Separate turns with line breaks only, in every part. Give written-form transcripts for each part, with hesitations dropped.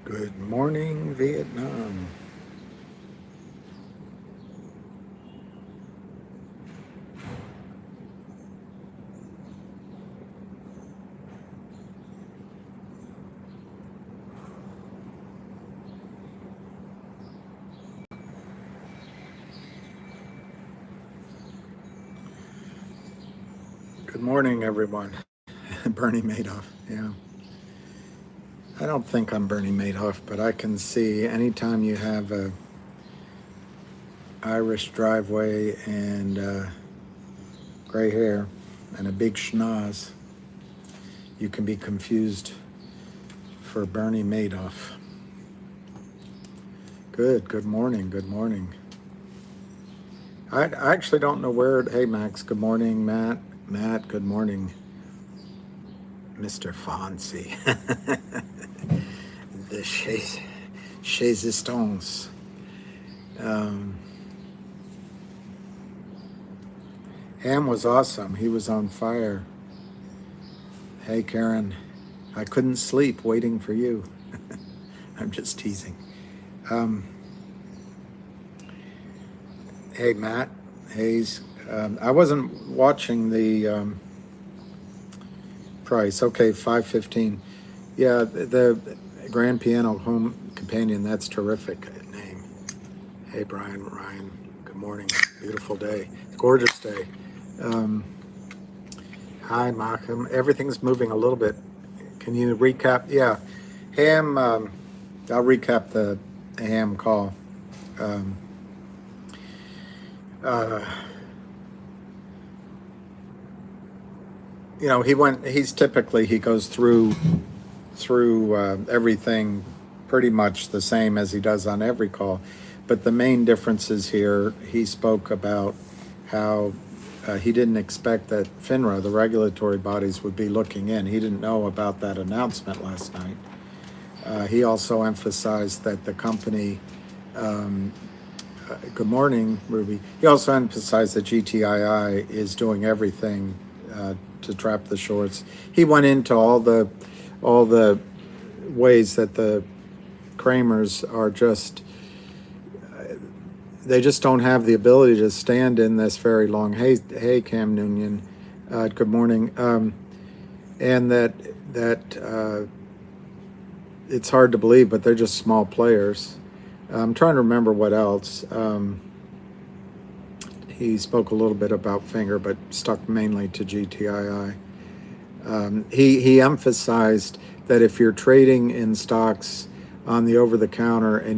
Good morning, Vietnam. Good morning, everyone. Bernie Madoff. Yeah. I don't think I'm Bernie Madoff, but I can see anytime you have a Irish driveway and gray hair and a big schnoz, you can be confused for Bernie Madoff. Good morning, good morning. I actually don't know where, hey Max, good morning, Matt, good morning. Mr. Fonzie. The Chez Stones. Ham was awesome. He was on fire. Hey, Karen. I couldn't sleep waiting for you. I'm just teasing. Hey, Matt Hayes. I wasn't watching the price. Okay, 515. Yeah, the Grand Piano Home Companion. That's terrific name. Hey, Ryan. Good morning. Beautiful day. Gorgeous day. Hi, Malcolm. Everything's moving a little bit. Can you recap? Yeah, Ham. I'll recap the Ham call. Um, uh, he goes through everything pretty much the same as he does on every call, but the main differences here, he spoke about how he didn't expect that FINRA, the regulatory bodies, would be looking in. He didn't know about that announcement last night. He also emphasized that the company, good morning, Ruby. He also emphasized that GTII is doing everything to trap the shorts. He went into all the ways that the Kramers are they just don't have the ability to stand in this very long. Hey, Cam Noonian, good morning. And that it's hard to believe, but they're just small players. I'm trying to remember what else. He spoke a little bit about Finger, but stuck mainly to GTII. He emphasized that if you're trading in stocks on the over-the-counter and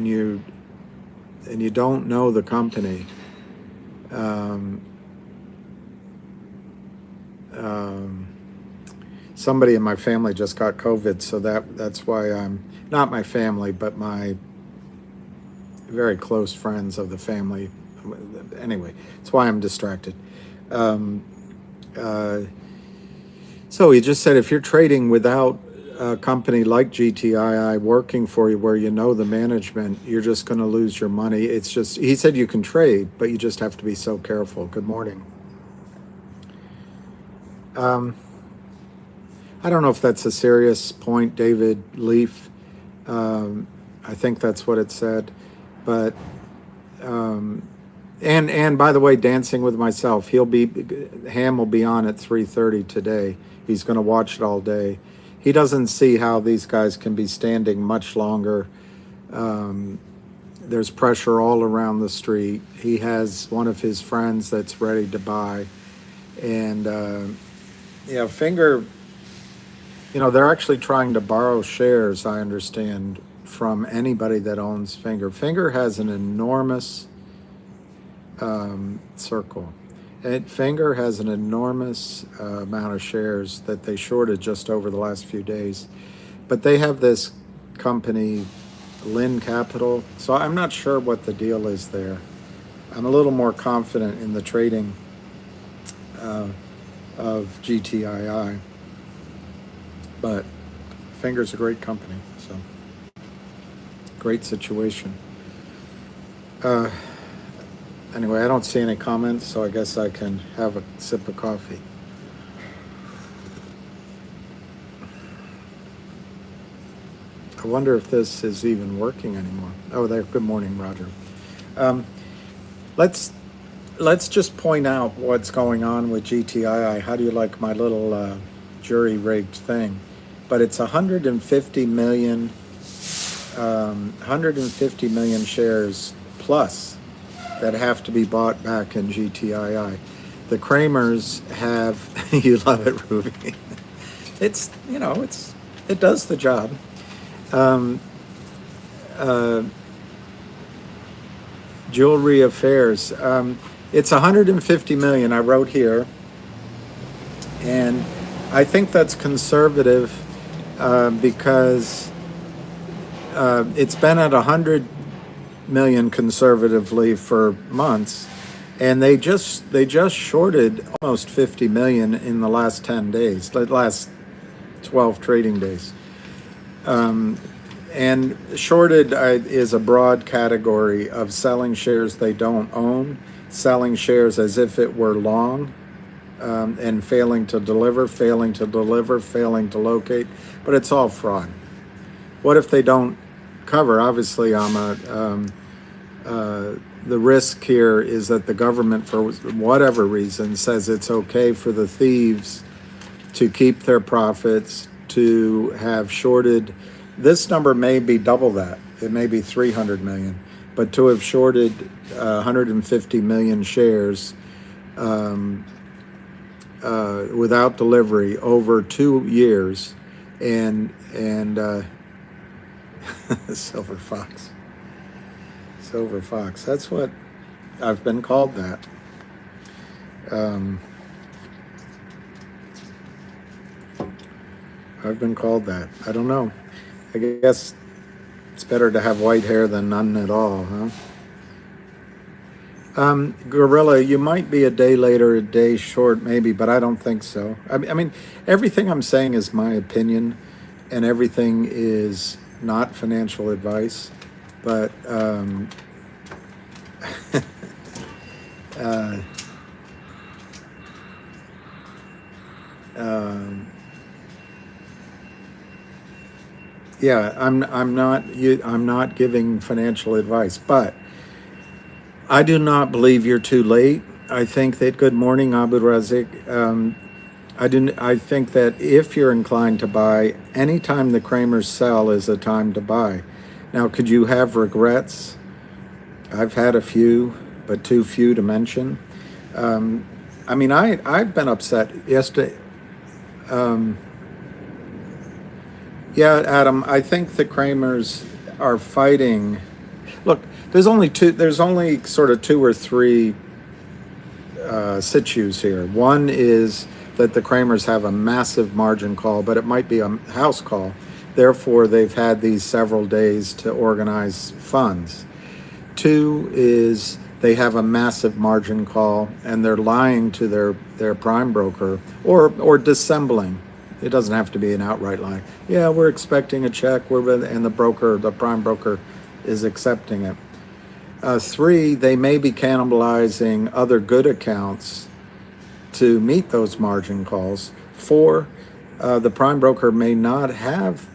you don't know the company, somebody in my family just got COVID, so that's why I'm not my family, but my very close friends of the family. Anyway, that's why I'm distracted. So he just said if you're trading without a company like GTII working for you where you know the management, you're just going to lose your money. It's just, he said you can trade, but you just have to be so careful. Good morning. I don't know if that's a serious point, David Leaf. I think that's what it said. But and by the way, Dancing with Myself, Ham will be on at 3:30 today. He's going to watch it all day. He doesn't see how these guys can be standing much longer. There's pressure all around the street. He has one of his friends that's ready to buy, and Finger. They're actually trying to borrow shares, I understand, from anybody that owns Finger. Finger has an enormous circle. Finger has an enormous amount of shares that they shorted just over the last few days. But they have this company, Lynn Capital, so I'm not sure what the deal is there. I'm a little more confident in the trading of GTII. But Finger's a great company, so great situation. Anyway, I don't see any comments, so I guess I can have a sip of coffee. I wonder if this is even working anymore. Oh, there. Good morning, Roger. Let's just point out what's going on with GTII. How do you like my little jury-rigged thing? But it's 150 million, 150 million shares plus that have to be bought back in GTII. The Kramers have. You love it, Ruby. It's it does the job. Jewelry Affairs. It's 150 million. I wrote here, and I think that's conservative because it's been at 100 million conservatively for months, and they just shorted almost 50 million in the last 10 days, the last 12 trading days. And shorted is a broad category of selling shares they don't own, selling shares as if it were long, and failing to deliver, failing to locate, but it's all fraud. What if they don't cover? Obviously, the risk here is that the government, for whatever reason, says it's okay for the thieves to keep their profits, to have shorted. This number may be double that. It may be 300 million, but to have shorted 150 million shares without delivery over 2 years, and Silver Fox. That's what I've been called. That. I've been called that. I don't know. I guess it's better to have white hair than none at all, huh? Gorilla, you might be a day later, a day short, maybe, but I don't think so. I mean, everything I'm saying is my opinion, and everything is not financial advice. But yeah, I'm not giving financial advice, but I do not believe you're too late. I think that, good morning, Abu Razik. I think that if you're inclined to buy, anytime the Kramers sell is a time to buy. Now, could you have regrets? I've had a few, but too few to mention. I mean, I've been upset yesterday. Yeah, Adam, I think the Kramers are fighting. Look, there's only sort of two or three situes here. One is that the Kramers have a massive margin call, but it might be a house call. Therefore, they've had these several days to organize funds. Two is they have a massive margin call, and they're lying to their prime broker or dissembling. It doesn't have to be an outright lie. Yeah, we're expecting a check, and the prime broker is accepting it. Three, they may be cannibalizing other good accounts to meet those margin calls. Four, the prime broker may not have.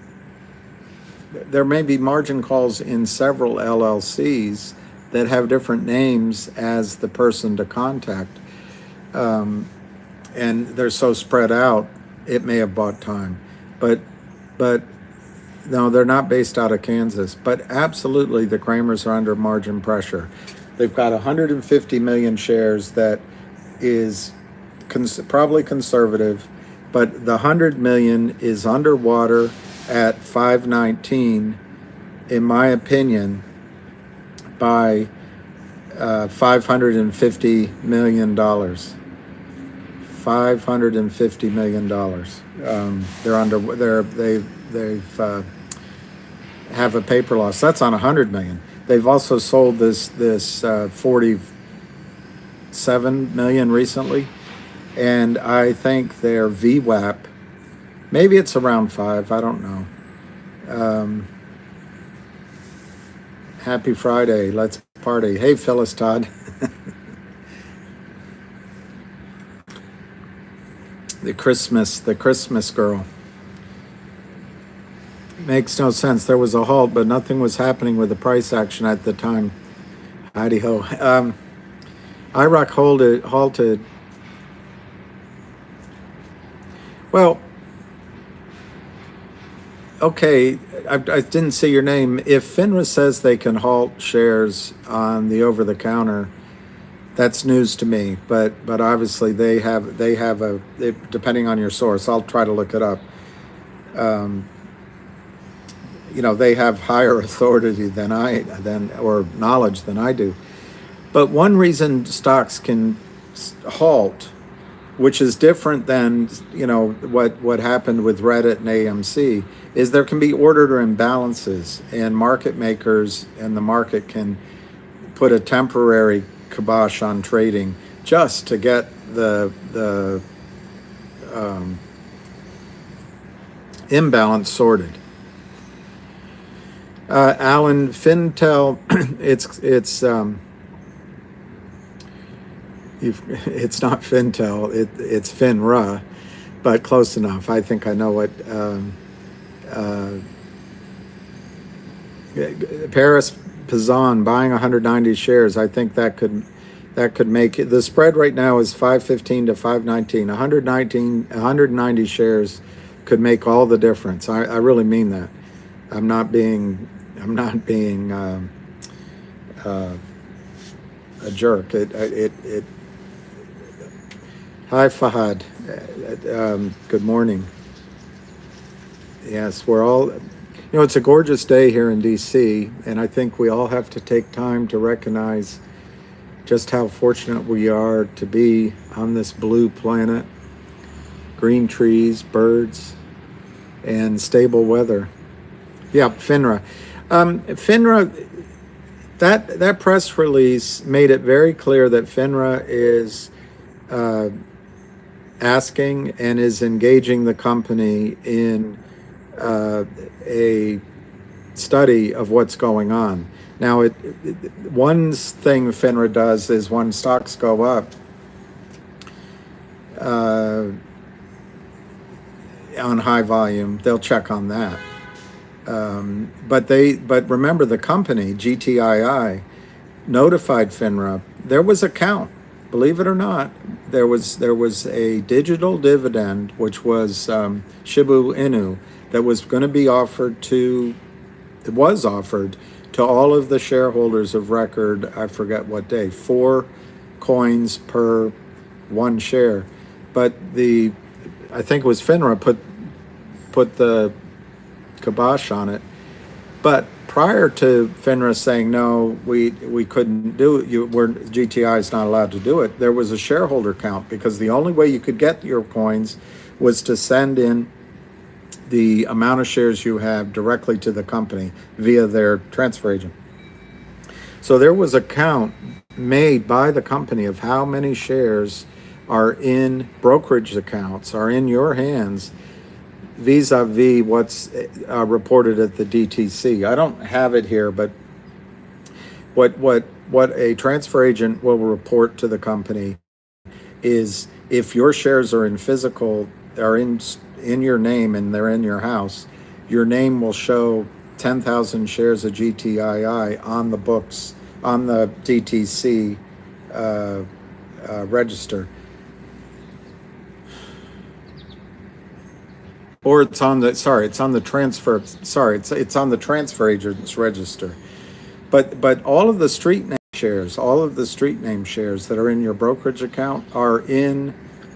There may be margin calls in several LLCs that have different names as the person to contact, and they're so spread out, it may have bought time. But no, they're not based out of Kansas. But absolutely, the Kramers are under margin pressure. They've got 150 million shares that is probably conservative, but the 100 million is underwater at 519, in my opinion, by $550 million. $550 million. They've have a paper loss. That's on 100 million. They've also sold this 47 million recently, and I think their VWAP, maybe it's around 5. I don't know. Happy Friday. Let's party. Hey, Phyllis Todd. the Christmas girl. Makes no sense. There was a halt, but nothing was happening with the price action at the time. Heidi ho. IROC halted. Well, okay, I didn't see your name. If FINRA says they can halt shares on the over-the-counter, that's news to me. But obviously they have depending on your source, I'll try to look it up. They have higher authority or knowledge than I do. But one reason stocks can halt, which is different than what happened with Reddit and AMC, is there can be order imbalances, and market makers and the market can put a temporary kibosh on trading just to get the imbalance sorted. Alan, Fintel, it's not Fintel, it's FINRA, but close enough. I think I know what. Paris Pizan buying 190 shares. I think that could make it. The spread right now is 515 to 519. 190 shares could make all the difference. I really mean that. I'm not being a jerk. Hi, Fahad. Good morning. Yes, we're all, it's a gorgeous day here in DC, and I think we all have to take time to recognize just how fortunate we are to be on this blue planet, green trees, birds, and stable weather. Yeah, FINRA. FINRA, that press release made it very clear that FINRA is asking and is engaging the company in a study of what's going on. Now, one thing FINRA does is when stocks go up, on high volume, they'll check on that. But remember, the company GTII notified FINRA. There was a count, believe it or not. There was a digital dividend, which was Shibu Inu, that was going to be offered to all of the shareholders of record. I forget what day. 4 coins per 1 share, but I think it was FINRA put the kibosh on it. But prior to FINRA saying no, we couldn't do it, GTI is not allowed to do it, there was a shareholder count, because the only way you could get your coins was to send in the amount of shares you have directly to the company via their transfer agent. So there was a count made by the company of how many shares are in brokerage accounts, are in your hands, vis-a-vis what's reported at the DTC. I don't have it here, but what a transfer agent will report to the company is if your shares are in your name and they're in your house, your name will show 10,000 shares of GTII on the books, on the DTC register. Or it's on the transfer agent's register. But all of the street name shares that are in your brokerage account are in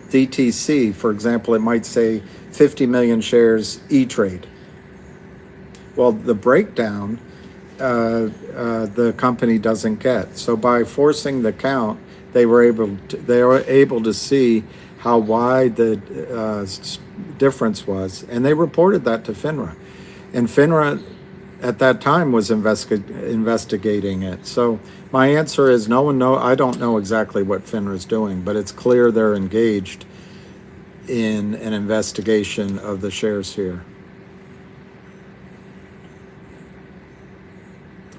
DTC. For example, it might say 50 million shares E-Trade. Well, the breakdown the company doesn't get. So by forcing the count, they were able to see how wide the difference was, and they reported that to FINRA. And FINRA at that time was investigating it. So my answer is I don't know exactly what FINRA is doing, but it's clear they're engaged in an investigation of the shares here.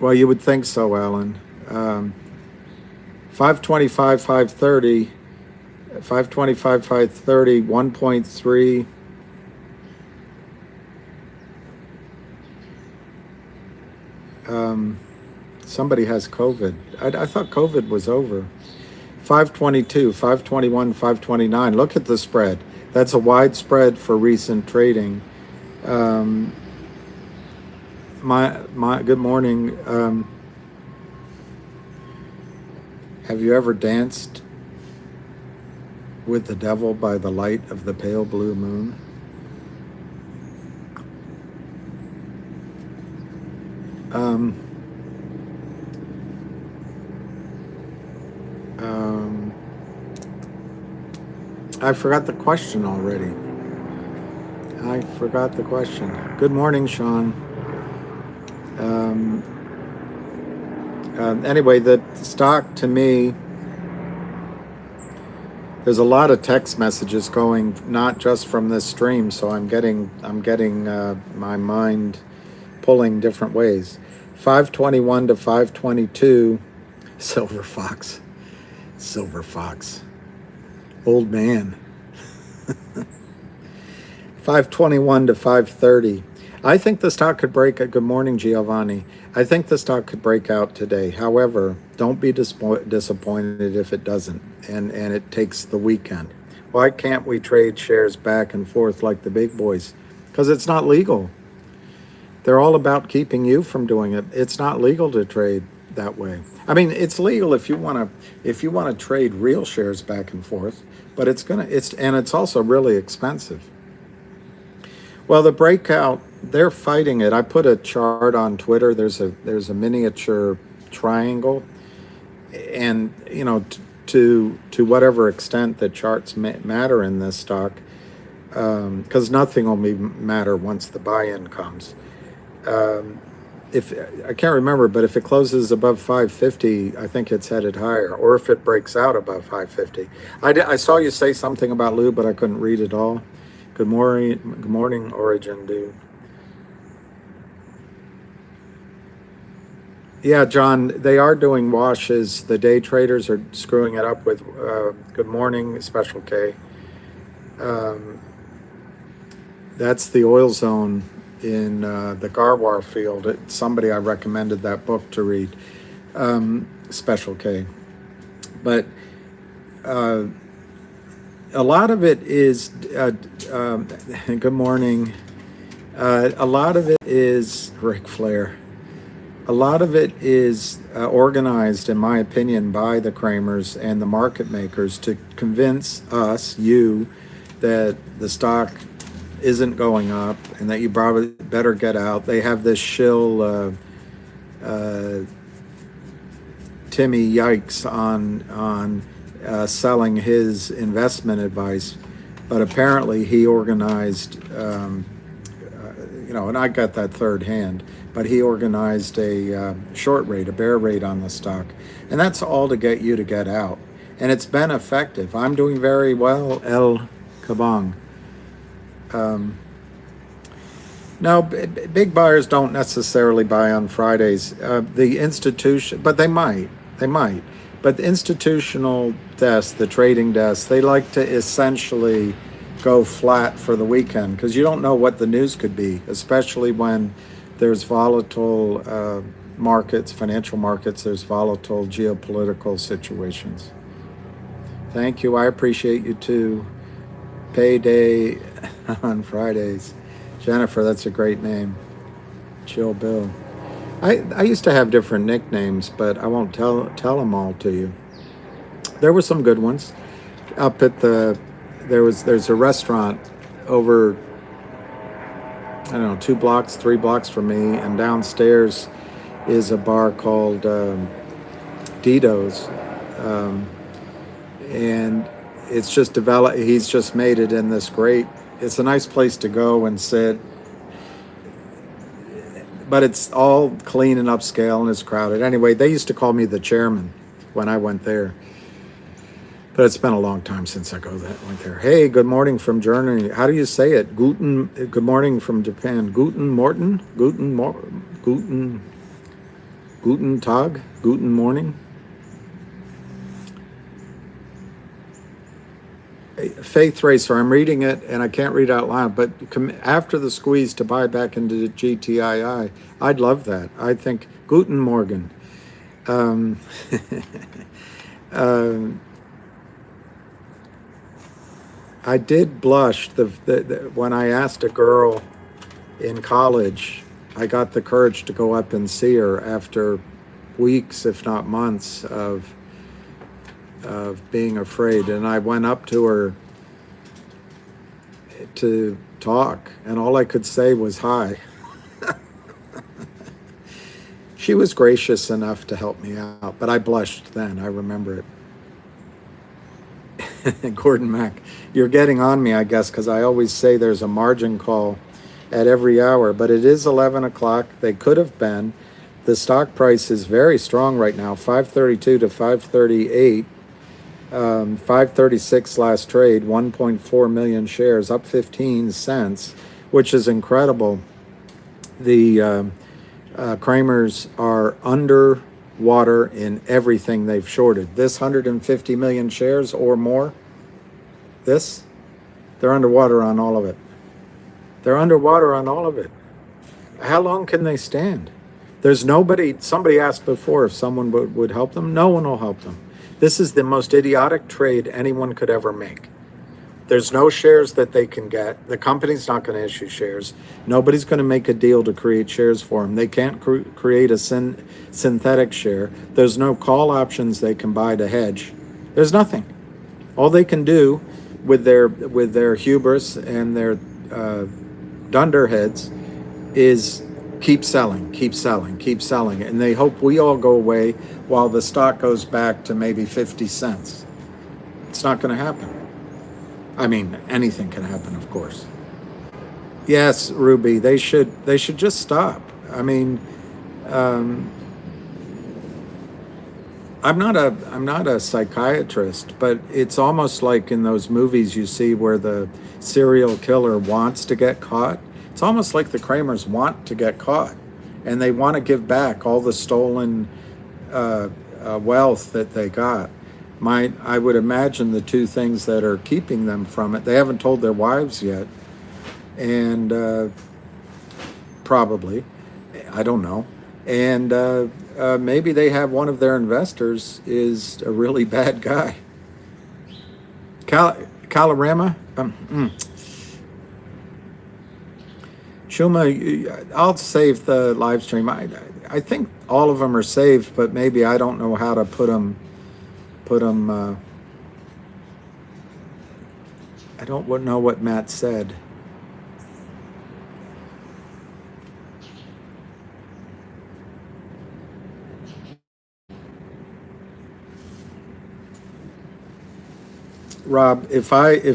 Well, you would think so, Alan. 525, 530, 525, 530, 1.3. Somebody has COVID. I thought COVID was over. 522, 521, 529. Look at the spread. That's a wide spread for recent trading. My good morning. Have you ever danced with the devil by the light of the pale blue moon? I forgot the question already. I forgot the question. Good morning, Sean. Anyway, the stock to me, there's a lot of text messages going, not just from this stream, so I'm getting my mind pulling different ways. 521 to 522, Silver Fox, old man. 521 to 530. I think the stock could break. Good morning, Giovanni. I think the stock could break out today. However, don't be disappointed if it doesn't, and it takes the weekend. Why can't we trade shares back and forth like the big boys? Because it's not legal. They're all about keeping you from doing it. It's not legal to trade that way. I mean, it's legal if you want to trade real shares back and forth, but it's also really expensive. Well, the breakout, they're fighting it. I put a chart on Twitter. There's a miniature triangle, and to whatever extent the charts matter in this stock, because nothing will matter once the buy-in comes. If I can't remember, but if it closes above 550, I think it's headed higher, or if it breaks out above 550. I saw you say something about Lou, but I couldn't read it all. Good morning, Origin dude. Yeah, John, they are doing washes. The day traders are screwing it up with good morning, Special K. That's the oil zone in the Garwar field. Somebody I recommended that book to read, Special K. But a lot of it is, good morning, a lot of it is Ric Flair. A lot of it is organized, in my opinion, by the Kramers and the market makers to convince us, you, that the stock isn't going up and that you probably better get out. They have this shill Timmy Yikes on selling his investment advice, but apparently he organized, and I got that third hand, but he organized a short rate, a bear rate on the stock, and that's all to get you to get out, and it's been effective. I'm doing very well, El Kabong. No, big buyers don't necessarily buy on Fridays. The institution, but they might. But the institutional desks, the trading desks, they like to essentially go flat for the weekend because you don't know what the news could be, especially when there's volatile markets, financial markets, there's volatile geopolitical situations. Thank you. I appreciate you too. Payday on Fridays. Jennifer, that's a great name. Chill Bill. I used to have different nicknames, but I won't tell them all to you. There were some good ones. Up at there's a restaurant over, I don't know, 2 blocks, 3 blocks from me, and downstairs is a bar called Dido's, and it's just developed. He's just made it in this great. It's a nice place to go and sit, but it's all clean and upscale and it's crowded. Anyway, they used to call me the chairman when I went there, but it's been a long time since I went there. Hey, good morning from Germany. How do you say it? Good morning from Japan. Guten Tag, guten morning. Faith Racer, I'm reading it and I can't read out loud, but after the squeeze to buy back into the GTII, I'd love that. I think Guten Morgen. Um, um, I did blush when I asked a girl in college. I got the courage to go up and see her after weeks, if not months, of being afraid. And I went up to her to talk, and all I could say was hi. She was gracious enough to help me out, but I blushed then. I remember it. Gordon Mack, you're getting on me, I guess, because I always say there's a margin call at every hour, but it is 11 o'clock. They could have been. The stock price is very strong right now, 532 to 538. 536 last trade, 1.4 million shares, up 15 cents, which is incredible. The Kramers are underwater in everything they've shorted. This 150 million shares or more, they're underwater on all of it. They're underwater on all of it. How long can they stand? There's nobody, somebody asked before if someone would help them. No one will help them. This is the most idiotic trade anyone could ever make. There's no shares that they can get. The company's not going to issue shares. Nobody's going to make a deal to create shares for them. They can't create a synthetic share. There's no call options they can buy to hedge. There's nothing. All they can do with their hubris and their dunderheads is keep selling, keep selling, keep selling. And they hope we all go away while the stock goes back to maybe 50 cents. It's not going to happen. I mean, anything can happen, of course. Yes, Ruby, they should just stop. I mean, um, I'm not a psychiatrist, but it's almost like in those movies you see where the serial killer wants to get caught. It's almost like the Kramers want to get caught, and they want to give back all the stolen wealth that they got. I would imagine the two things that are keeping them from it. They haven't told their wives yet, and probably, I don't know, and maybe they have one of their investors is a really bad guy. Kalorama. Shuma, I'll save the live stream. I think all of them are saved, but maybe I don't know how to put them. I don't know what Matt said. Rob, if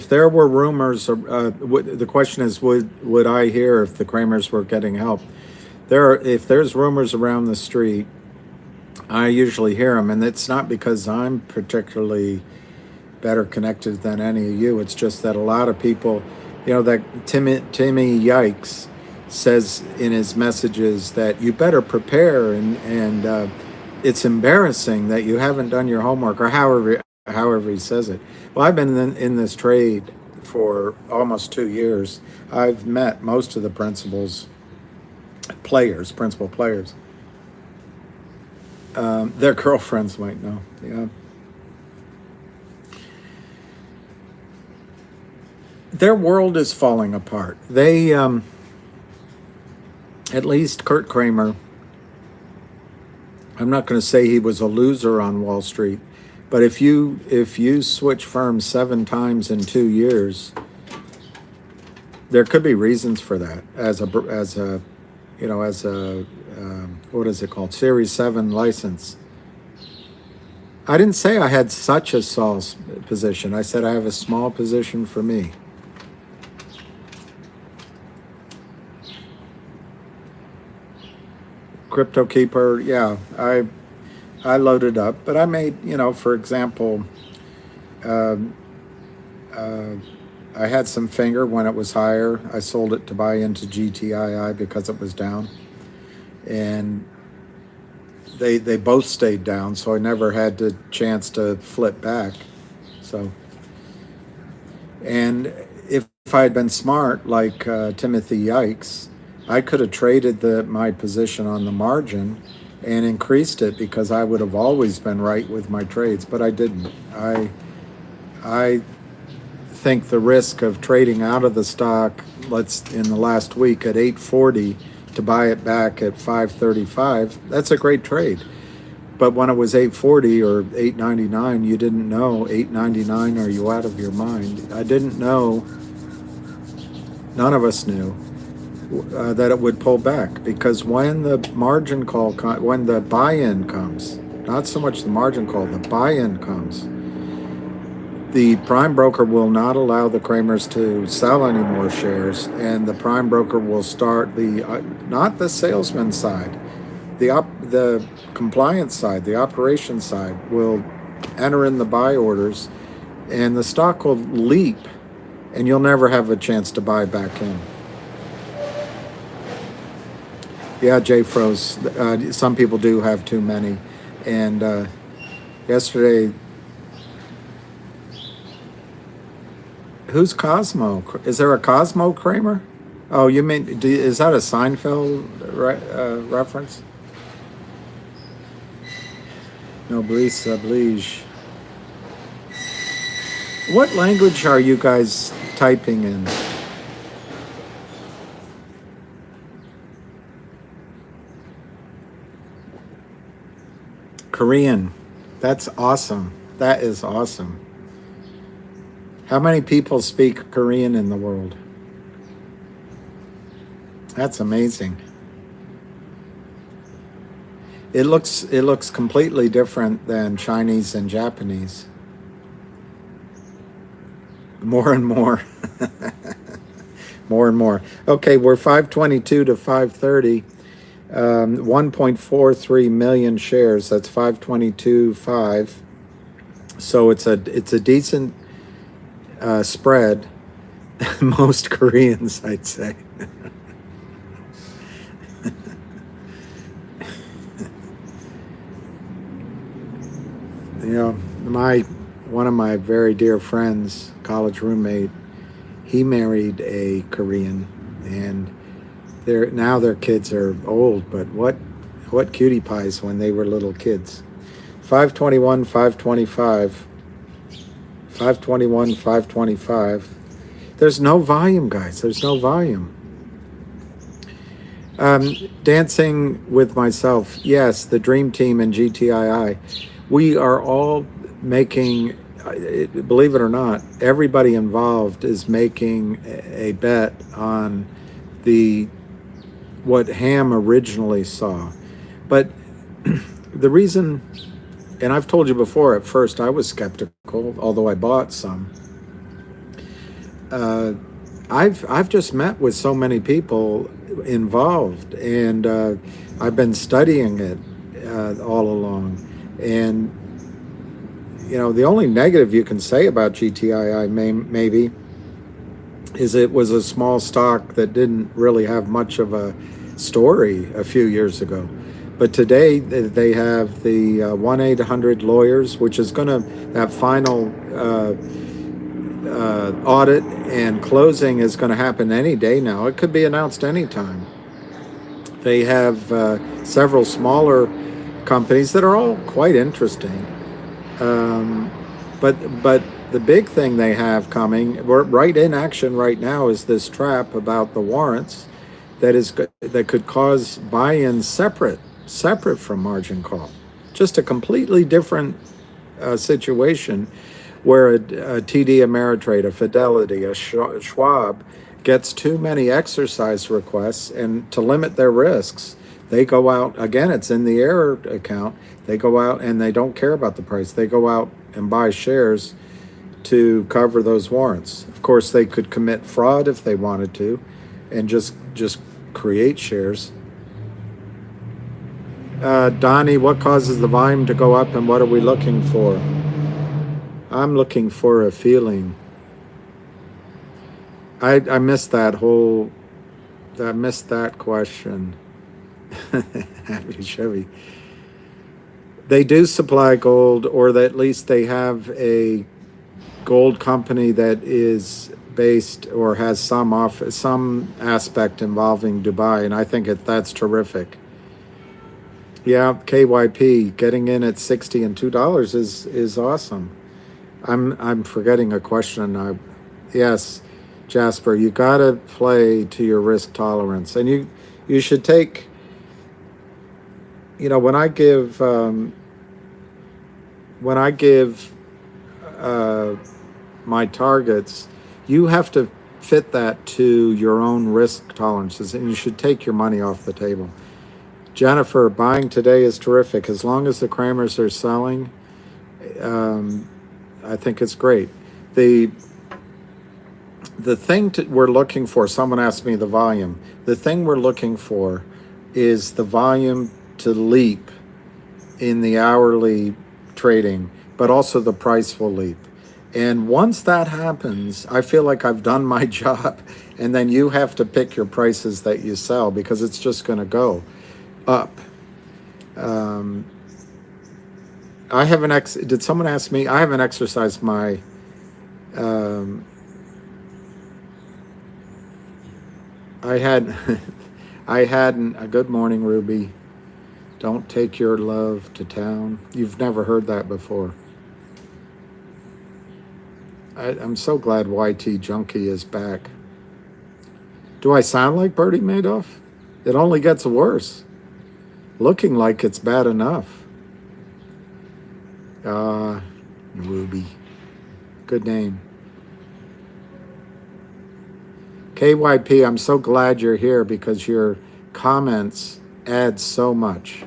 there were rumors, the question is, would I hear if the Kramers were getting help? If there's rumors around the street, I usually hear them, and it's not because I'm particularly better connected than any of you. It's just that a lot of people, that Timmy Yikes says in his messages that you better prepare, and it's embarrassing that you haven't done your homework, or however he says it. Well, I've been in this trade for almost 2 years. I've met most of the principal players. Their girlfriends might know. Yeah. Their world is falling apart. They, at least Kurt Kramer, I'm not going to say he was a loser on Wall Street, but if you switch firms 7 times in 2 years, there could be reasons for that as a what is it called, Series 7 license. I didn't say I had such a small position. I said I have a small position for me. Crypto Keeper, yeah, I loaded up, but I made, for example, I had some finger when it was higher. I sold it to buy into GTII because it was down, and they both stayed down, so I never had the chance to flip back. So And if I had been smart, like Timothy Yikes, I could have traded my position on the margin and increased it because I would have always been right with my trades, but I didn't. I think the risk of trading out of the stock, let's in the last week at 840 to buy it back at 535, that's a great trade. But when it was 840 or 899, you didn't know. 899, are you out of your mind? I didn't know, none of us knew that it would pull back, because when the margin call, when the buy-in comes, not so much the margin call, the buy-in comes, the prime broker will not allow the Kramers to sell any more shares, and the prime broker will start not the salesman side, the compliance side, the operation side will enter in the buy orders, and the stock will leap, and you'll never have a chance to buy back in. Yeah, Jay froze. Some people do have too many, and yesterday. Who's Cosmo? Is there a Cosmo Kramer? Oh, you mean, is that a Seinfeld reference? Noblesse oblige. What language are you guys typing in? Korean. That's awesome. That is awesome. How many people speak Korean in the world? That's amazing. It looks completely different than Chinese and Japanese. More and more. More and more. Okay, we're 522 to 530. 1.43 million shares. That's 522.5. So it's a decent spread. Most Koreans, I'd say. You know, one of my very dear friends, college roommate, he married a Korean, and now their kids are old, but what cutie pies when they were little kids. 521, 525. 521, 525. There's no volume, guys. There's no volume. Dancing with myself. Yes, the dream team and GTII. We are all making, believe it or not, everybody involved is making a bet on what Ham originally saw. But the reason, and I've told you before, at first I was skeptical, although I bought some. I've just met with so many people involved, and I've been studying it all along. And you know, the only negative you can say about GTII maybe is it was a small stock that didn't really have much of a story a few years ago. But today they have the 1-800-Lawyers, which is going to, that final audit and closing is going to happen any day now. It could be announced anytime. They have several smaller companies that are all quite interesting. But the big thing they have coming, we're right in action right now, is this trap about the warrants that could cause buy-ins separate from margin call. Just a completely different situation where a TD Ameritrade, a Fidelity, a Schwab gets too many exercise requests, and to limit their risks, they go out, again, it's in the error account, they go out and they don't care about the price. They go out and buy shares to cover those warrants. Of course, they could commit fraud if they wanted to and just create shares. Donnie, what causes the volume to go up and what are we looking for? I'm looking for a feeling. I missed that question. Happy Chevy. They do supply gold, or at least they have a gold company that is based or has some aspect involving Dubai, and I think that's terrific. Yeah, KYP getting in at 60 and $2 is awesome. I'm forgetting a question. Yes, Jasper, you got to play to your risk tolerance, and you should take. When I give uh, my targets, you have to fit that to your own risk tolerances, and you should take your money off the table. Jennifer, buying today is terrific. As long as the Kramers are selling, um, I think it's great. The the thing we're looking for, someone asked me the volume. The thing we're looking for is the volume to leap in the hourly trading, but also the price will leap. And once that happens, I feel like I've done my job. And then you have to pick your prices that you sell because it's just going to go up. Um, did someone ask me? I haven't exercised my, um, I had, I hadn't, a good morning, Ruby. Don't take your love to town. You've never heard that before. I'm so glad YT Junkie is back. Do I sound like Bertie Madoff? It only gets worse. Looking like it's bad enough. Ruby. Good name. KYP, I'm so glad you're here because your comments add so much.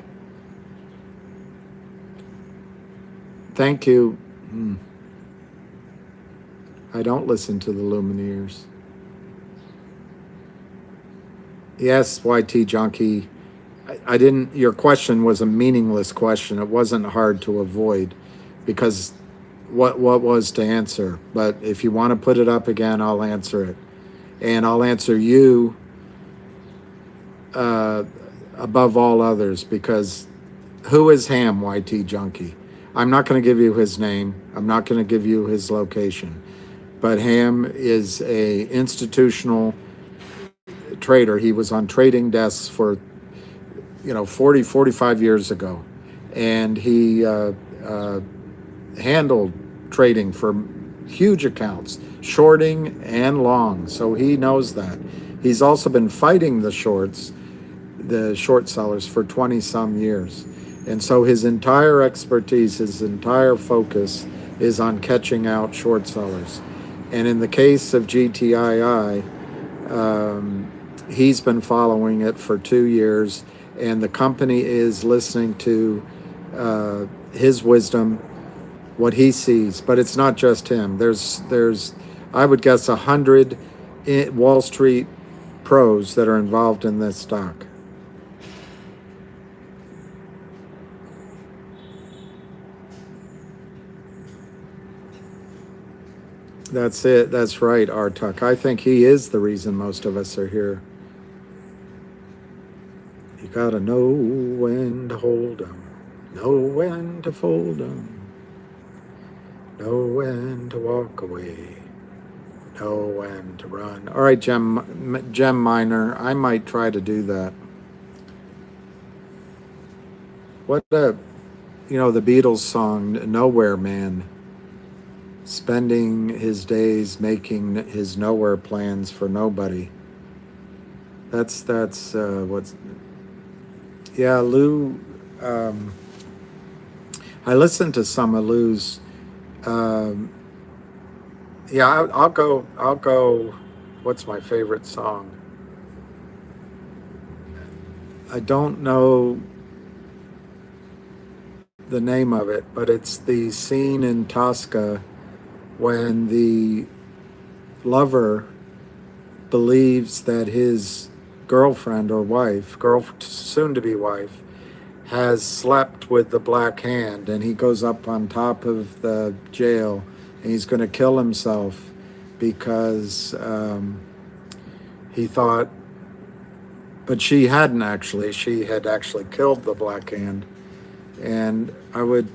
Thank you. I don't listen to the Lumineers. Yes, YT Junkie. I didn't, your question was a meaningless question. It wasn't hard to avoid because what was to answer. But if you want to put it up again, I'll answer it. And I'll answer you above all others because who is Ham, YT Junkie? I'm not going to give you his name. I'm not going to give you his location. But Ham is a institutional trader. He was on trading desks for 40, 45 years ago. And he handled trading for huge accounts, shorting and long. So he knows that. He's also been fighting the short sellers for 20 some years. And so his entire expertise, his entire focus is on catching out short sellers. And in the case of GTII, he's been following it for 2 years, and the company is listening to his wisdom, what he sees. But it's not just him. There's I would guess 100 Wall Street pros that are involved in this stock. That's it. That's right, Artuk. I think he is the reason most of us are here. You gotta know when to hold 'em, know when to fold 'em, know when to walk away, know when to run. All right, Gem Miner, I might try to do that. What the Beatles song, Nowhere Man, spending his days making his nowhere plans for nobody. That's what's, yeah, Lou, I listened to some of Lou's, yeah, I'll go, what's my favorite song? I don't know the name of it, but it's the scene in Tosca when the lover believes that his girlfriend or wife, soon-to-be wife, has slept with the Black Hand, and he goes up on top of the jail, and he's going to kill himself because he thought, but she hadn't actually. She had actually killed the Black Hand, and I would.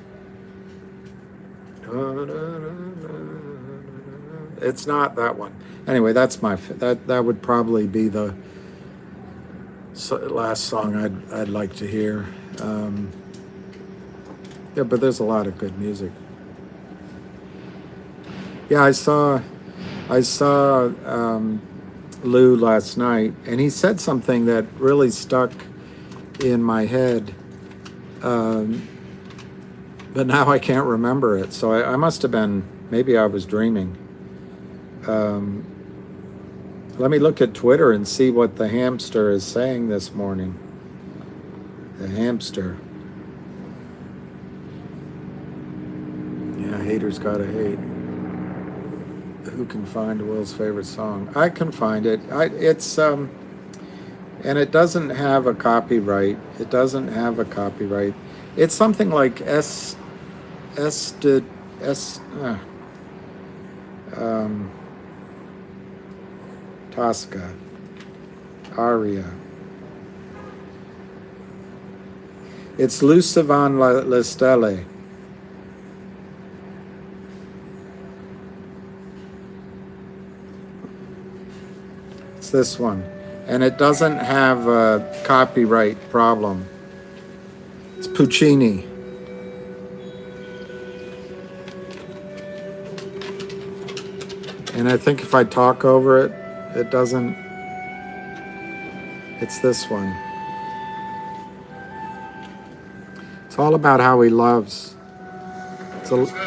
It's not that one. Anyway, that's that would probably be the last song I'd like to hear. Yeah, but there's a lot of good music. Yeah, I saw Lou last night, and he said something that really stuck in my head. But now I can't remember it. So I must have been, maybe I was dreaming. Let me look at Twitter and see what the hamster is saying this morning. The hamster. Yeah, haters gotta hate. Who can find Will's favorite song? I can find it. And it doesn't have a copyright. It doesn't have a copyright. It's something like Tosca, aria. It's Lucivan Le Stelle. It's this one. And it doesn't have a copyright problem. It's Puccini. And I think if I talk over it, it doesn't. It's this one. It's all about how he loves. It's a,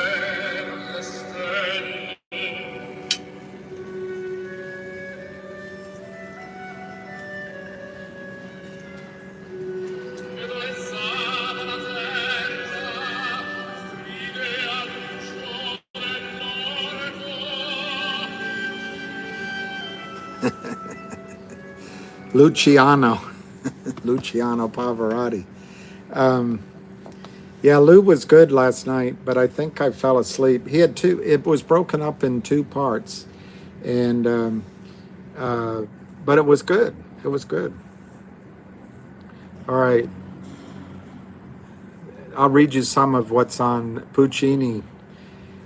Luciano Pavarotti. Yeah, Lou was good last night, but I think I fell asleep. He had two. It was broken up in two parts, and but it was good. It was good. All right, I'll read you some of what's on Puccini.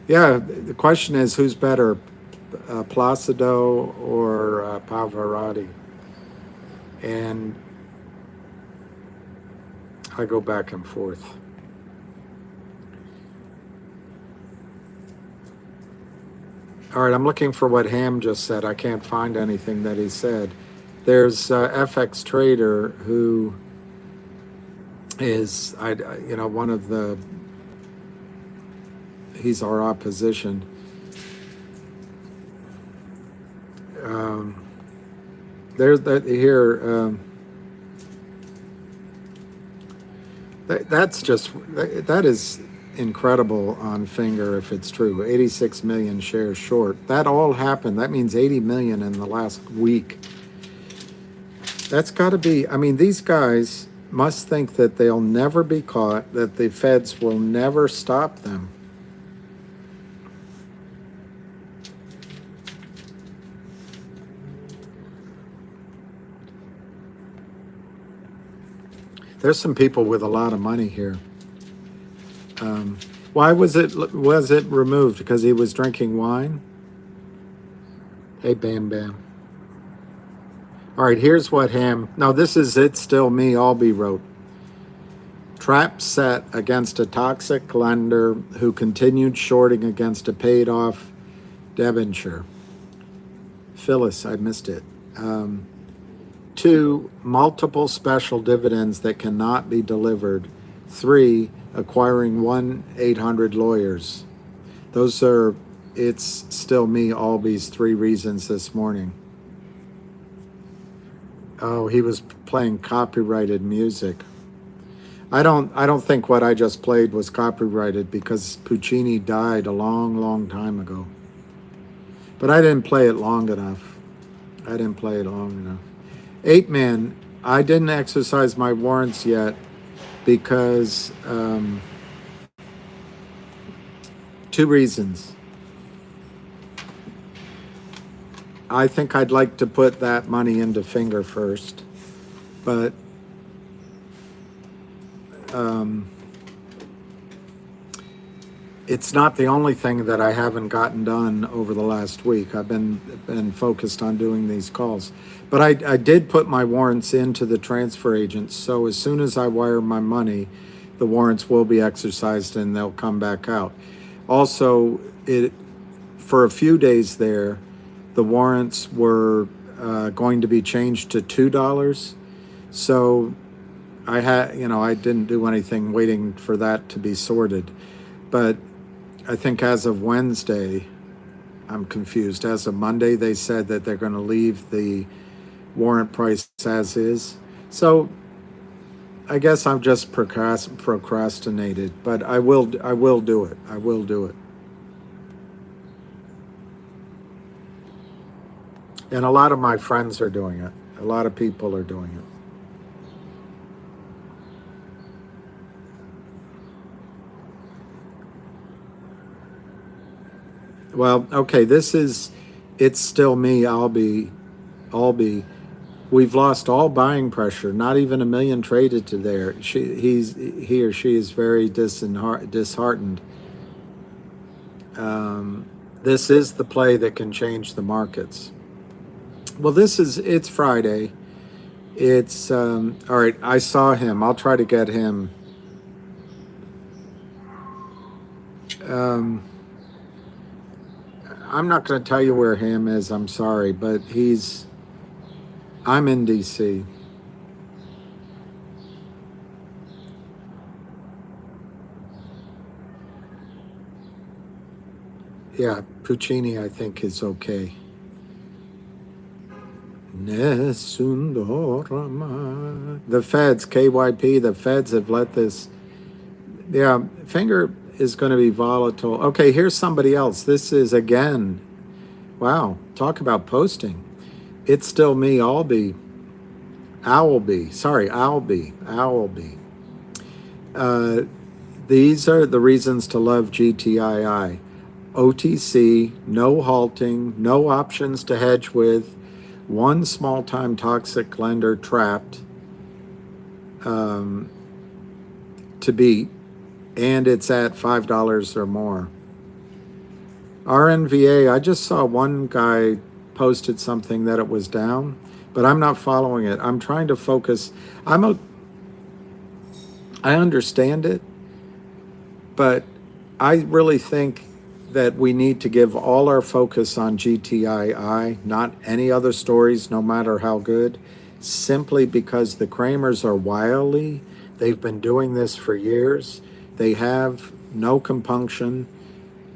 Yeah, the question is who's better, Placido or Pavarotti? And I go back and forth. All right, I'm looking for what Ham just said. I can't find anything that he said. There's FX Trader who is, one of the, he's our opposition. There's that here. That's just, that is incredible on Finger if it's true. 86 million shares short. That all happened. That means 80 million in the last week. That's got to be, I mean, these guys must think that they'll never be caught, that the feds will never stop them. There's some people with a lot of money here. Why was it removed? Because he was drinking wine? Hey, Bam Bam. All right, here's what Ham. Now, this is It's Still Me, Albee wrote. Trap set against a toxic lender who continued shorting against a paid off debenture. Phyllis, I missed it. 2, multiple special dividends that cannot be delivered. 3, acquiring 1-800 lawyers. Those are It's Still Me, Albee's 3 reasons this morning. Oh, he was playing copyrighted music. I don't think what I just played was copyrighted because Puccini died a long, long time ago. But I didn't play it long enough. 8 Man, I didn't exercise my warrants yet because 2 reasons. I think I'd like to put that money into Finger first, but it's not the only thing that I haven't gotten done over the last week. I've been focused on doing these calls. But I did put my warrants into the transfer agent, so as soon as I wire my money, the warrants will be exercised and they'll come back out. Also, it for a few days there, the warrants were going to be changed to $2. So I didn't do anything waiting for that to be sorted. But I think as of Wednesday, I'm confused. As of Monday, they said that they're going to leave the warrant price as is. So I guess I've just procrastinated, but I will do it. I will do it. And a lot of my friends are doing it. A lot of people are doing it. Well, okay, it's still me. I'll be. We've lost all buying pressure. Not even a million traded to there. He or she is very disheartened. This is the play that can change the markets. Well, it's Friday. It's all right. I saw him. I'll try to get him. Um, I'm not going to tell you where him is. I'm sorry, but I'm in DC. Yeah, Puccini, I think, is okay. Nesundorama. The feds, KYP, the feds have let this. Yeah, Finger is going to be volatile. Okay, here's somebody else. This is again. Wow, talk about posting. It's still me, Owlby. Sorry, Owlby. Uh, these are the reasons to love GTII. OTC, no halting, no options to hedge with, one small time toxic lender trapped um, to beat, and it's at $5 or more. RNVA, I just saw one guy posted something that it was down, but I'm not following it. I'm trying to focus. I understand it, but I really think that we need to give all our focus on GTII, not any other stories, no matter how good, simply because the Kramers are wily. They've been doing this for years. They have no compunction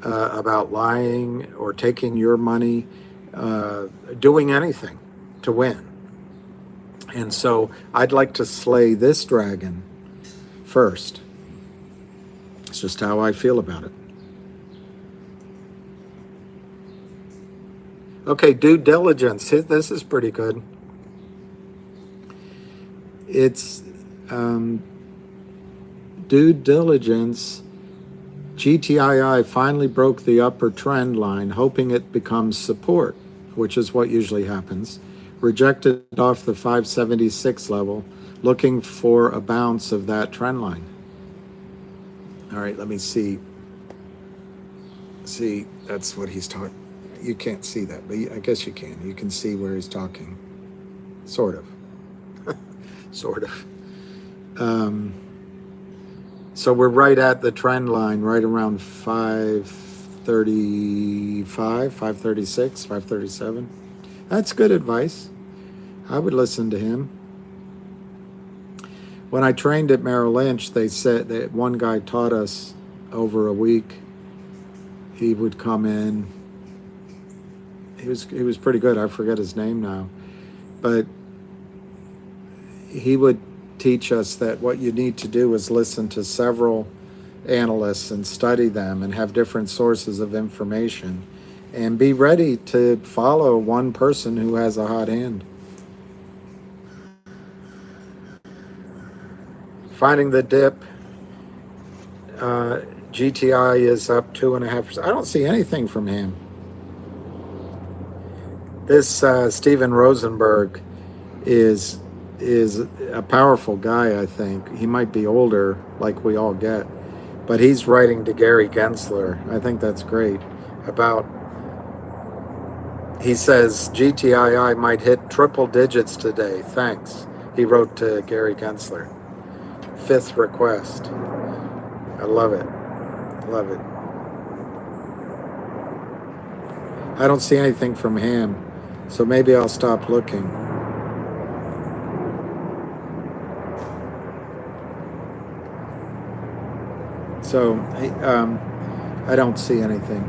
about lying or taking your money, doing anything to win. And so I'd like to slay this dragon first. It's just how I feel about it. Okay, due diligence. This is pretty good. It's due diligence. GTII finally broke the upper trend line, hoping it becomes support, which is what usually happens. Rejected off the 576 level, looking for a bounce of that trend line. All right, let me see. See, that's what he's talking. You can't see that, but I guess you can. You can see where he's talking. Sort of. Sort of. So we're right at the trend line, right around 535, 536, 537. That's good advice. I would listen to him. When I trained at Merrill Lynch, they said that one guy taught us over a week. He would come in. He was pretty good. I forget his name now, but he would teach us that what you need to do is listen to several analysts and study them and have different sources of information and be ready to follow one person who has a hot hand. Finding the dip. GTI is up 2.5%. I don't see anything from him. This Steven Rosenberg is a powerful guy. I think he might be older, like we all get, but he's writing to Gary Gensler. I think that's great. He says GTII might hit triple digits today. Thanks. He wrote to Gary Gensler. 5th request. I love it. Love it. I don't see anything from him, so maybe I'll stop looking. So I don't see anything.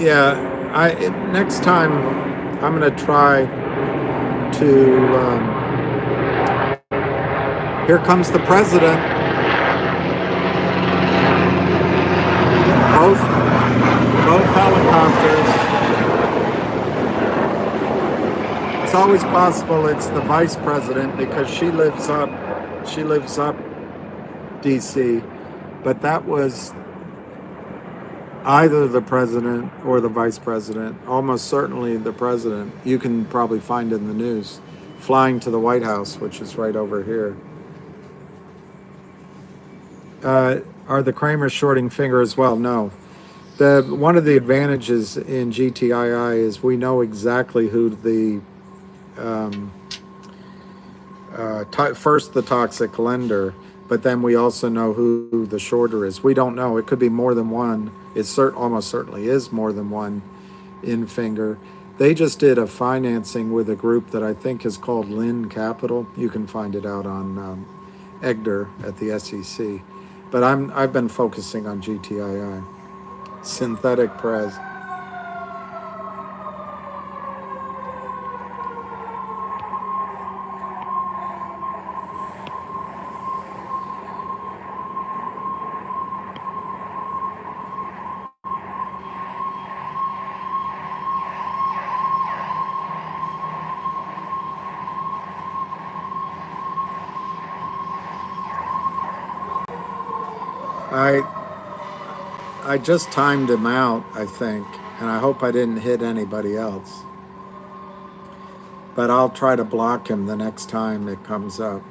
Yeah, next time I'm going to try to. Here comes the president. Both helicopters. It's always possible it's the vice president because she lives up DC, but that was either the president or the vice president, almost certainly the president. You can probably find it in the news, flying to the White House, which is right over here. Are the Kramers shorting finger as well? No. One of the advantages in GTII is we know exactly who the first the toxic lender, but then we also know who the shorter is. We don't know. It could be more than one. It almost certainly is more than one in finger. They just did a financing with a group that I think is called Lynn Capital. You can find it out on EGDR at the SEC. But I've been focusing on GTII. Synthetic Prez. I just timed him out, I think, and I hope I didn't hit anybody else. But I'll try to block him the next time it comes up.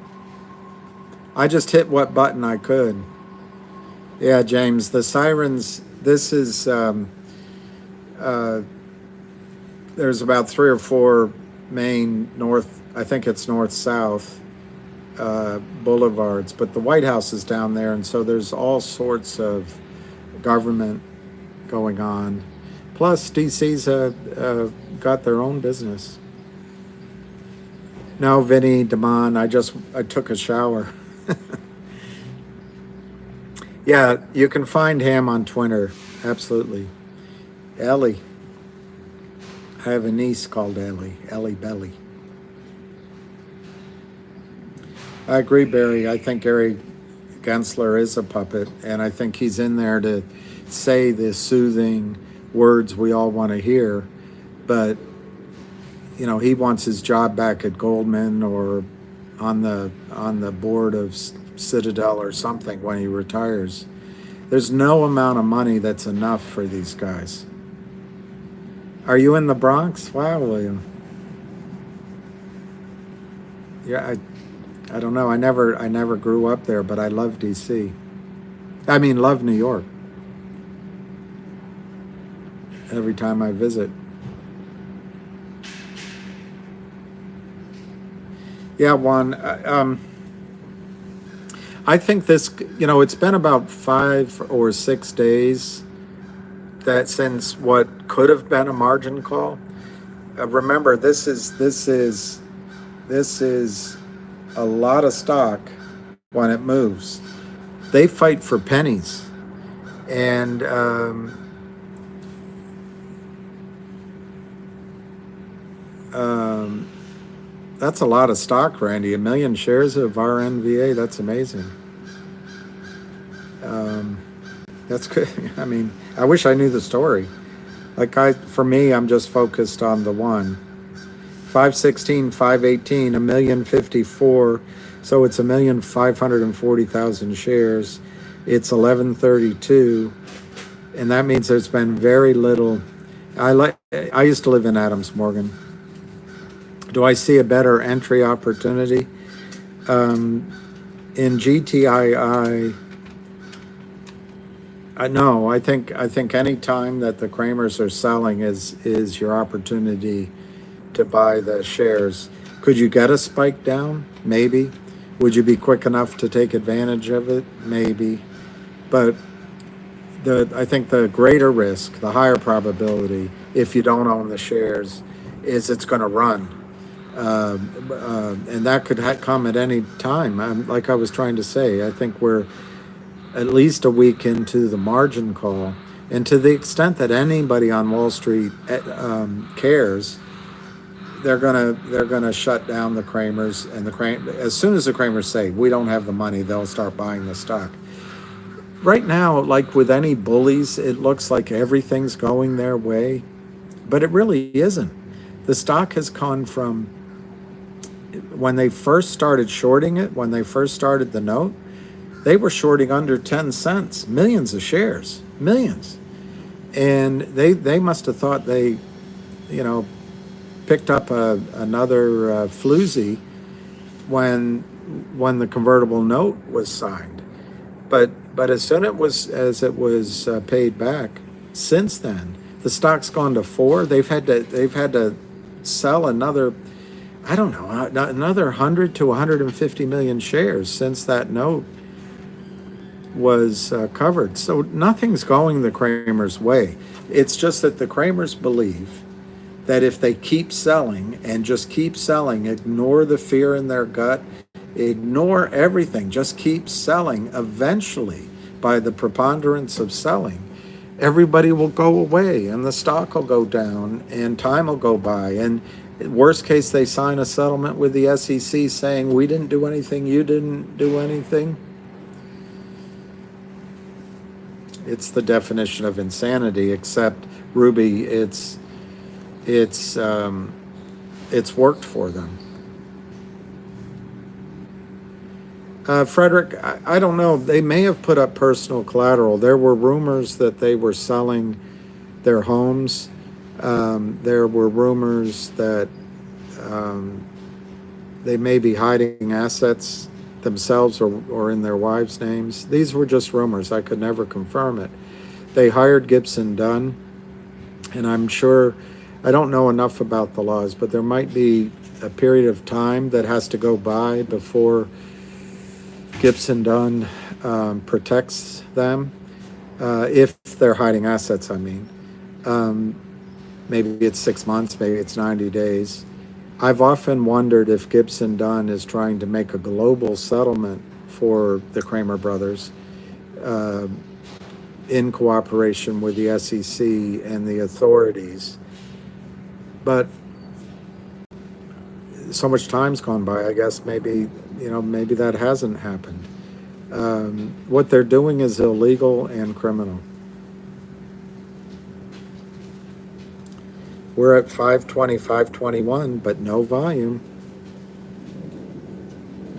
I just hit what button I could. Yeah, James, the sirens, this is, there's about 3 or 4 main north, I think it's north-south boulevards, but the White House is down there, and so there's all sorts of government going on. Plus, DC's got their own business. No, Vinny, Damon, I took a shower. Yeah, you can find him on Twitter, absolutely. Ellie. I have a niece called Ellie Belly. I agree, Barry. I think Gary Gensler is a puppet, and I think he's in there to say the soothing words we all want to hear, but he wants his job back at Goldman or on the board of Citadel or something when he retires. There's no amount of money that's enough for these guys. Are you in the Bronx? Wow, William. Yeah, I don't know. I never grew up there, but I love DC. I mean, love New York. Every time I visit. Yeah, Juan. I think this, it's been about 5 or 6 days that since what could have been a margin call. Remember, this is a lot of stock when it moves. They fight for pennies, and that's a lot of stock, Randy. 1 million shares of RNVA. That's amazing. That's good. I mean, I wish I knew the story. For me, I'm just focused on the one. 516, 518, 1,054. So it's 1,540,000 shares. It's 1132, and that means there's been very little. I used to live in Adams Morgan. Do I see a better entry opportunity? In GTII, no, I think any time that the Kramers are selling is your opportunity to buy the shares. Could you get a spike down? Maybe. Would you be quick enough to take advantage of it? Maybe. But I think the greater risk, the higher probability, if you don't own the shares, is it's going to run. And that could come at any time. Like I was trying to say, I think we're at least a week into the margin call. And to the extent that anybody on Wall Street cares, they're gonna shut down the Kramers, and as soon as the Kramers say we don't have the money, they'll start buying the stock. Right now, like with any bullies, it looks like everything's going their way, but it really isn't. The stock has gone from when they first started shorting it, when they first started the note, they were shorting under 10 cents, millions of shares, millions. And they must have thought they, picked up another floozy when the convertible note was signed. But as soon as it was paid back, since then, the stock's gone to 4. They've had to sell another, I don't know, another 100 to 150 million shares since that note was covered. So nothing's going the Kramers' way. It's just that the Kramers believe that if they keep selling and just keep selling, ignore the fear in their gut, ignore everything, just keep selling, eventually, by the preponderance of selling, everybody will go away and the stock will go down and time will go by. And worst case, they sign a settlement with the SEC saying, we didn't do anything, you didn't do anything. It's the definition of insanity, except, Ruby, it's worked for them. Frederick, I don't know. They may have put up personal collateral. There were rumors that they were selling their homes. There were rumors that they may be hiding assets themselves or in their wives' names. These were just rumors. I could never confirm it. They hired Gibson Dunn, and I'm sure, I don't know enough about the laws, but there might be a period of time that has to go by before Gibson Dunn protects them, if they're hiding assets, I mean. Maybe it's 6 months, maybe it's 90 days. I've often wondered if Gibson Dunn is trying to make a global settlement for the Kramer brothers in cooperation with the SEC and the authorities. But so much time's gone by, I guess maybe that hasn't happened. What they're doing is illegal and criminal. We're at 520, 521, but no volume.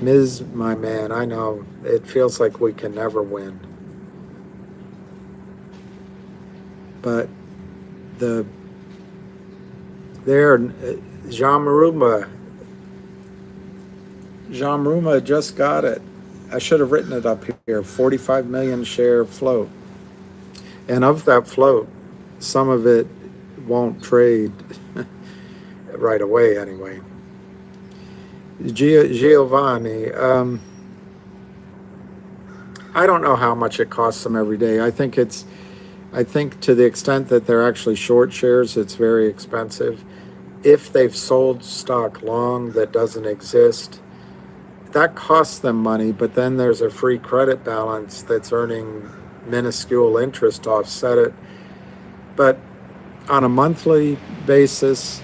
Ms., my man, I know, it feels like we can never win. But Jean Maruma just got it. I should have written it up here, 45 million share float. And of that float, some of it won't trade right away anyway. Giovanni, I don't know how much it costs them every day. I think to the extent that they're actually short shares, it's very expensive. If they've sold stock long that doesn't exist, that costs them money, but then there's a free credit balance that's earning minuscule interest to offset it. But on a monthly basis,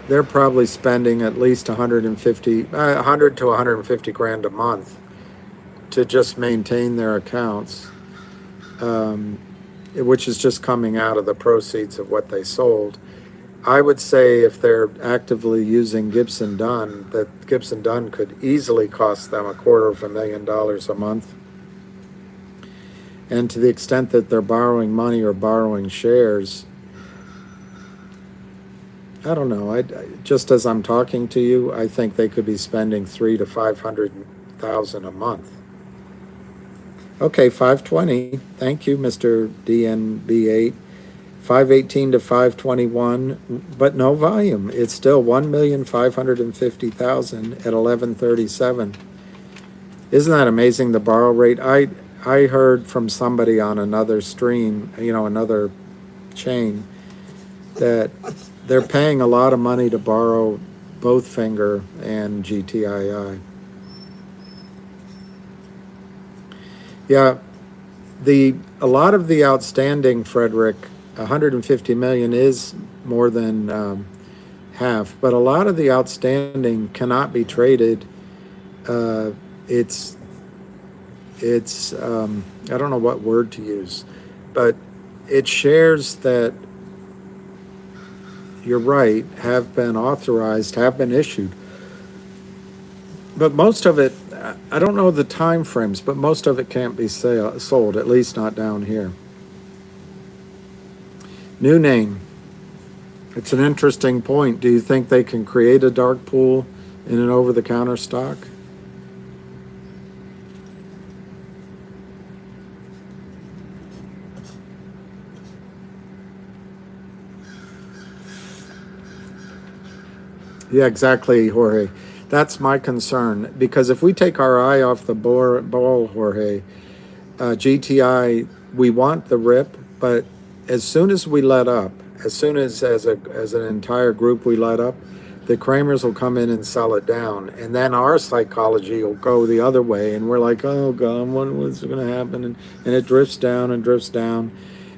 they're probably spending at least 100 to 150 grand a month to just maintain their accounts, which is just coming out of the proceeds of what they sold. I would say if they're actively using Gibson Dunn, that Gibson Dunn could easily cost them $250,000 a month. And to the extent that they're borrowing money or borrowing shares, I don't know. Just as I'm talking to you, I think they could be spending 3 to 500,000 a month. Okay, 520. Thank you, Mr. DNB8. 518 to 521, but no volume. It's still 1,550,000 at 1137. Isn't that amazing, the borrow rate? I heard from somebody on another stream, another chain, that they're paying a lot of money to borrow both Finger and GTII. Yeah, a lot of the outstanding, Frederick, 150 million is more than half, but a lot of the outstanding cannot be traded. Uh, it's I don't know what word to use, but it shares that, you're right, have been authorized, have been issued. But most of it, I don't know the time frames, but most of it can't be sold, at least not down here. New name. It's an interesting point. Do you think they can create a dark pool in an over-the-counter stock? Yeah, exactly, Jorge. That's my concern, because if we take our eye off the ball, Jorge, GTI, we want the rip, but as soon as we let up, as soon as an entire group we let up, the Kramers will come in and sell it down, and then our psychology will go the other way, and we're like, oh God, what's going to happen? And it drifts down and drifts down,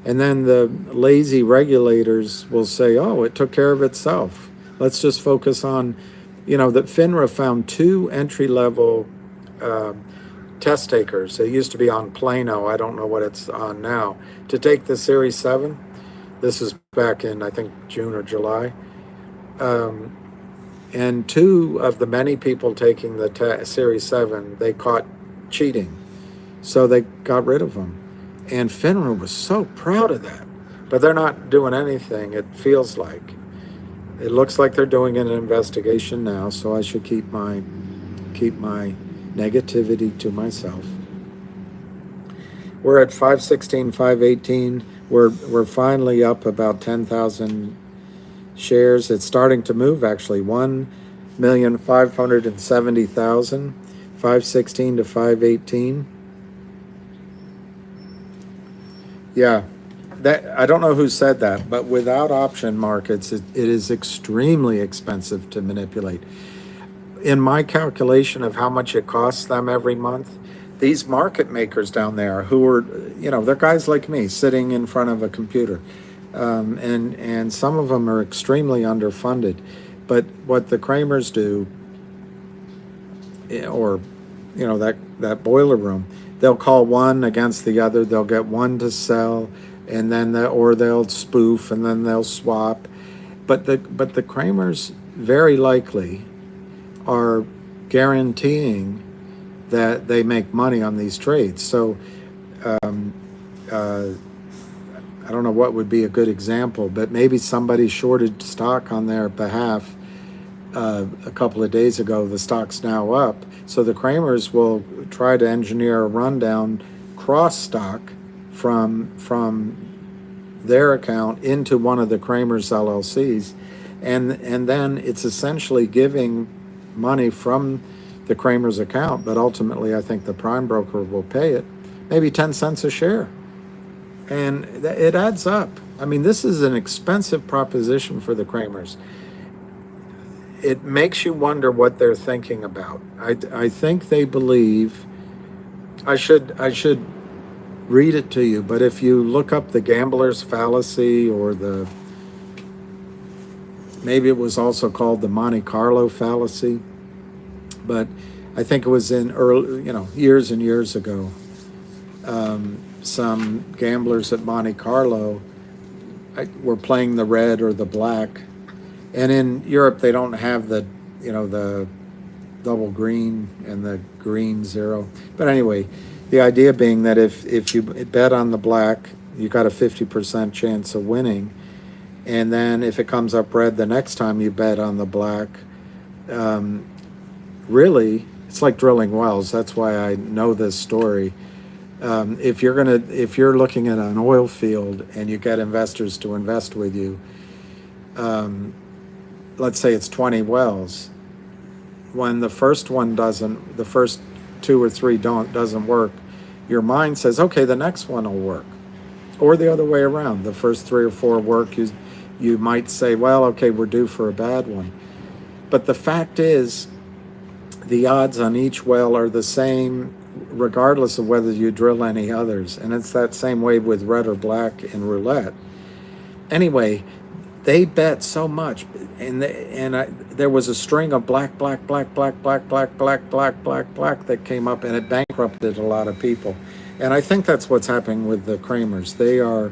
and then the lazy regulators will say, oh, it took care of itself. Let's just focus on, that FINRA found two entry-level test takers. It used to be on Plano. I don't know what it's on now. To take the Series 7, this is back in, I think, June or July. And two of the many people taking the Series 7, they caught cheating. So they got rid of them. And FINRA was so proud of that. But they're not doing anything, it feels like. It looks like they're doing an investigation now, so I should keep my negativity to myself. We're at 516, 518. We're finally up about 10,000 shares. It's starting to move, actually. 1,570,000, 516 to 518. Yeah, that, I don't know who said that, but without option markets, it is extremely expensive to manipulate. In my calculation of how much it costs them every month, these market makers down there who are, they're guys like me sitting in front of a computer, and some of them are extremely underfunded. But what the Kramers do, or that boiler room, they'll call one against the other. They'll get one to sell, and then or they'll spoof, and then they'll swap. But the Kramers very likely are guaranteeing that they make money on these trades. So I don't know what would be a good example, but maybe somebody shorted stock on their behalf a couple of days ago. The stock's now up. So the Kramers will try to engineer a rundown cross stock from their account into one of the Kramers LLCs. And then it's essentially giving money from the Kramers account, but ultimately I think the prime broker will pay it, maybe 10 cents a share. And it adds up. I mean, this is an expensive proposition for the Kramers. It makes you wonder what they're thinking about. I think they believe, I should read it to you, but if you look up the gambler's fallacy, or maybe it was also called the Monte Carlo fallacy, but I think it was in early, years and years ago. Some gamblers at Monte Carlo were playing the red or the black, and in Europe they don't have the double green and the green zero. But anyway, the idea being that if you bet on the black, you got a 50% chance of winning, And then if it comes up red the next time you bet on the black, really, it's like drilling wells. That's why I know this story. If you're looking at an oil field and you get investors to invest with you, let's say it's 20 wells. When the first one doesn't, the first 2 or 3 doesn't work, your mind says, okay, the next one will work. Or the other way around, the first 3 or 4 work, you might say, well, okay, we're due for a bad one. But the fact is, the odds on each well are the same regardless of whether you drill any others. And it's that same way with red or black in roulette. Anyway, they bet so much, there was a string of black that came up, and it bankrupted a lot of people. And I think that's what's happening with the Kramers. They are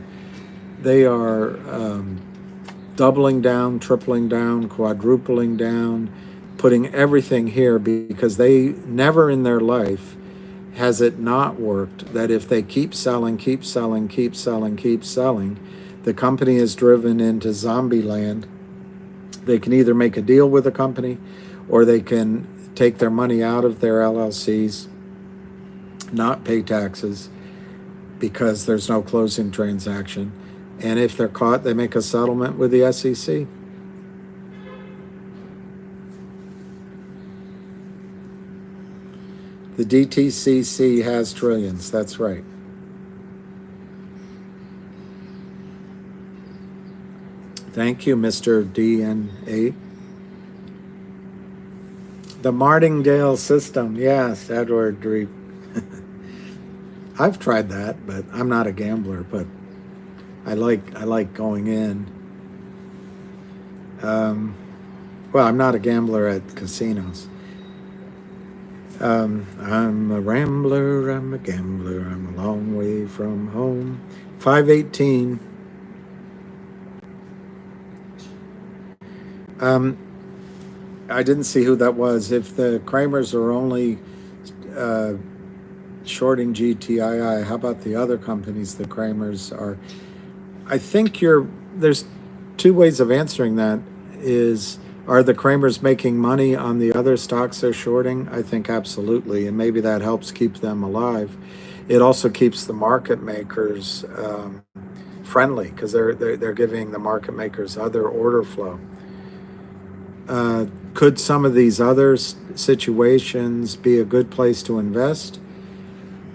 doubling down, tripling down, quadrupling down, putting everything here, because they never in their life has it not worked that if they keep selling, the company is driven into zombie land. They can either make a deal with the company, or they can take their money out of their LLCs, not pay taxes because there's no closing transaction. And if they're caught, they make a settlement with the SEC. The DTCC has trillions, that's right. Thank you, Mr. DNA. The Martingale system, yes, Edward Dreep. I've tried that, but I'm not a gambler, but I like going in. Well, I'm not a gambler at casinos. I'm a rambler, I'm a gambler, I'm a long way from home. 518. I didn't see who that was. If the Kramers are only shorting GTII, how about the other companies the Kramers are? I think there's 2 ways of answering that. Are the Kramers making money on the other stocks they're shorting? I think absolutely, and maybe that helps keep them alive. It also keeps the market makers friendly, because they're giving the market makers other order flow. Could some of these other situations be a good place to invest?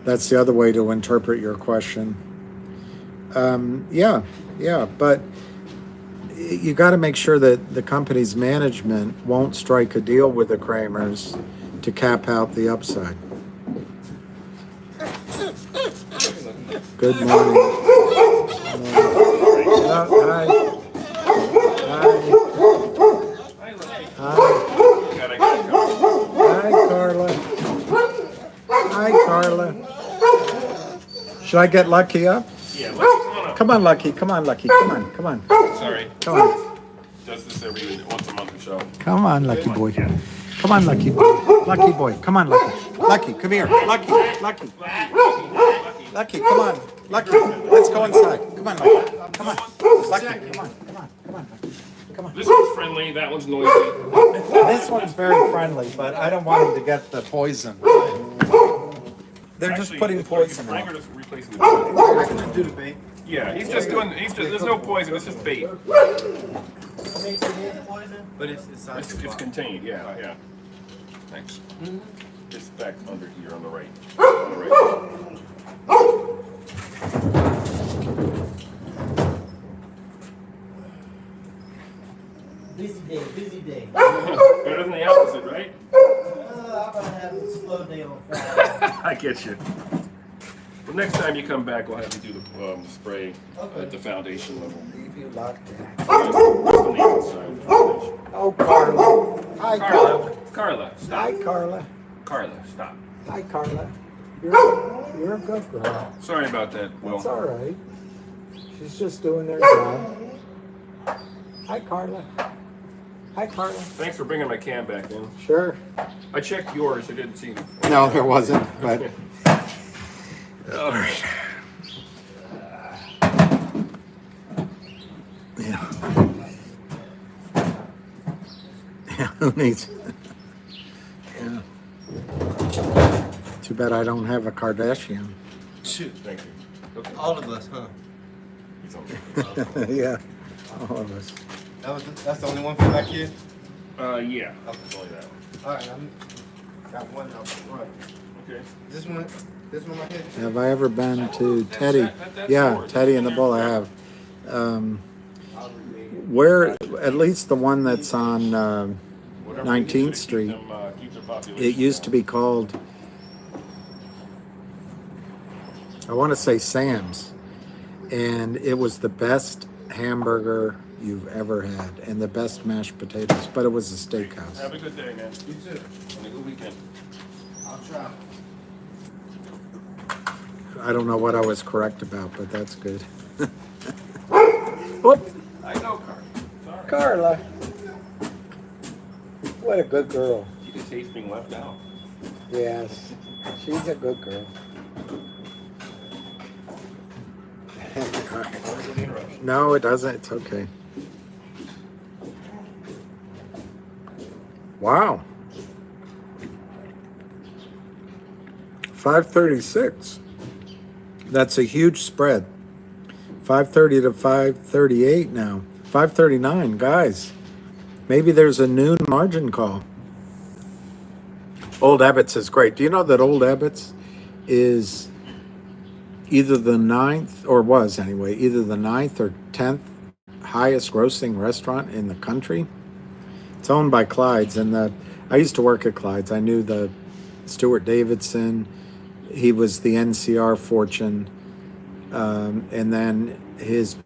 That's the other way to interpret your question. Yeah, but you got to make sure that the company's management won't strike a deal with the Kramers to cap out the upside. Good morning. Hi. Hi, Carla. Hi, Carla. Should I get Lucky up?
Yeah, Lucky,
come on, Lucky. Come on, Lucky. Come on.
Sorry.
Come on.
Does this once a month or so.
Come on, Lucky boy. Come on, Lucky boy. Lucky boy. Come on, Lucky. Lucky, come here. Lucky. Lucky, come on. Lucky, let's go inside. Come on, Lucky. Come on. Lucky, come on. Lucky. Come on.
This one's friendly, that one's noisy.
This one's very friendly, but I don't want him to get the poison. They're
Actually,
just putting poison
Franger
in.
just replacing the bait.
I'm gonna do the bait.
Yeah, there's no poison, it's just bait.
But it's
It's contained, yeah. Thanks. It's back under here on the right.
Busy day.
Better than the opposite, right?
I'm gonna have a slow day on Friday.
I get you. Well, next time you come back, we'll have you do the spray at the foundation level.
Leave you locked in.
Oh,
Oh, Carla. Hi, Carla.
Carla, stop.
Hi, Carla.
Carla, stop.
Hi, Carla. You're a good girl.
Sorry about that, Will.
It's all right. She's just doing her job. Hi, Carla. Hi, Carla.
Thanks for bringing my cam back in.
Sure.
I checked yours, I didn't see it.
No, there wasn't, but.
All right.
Yeah. Who needs? Yeah. Too bad I don't have a Kardashian.
Shoot.
Thank you. Okay.
All of us, huh?
He's on.
Yeah, all of us.
That's the only one for that kid?
Yeah. It's only that one.
Alright, I'm got one out front.
Okay.
This one right here?
Have I ever been to Teddy?
that's
Yeah,
yours.
Teddy and the Bull. I have. Where, at least the one that's on
Whatever we need to
19th
keep
Street.
them, keep their population
It used to
down.
be called, I want to say Sam's, and it was the best hamburger you've ever had and the best mashed potatoes, but it was a steakhouse.
Have a good day, man.
You too.
And a good weekend.
I'll try.
I don't know what I was correct about, but that's good. Whoop,
I know, Carl. Sorry.
Carla. What a good girl.
She just hates being left out.
Yes, she's a good girl.
Sorry for the interruption.
No, it doesn't. It's okay. Wow. 536. That's a huge spread. 530 to 538 now. 539, guys. Maybe there's a noon margin call. Old Abbott's is great. Do you know that Old Abbott's is either the 9th, or was anyway, either the 9th or 10th highest grossing restaurant in the country? It's owned by Clyde's, and I used to work at Clyde's. I knew the Stuart Davidson. He was the NCR fortune. And then his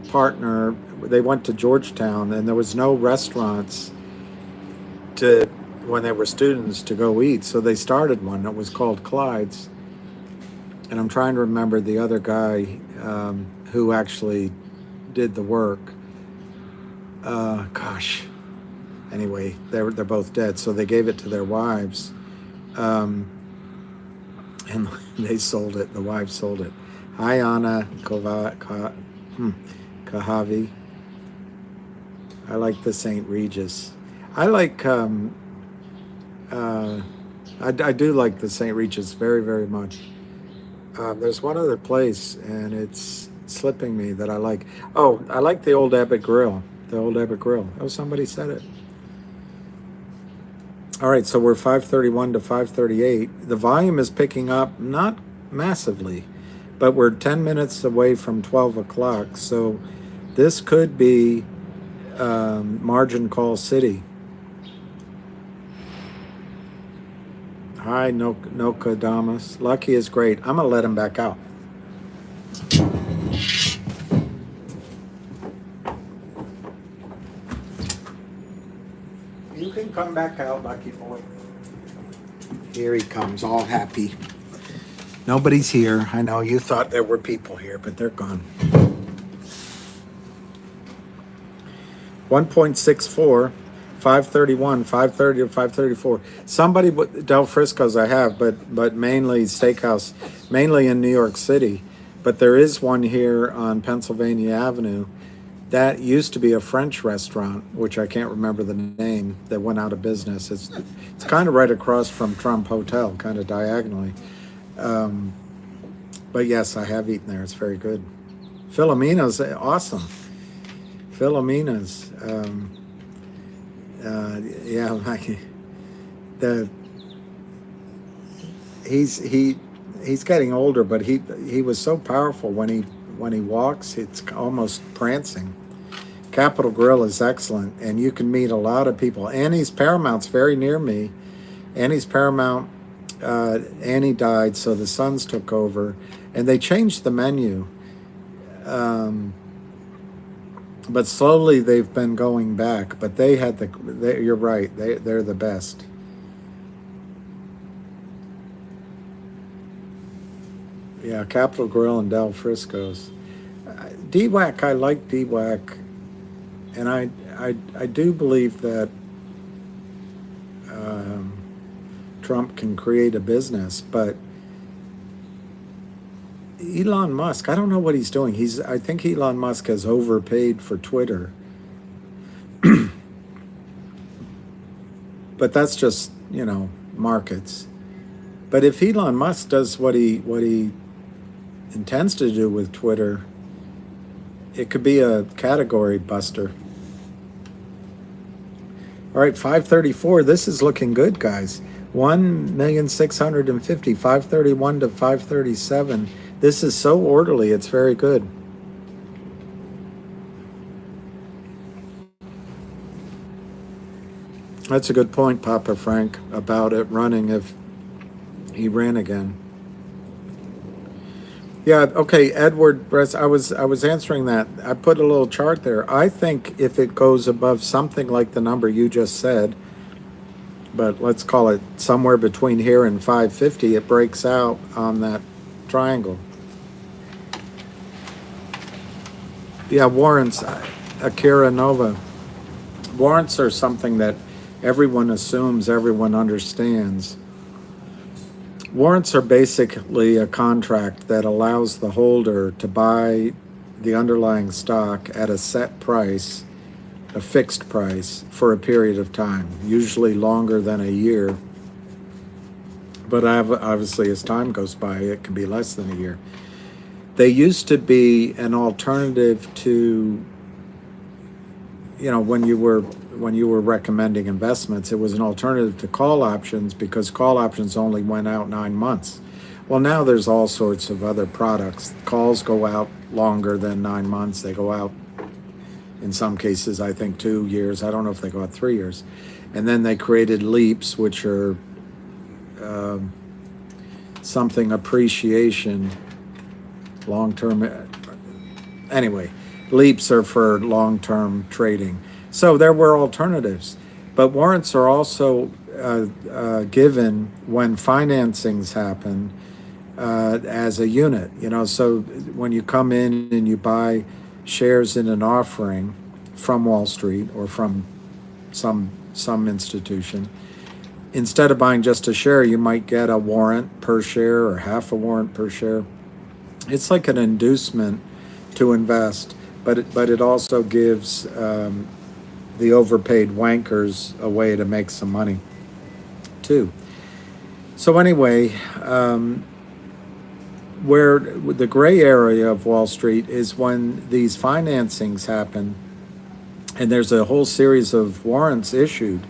partner, they went to Georgetown, and there was no restaurants when they were students to go eat. So they started one that was called Clyde's. And I'm trying to remember the other guy who actually did the work. Gosh. Anyway, they're both dead, so they gave it to their wives. And they sold it. The wives sold it. Hi, Anna Kahavi. I like the St. Regis. I like, I do like the St. Regis very, very much. There's one other place, and it's slipping me that I like. Oh, I like the Old Abbott Grill. The Old Abbott Grill. Oh, somebody said it. All right, so we're 531 to 538. The volume is picking up, not massively, but we're 10 minutes away from 12 o'clock. So this could be margin call city. Hi, Nokadamas. Lucky is great. I'm going to let him back out. You can come back out, Lucky boy. Here he comes, all happy. Nobody's here. I know you thought there were people here, but they're gone. 1.64, 531, 530 to 534. Somebody, Del Frisco's I have, but mainly steakhouse, mainly in New York City. But there is one here on Pennsylvania Avenue. That used to be a French restaurant, which I can't remember the name, that went out of business. It's kind of right across from Trump Hotel, kind of diagonally. But yes, I have eaten there. It's very good. Filomena's awesome. Filomena's, yeah, like he's getting older, but he was so powerful when he walks. It's almost prancing. Capitol Grill is excellent, and you can meet a lot of people. Annie's Paramount's very near me. Annie's Paramount, Annie died, so the sons took over, and they changed the menu. But slowly they've been going back. But they had you're right, they're the best. Yeah, Capitol Grill and Del Frisco's. DWAC, I like DWAC, and I do believe that Trump can create a business, but Elon Musk, I don't know what he's doing. I think Elon Musk has overpaid for Twitter. but that's just, markets. But if Elon Musk does what he intends to do with Twitter, it could be a category buster. All right, 534. This is looking good, guys. 1,650,000, 531 to 537. This is so orderly. It's very good. That's a good point, Papa Frank, about it running if he ran again. Yeah, okay, Edward Bress, I was answering that. I put a little chart there. I think if it goes above something like the number you just said, but let's call it somewhere between here and 550, it breaks out on that triangle. Yeah, warrants, Akira Nova. Warrants are something that everyone assumes everyone understands. Warrants are basically a contract that allows the holder to buy the underlying stock at a set price, a fixed price, for a period of time, usually longer than a year. But obviously, as time goes by, it can be less than a year. They used to be an alternative to, when you were recommending investments, it was an alternative to call options because call options only went out 9 months. Well, now there's all sorts of other products. Calls go out longer than 9 months. They go out, in some cases, I think 2 years. I don't know if they go out 3 years. And then they created leaps, which are something appreciation, long-term. Anyway, leaps are for long-term trading. So there were alternatives, but warrants are also given when financings happen as a unit. So when you come in and you buy shares in an offering from Wall Street or from some institution, instead of buying just a share, you might get a warrant per share or half a warrant per share. It's like an inducement to invest, but it also gives the overpaid wankers a way to make some money too. So anyway, where the gray area of Wall Street is when these financings happen and there's a whole series of warrants issued.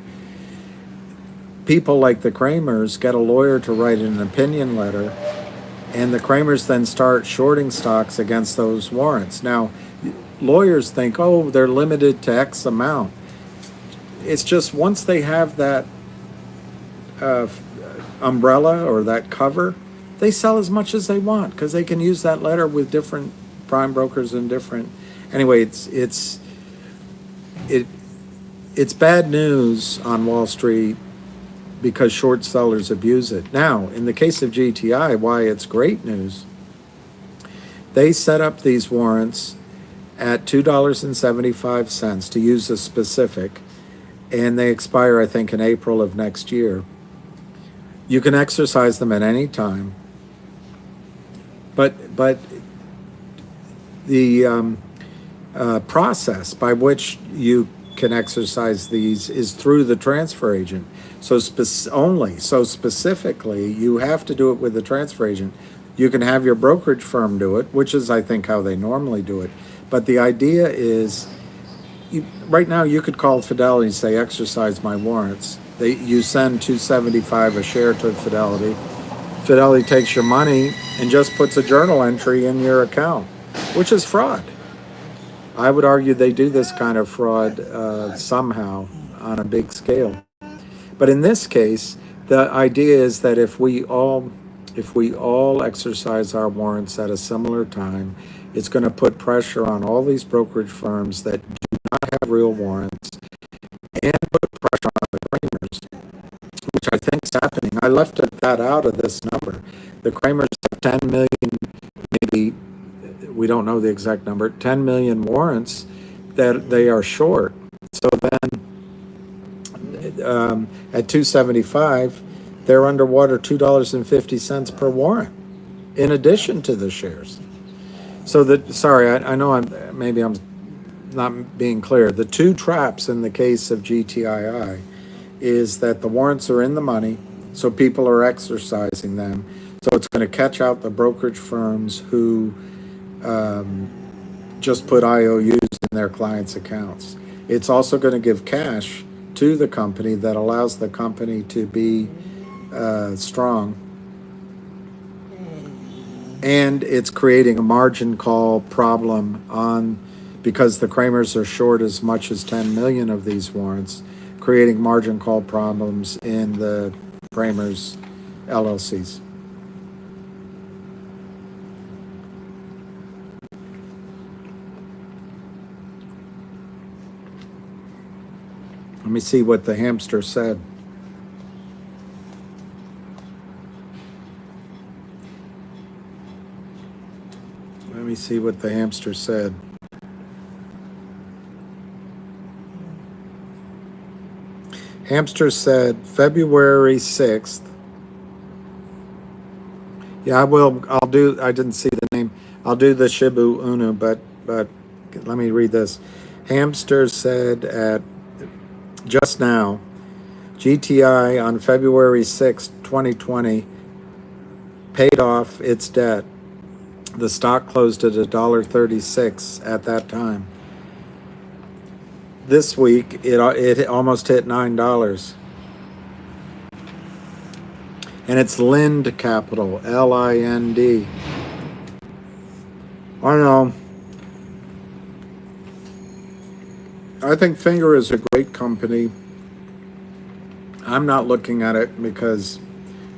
People like the Kramers get a lawyer to write an opinion letter, and the Kramers then start shorting stocks against those warrants. Now, lawyers think, oh, they're limited to X amount. It's just once they have that umbrella or that cover, they sell as much as they want because they can use that letter with different prime brokers and different. Anyway, it's bad news on Wall Street because short sellers abuse it. Now, in the case of GTI, why it's great news, they set up these warrants at $2.75 to use a specific, and they expire, I think, in April of next year. You can exercise them at any time, but the process by which you can exercise these is through the transfer agent. So specifically, you have to do it with the transfer agent. You can have your brokerage firm do it, which is, I think, how they normally do it. But the idea is, right now, you could call Fidelity and say, exercise my warrants. You send $2.75 a share to Fidelity. Fidelity takes your money and just puts a journal entry in your account, which is fraud. I would argue they do this kind of fraud somehow on a big scale. But in this case, the idea is that if we all exercise our warrants at a similar time, it's going to put pressure on all these brokerage firms that do not have real warrants and put pressure on the Kramers, which I think is happening. I left that out of this number. The Kramers have 10 million, maybe, we don't know the exact number, 10 million warrants that they are short. So then at 275, they're underwater $2.50 per warrant, in addition to the shares. So I know I'm not being clear. The two traps in the case of GTII is that the warrants are in the money, so people are exercising them. So it's going to catch out the brokerage firms who just put IOUs in their clients' accounts. It's also going to give cash to the company that allows the company to be strong. And it's creating a margin call problem because the Kramers are short as much as 10 million of these warrants, creating margin call problems in the Kramers LLCs. Let me see what the hamster said. Let me see what the hamster said. Hamster said February 6th. Yeah, I didn't see the name. I'll do the Shibu Inu, but let me read this. Hamster said just now, GTI on February 6th, 2020, paid off its debt. The stock closed at $1.36 at that time. This week, it almost hit $9. And it's Lind Capital, LIND. I don't know. I think Finger is a great company. I'm not looking at it because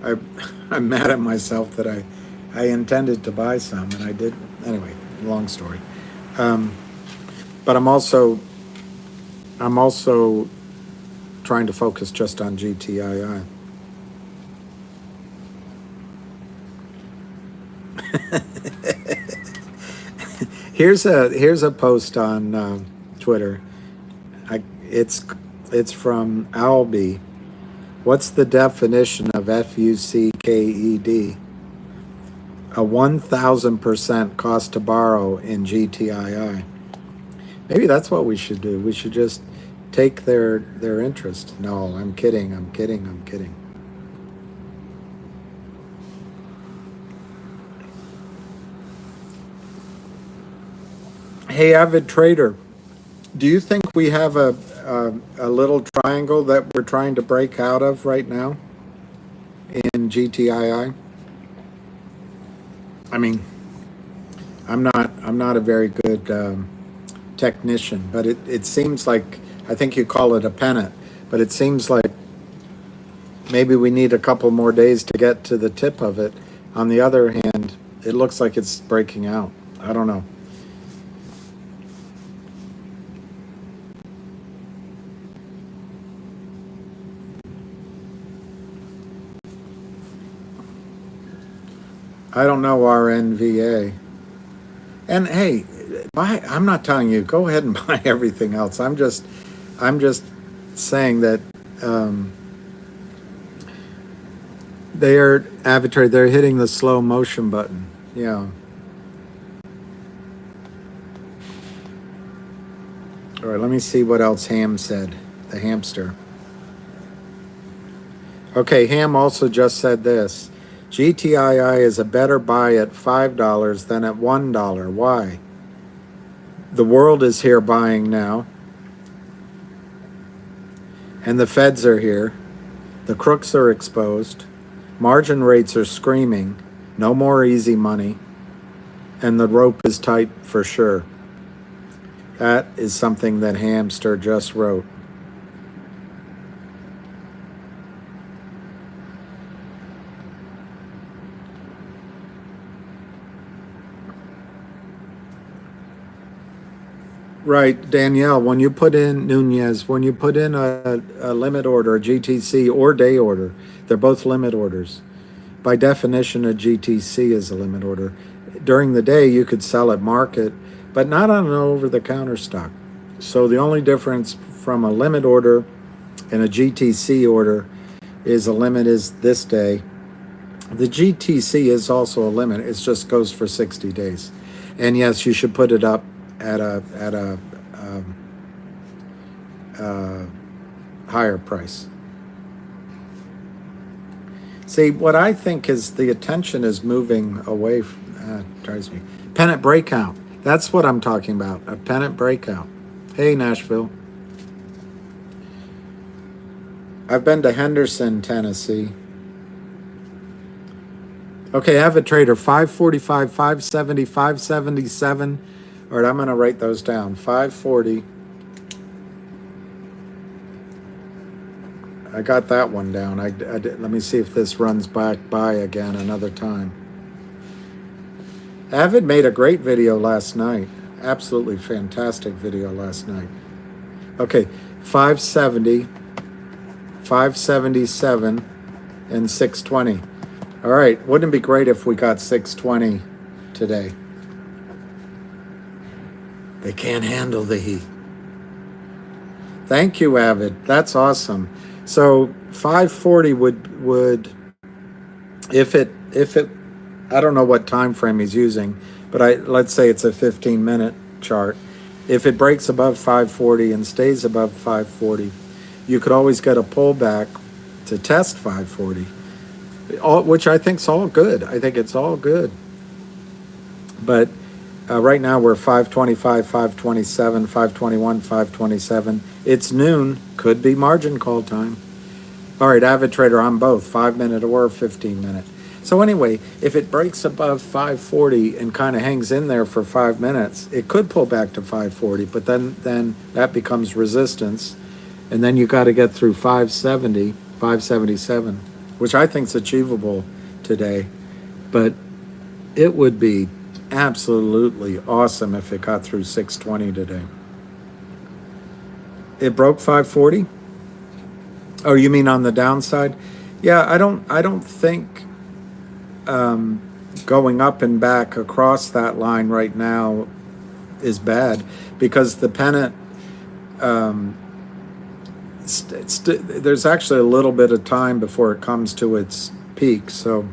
I'm mad at myself that I intended to buy some and I did. Anyway, long story. But I'm also trying to focus just on GTII. Here's a post on Twitter. It's from Albie. What's the definition of FUCKED? A 1,000% cost to borrow in GTII. Maybe that's what we should do. We should just take their interest. No, I'm kidding. Hey, avid trader, do you think we have a little triangle that we're trying to break out of right now in GTII? I mean, I'm not a very good technician, but it seems like, I think you call it a pennant, but it seems like maybe we need a couple more days to get to the tip of it. On the other hand, it looks like it's breaking out. I don't know. I don't know RNVA. And hey, I'm not telling you, go ahead and buy everything else. I'm just saying that they're arbitrary. They're hitting the slow motion button. Yeah. All right, let me see what else Ham said, the hamster. Okay, Ham also just said this. GTII is a better buy at $5 than at $1. Why? The world is here buying now. And the feds are here. The crooks are exposed. Margin rates are screaming. No more easy money. And the rope is tight for sure. That is something that Hamster just wrote. Right, Danielle, when you put in, Nunez, when you put in a limit order, a GTC or day order, they're both limit orders. By definition, a GTC is a limit order. During the day, you could sell at market, but not on an over-the-counter stock. So the only difference from a limit order and a GTC order is a limit is this day. The GTC is also a limit. It just goes for 60 days. And yes, you should put it up at a higher price. See, what I think is the attention is moving away drives me. Pennant breakout. That's what I'm talking about. A pennant breakout. Hey, Nashville. I've been to Henderson, Tennessee. Okay, Avid Trader, 545, 570, 577. All right, I'm going to write those down. 540. I got that one down. Let me see if this runs back by again another time. Avid made a great video last night. Absolutely fantastic video last night. Okay, 570, 577, and 620. All right, wouldn't it be great if we got 620 today? They can't handle the heat. Thank you, Avid. That's awesome. So 540 would if it I don't know what time frame he's using, but let's say it's a 15-minute chart. If it breaks above 540 and stays above 540, you could always get a pullback to test 540, which I think is all good. I think it's all good. But right now we're 525, 527, 521, 527. It's noon. Could be margin call time. All right, Avid Trader on both, 5-minute or 15-minute. So anyway, if it breaks above 540 and kind of hangs in there for 5 minutes, it could pull back to 540, but then that becomes resistance. And then you got to get through 570, 577, which I think is achievable today. But it would be absolutely awesome if it got through 620 today. It broke 540? Oh, you mean on the downside? Yeah, I don't think going up and back across that line right now is bad, because the pennant there's actually a little bit of time before it comes to its peak, so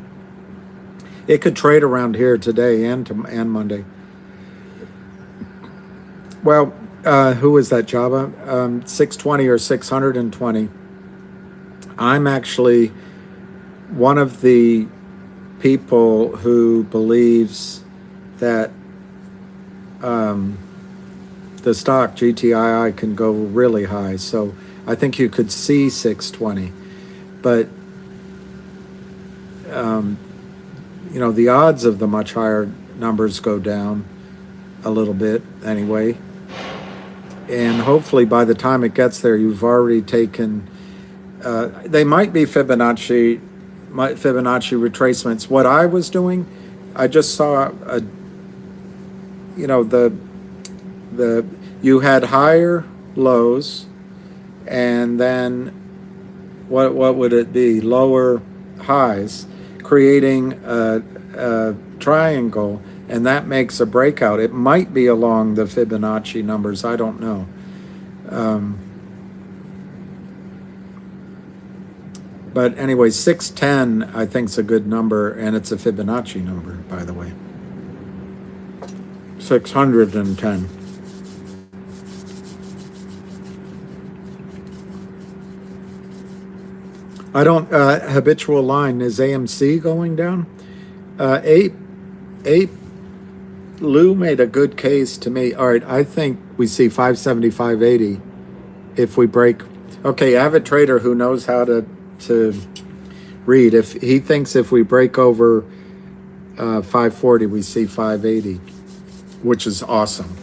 it could trade around here today and Monday. Well, who is that, Java? 620 or 620. I'm actually one of the people who believes that the stock GTII can go really high. So I think you could see 620, but the odds of the much higher numbers go down a little bit anyway. And hopefully by the time it gets there, you've already taken, they might be Fibonacci retracements. What I was doing, I just saw you had higher lows, and then what would it be? Lower highs, creating a triangle, and that makes a breakout. It might be along the Fibonacci numbers. I don't know. But anyway, 610 I think is a good number, and it's a Fibonacci number, by the way. 610. I don't, habitual line, is AMC going down? Lou made a good case to me. All right, I think we see 570, 580 if we break. Okay, Avid Trader who knows how to read, if he thinks if we break over 540, we see 580, which is awesome.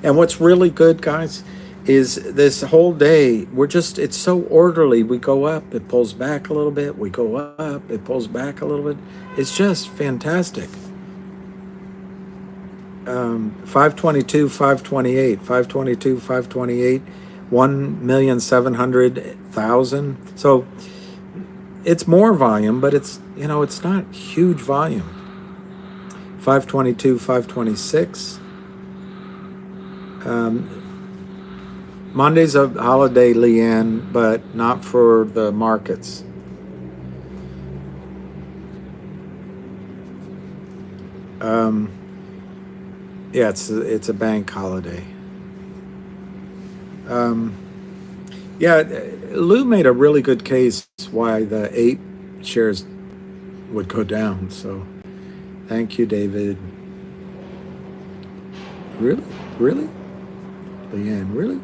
And what's really good, guys, is this whole day, it's so orderly. We go up, it pulls back a little bit. We go up, it pulls back a little bit. It's just fantastic. 522, 528, 522, 528, 1,700,000. So it's more volume, but it's not huge volume. 522, 526. Monday's a holiday, Leanne, but not for the markets. Yeah, it's a bank holiday. Yeah, Lou made a really good case why the shares would go down. So thank you, David. Really? Really? Leanne, really?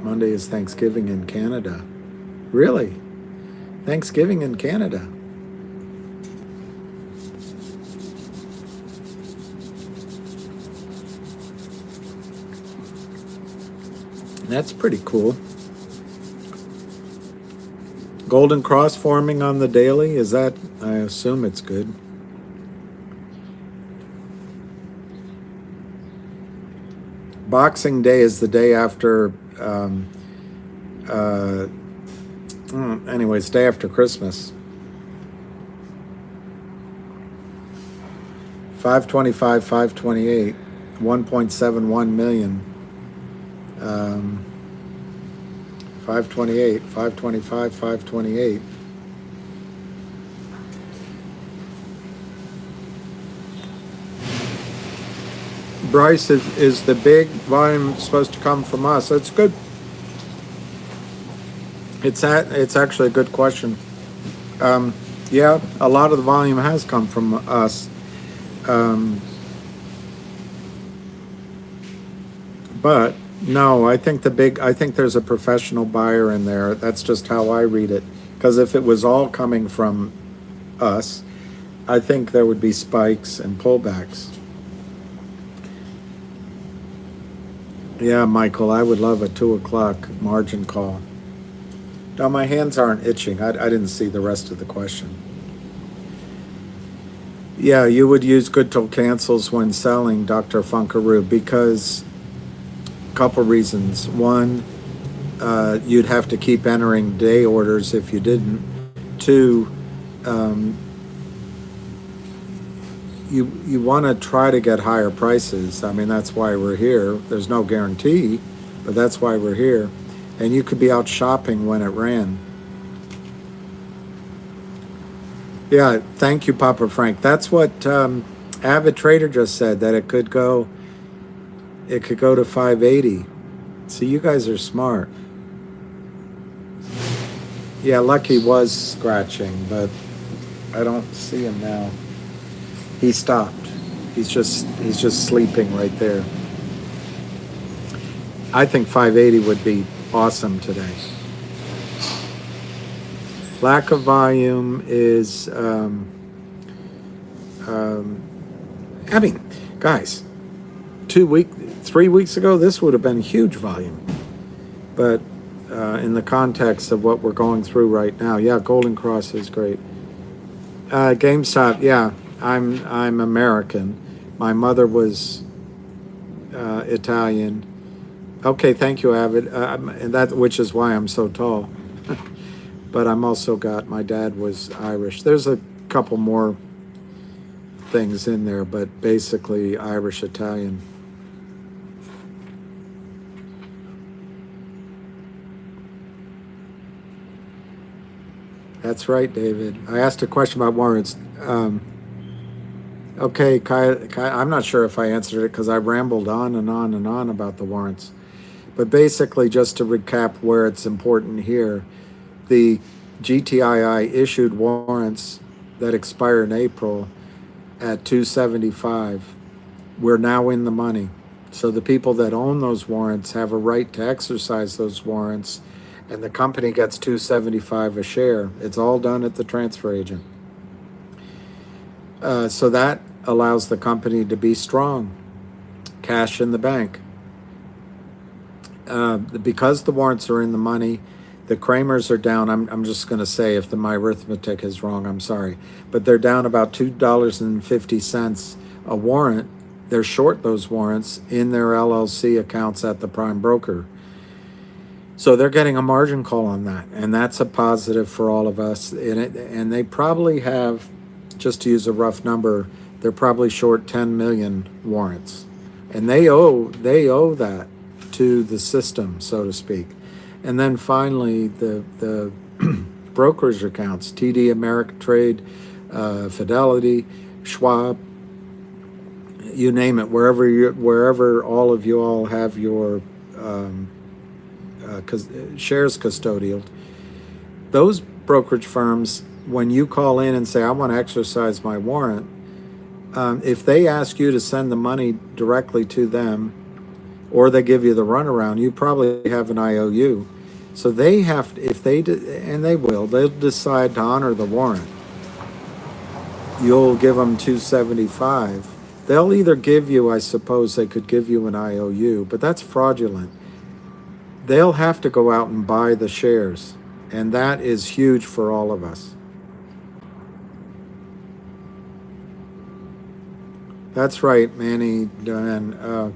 Monday is Thanksgiving in Canada. Really? Thanksgiving in Canada. That's pretty cool. Golden Cross forming on the daily. Is that, I assume it's good. Boxing Day is the day after, anyways, day after Christmas. 525, 528, 1.71 million. 528, 525, 528. Bryce, is the big volume supposed to come from us? That's good. It's actually a good question. Yeah, a lot of the volume has come from us. But no, I think there's a professional buyer in there. That's just how I read it. Because if it was all coming from us, I think there would be spikes and pullbacks. Yeah, Michael, I would love a 2 o'clock margin call. Now, my hands aren't itching. I didn't see the rest of the question. Yeah, you would use good till cancels when selling, Dr. Funkaroo, because a couple reasons. One, you'd have to keep entering day orders if you didn't. Two, you want to try to get higher prices. I mean, that's why we're here. There's no guarantee, but that's why we're here. And you could be out shopping when it ran. Yeah, thank you, Papa Frank. That's what Avid Trader just said, that it could go to 580. So you guys are smart. Yeah, Lucky was scratching, but I don't see him now. He stopped. He's just sleeping right there. I think 580 would be awesome today. Lack of volume is, I mean, guys, 3 weeks ago, this would have been huge volume. But in the context of what we're going through right now, yeah, Golden Cross is great. GameStop, yeah, I'm American. My mother was Italian. Okay, thank you, Avid. And which is why I'm so tall. But I'm also my dad was Irish. There's a couple more things in there, but basically Irish Italian. That's right, David. I asked a question about warrants. Okay, Kai, I'm not sure if I answered it because I rambled on and on and on about the warrants. But basically, just to recap where it's important here, the GTII issued warrants that expire in April at 275. We're now in the money. So the people that own those warrants have a right to exercise those warrants, and the company gets 275 a share. It's all done at the transfer agent. So that allows the company to be strong, cash in the bank. Because the warrants are in the money, the Kramers are down. I'm just going to say, if my arithmetic is wrong, I'm sorry. But they're down about $2.50 a warrant. They're short those warrants in their LLC accounts at the prime broker. So they're getting a margin call on that. And that's a positive for all of us. And they probably have, just to use a rough number, they're probably short 10 million warrants. And they owe that to the system, so to speak. And then finally, the brokerage accounts, TD Ameritrade, Fidelity, Schwab, you name it, wherever all of you all have your shares custodial, those brokerage firms, when you call in and say, I want to exercise my warrant, if they ask you to send the money directly to them, or they give you the runaround, you probably have an IOU. So they have, if they, and they will, they'll decide to honor the warrant. You'll give them 275. They'll either give you, I suppose they could give you an IOU, but that's fraudulent. They'll have to go out and buy the shares, and that is huge for all of us. That's right, Manny. And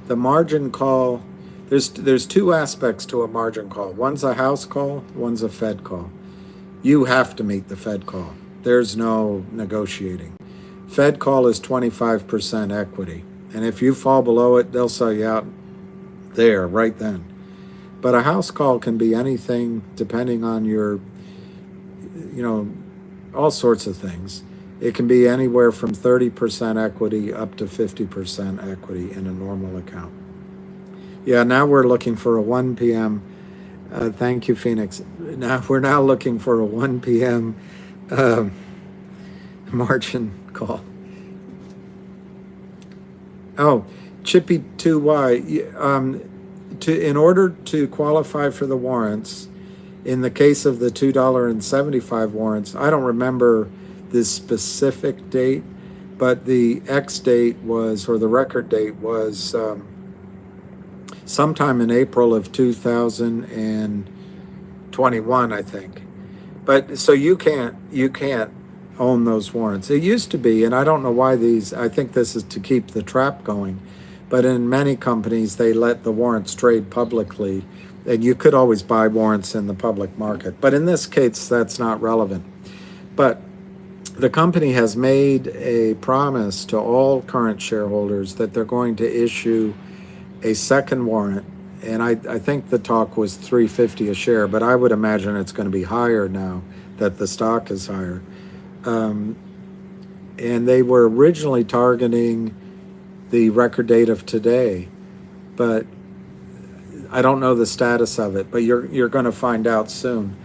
the margin call, there's two aspects to a margin call. One's a house call, one's a Fed call. You have to meet the Fed call. There's no negotiating. Fed call is 25% equity, and if you fall below it, they'll sell you out there right then. But a house call can be anything depending on your, all sorts of things. It can be anywhere from 30% equity up to 50% equity in a normal account. Yeah, now we're looking for a 1 p.m. Thank you, Phoenix. We're now looking for a 1 p.m. Margin call. Oh, Chippy 2Y. In order to qualify for the warrants, in the case of the $2.75 warrants, I don't remember this specific date, but the X date was, or the record date was sometime in April of 2021, I think. But so you can't own those warrants. It used to be, and I don't know why I think this is to keep the trap going, but in many companies they let the warrants trade publicly, and you could always buy warrants in the public market. But in this case, that's not relevant. But the company has made a promise to all current shareholders that they're going to issue a second warrant, and I think the talk was $3.50 a share, but I would imagine it's going to be higher now that the stock is higher. And they were originally targeting the record date of today, but I don't know the status of it, but you're going to find out soon.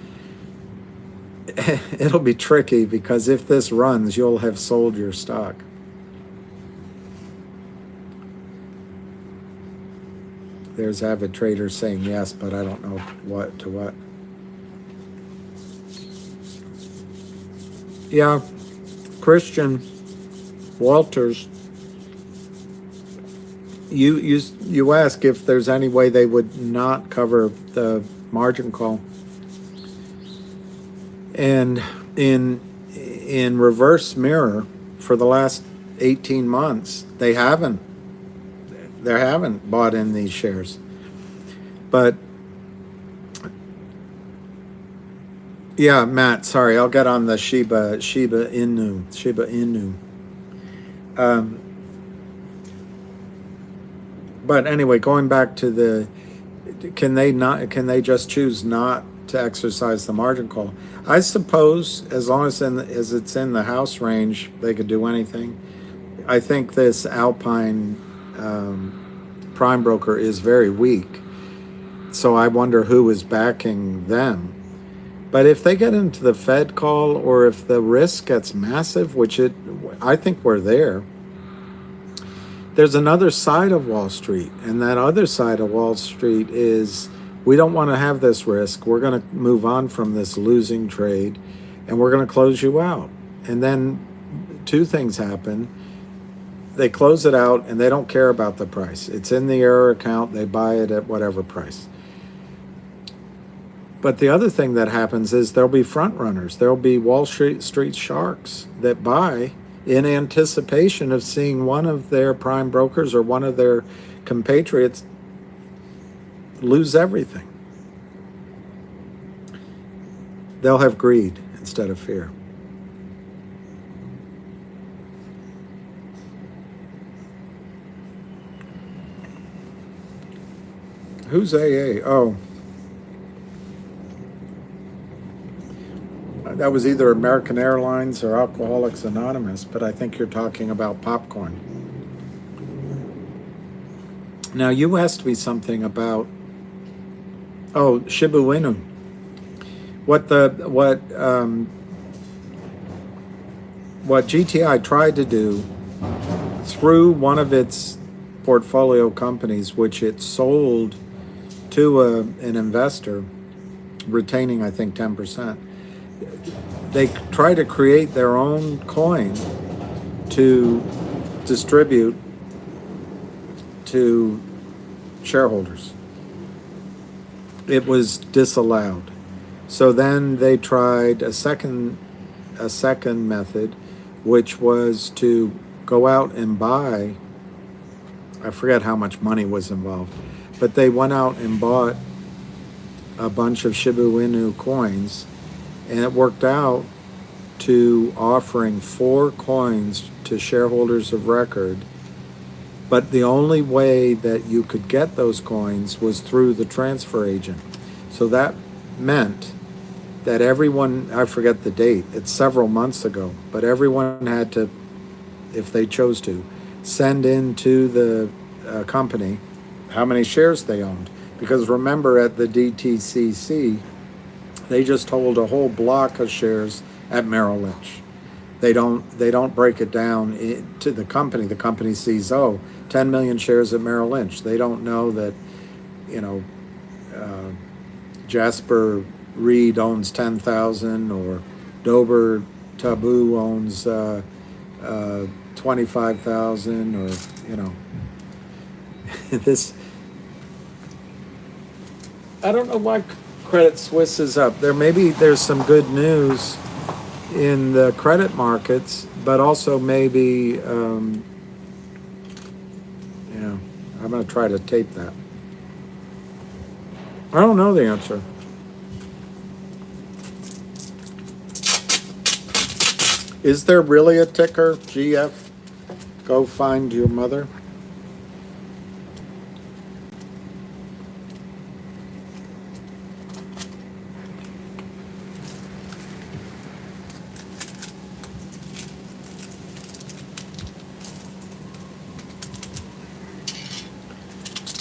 It'll be tricky because if this runs, you'll have sold your stock. There's avid traders saying yes, but I don't know what to what. Yeah, Christian Walters, you ask if there's any way they would not cover the margin call. And in reverse mirror, for the last 18 months, they haven't bought in these shares. But yeah, Matt, sorry, I'll get on the Shiba Inu. But anyway, going back to can they just choose not to exercise the margin call? I suppose as long as it's in the house range, they could do anything. I think this Alpine prime broker is very weak, so I wonder who is backing them. But if they get into the Fed call, or if the risk gets massive, I think we're there. There's another side of Wall Street, and that other side of Wall Street is we don't want to have this risk. We're going to move on from this losing trade, and we're going to close you out. And then two things happen. They close it out, and they don't care about the price. It's in the error account. They buy it at whatever price. But the other thing that happens is there'll be front runners. There'll be Wall Street sharks that buy in anticipation of seeing one of their prime brokers or one of their compatriots lose everything. They'll have greed instead of fear. Who's AA? Oh. That was either American Airlines or Alcoholics Anonymous, but I think you're talking about popcorn. Now, you asked me something about, Shiba Inu. What GTI tried to do through one of its portfolio companies, which it sold to an investor, retaining I think 10%. They try to create their own coin to distribute to shareholders. It was disallowed. So then they tried a second method, which was to go out and buy, I forget how much money was involved, but they went out and bought a bunch of Shiba Inu coins, and it worked out to offering 4 coins to shareholders of record. But the only way that you could get those coins was through the transfer agent. So that meant that everyone, I forget the date, it's several months ago, but everyone had to, if they chose to, send in to the company how many shares they owned. Because remember, at the DTCC, they just hold a whole block of shares at Merrill Lynch. They don't break it down to the company. The company sees, 10 million shares at Merrill Lynch. They don't know that, Jasper Reed owns 10,000, or Dober Tabu owns 25,000, or this. I don't know why Credit Suisse is up. There's some good news in the credit markets, but also maybe I'm going to try to tape that. I don't know the answer. Is there really a ticker? GF? Go find your mother?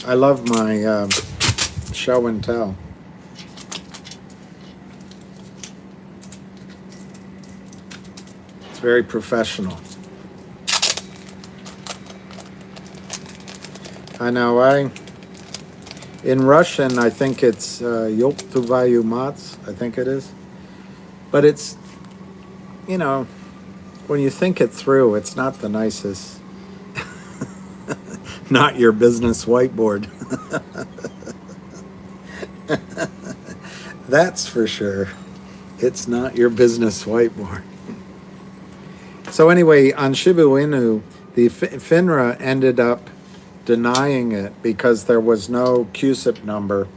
I love my show and tell. It's very professional. I know. In Russian, I think it's Yop Tuvayu Mats, I think it is. But it's, when you think it through, it's not the nicest. Not your business whiteboard. That's for sure. It's not your business whiteboard. So anyway, on Shiba Inu, the FINRA ended up denying it because there was no CUSIP number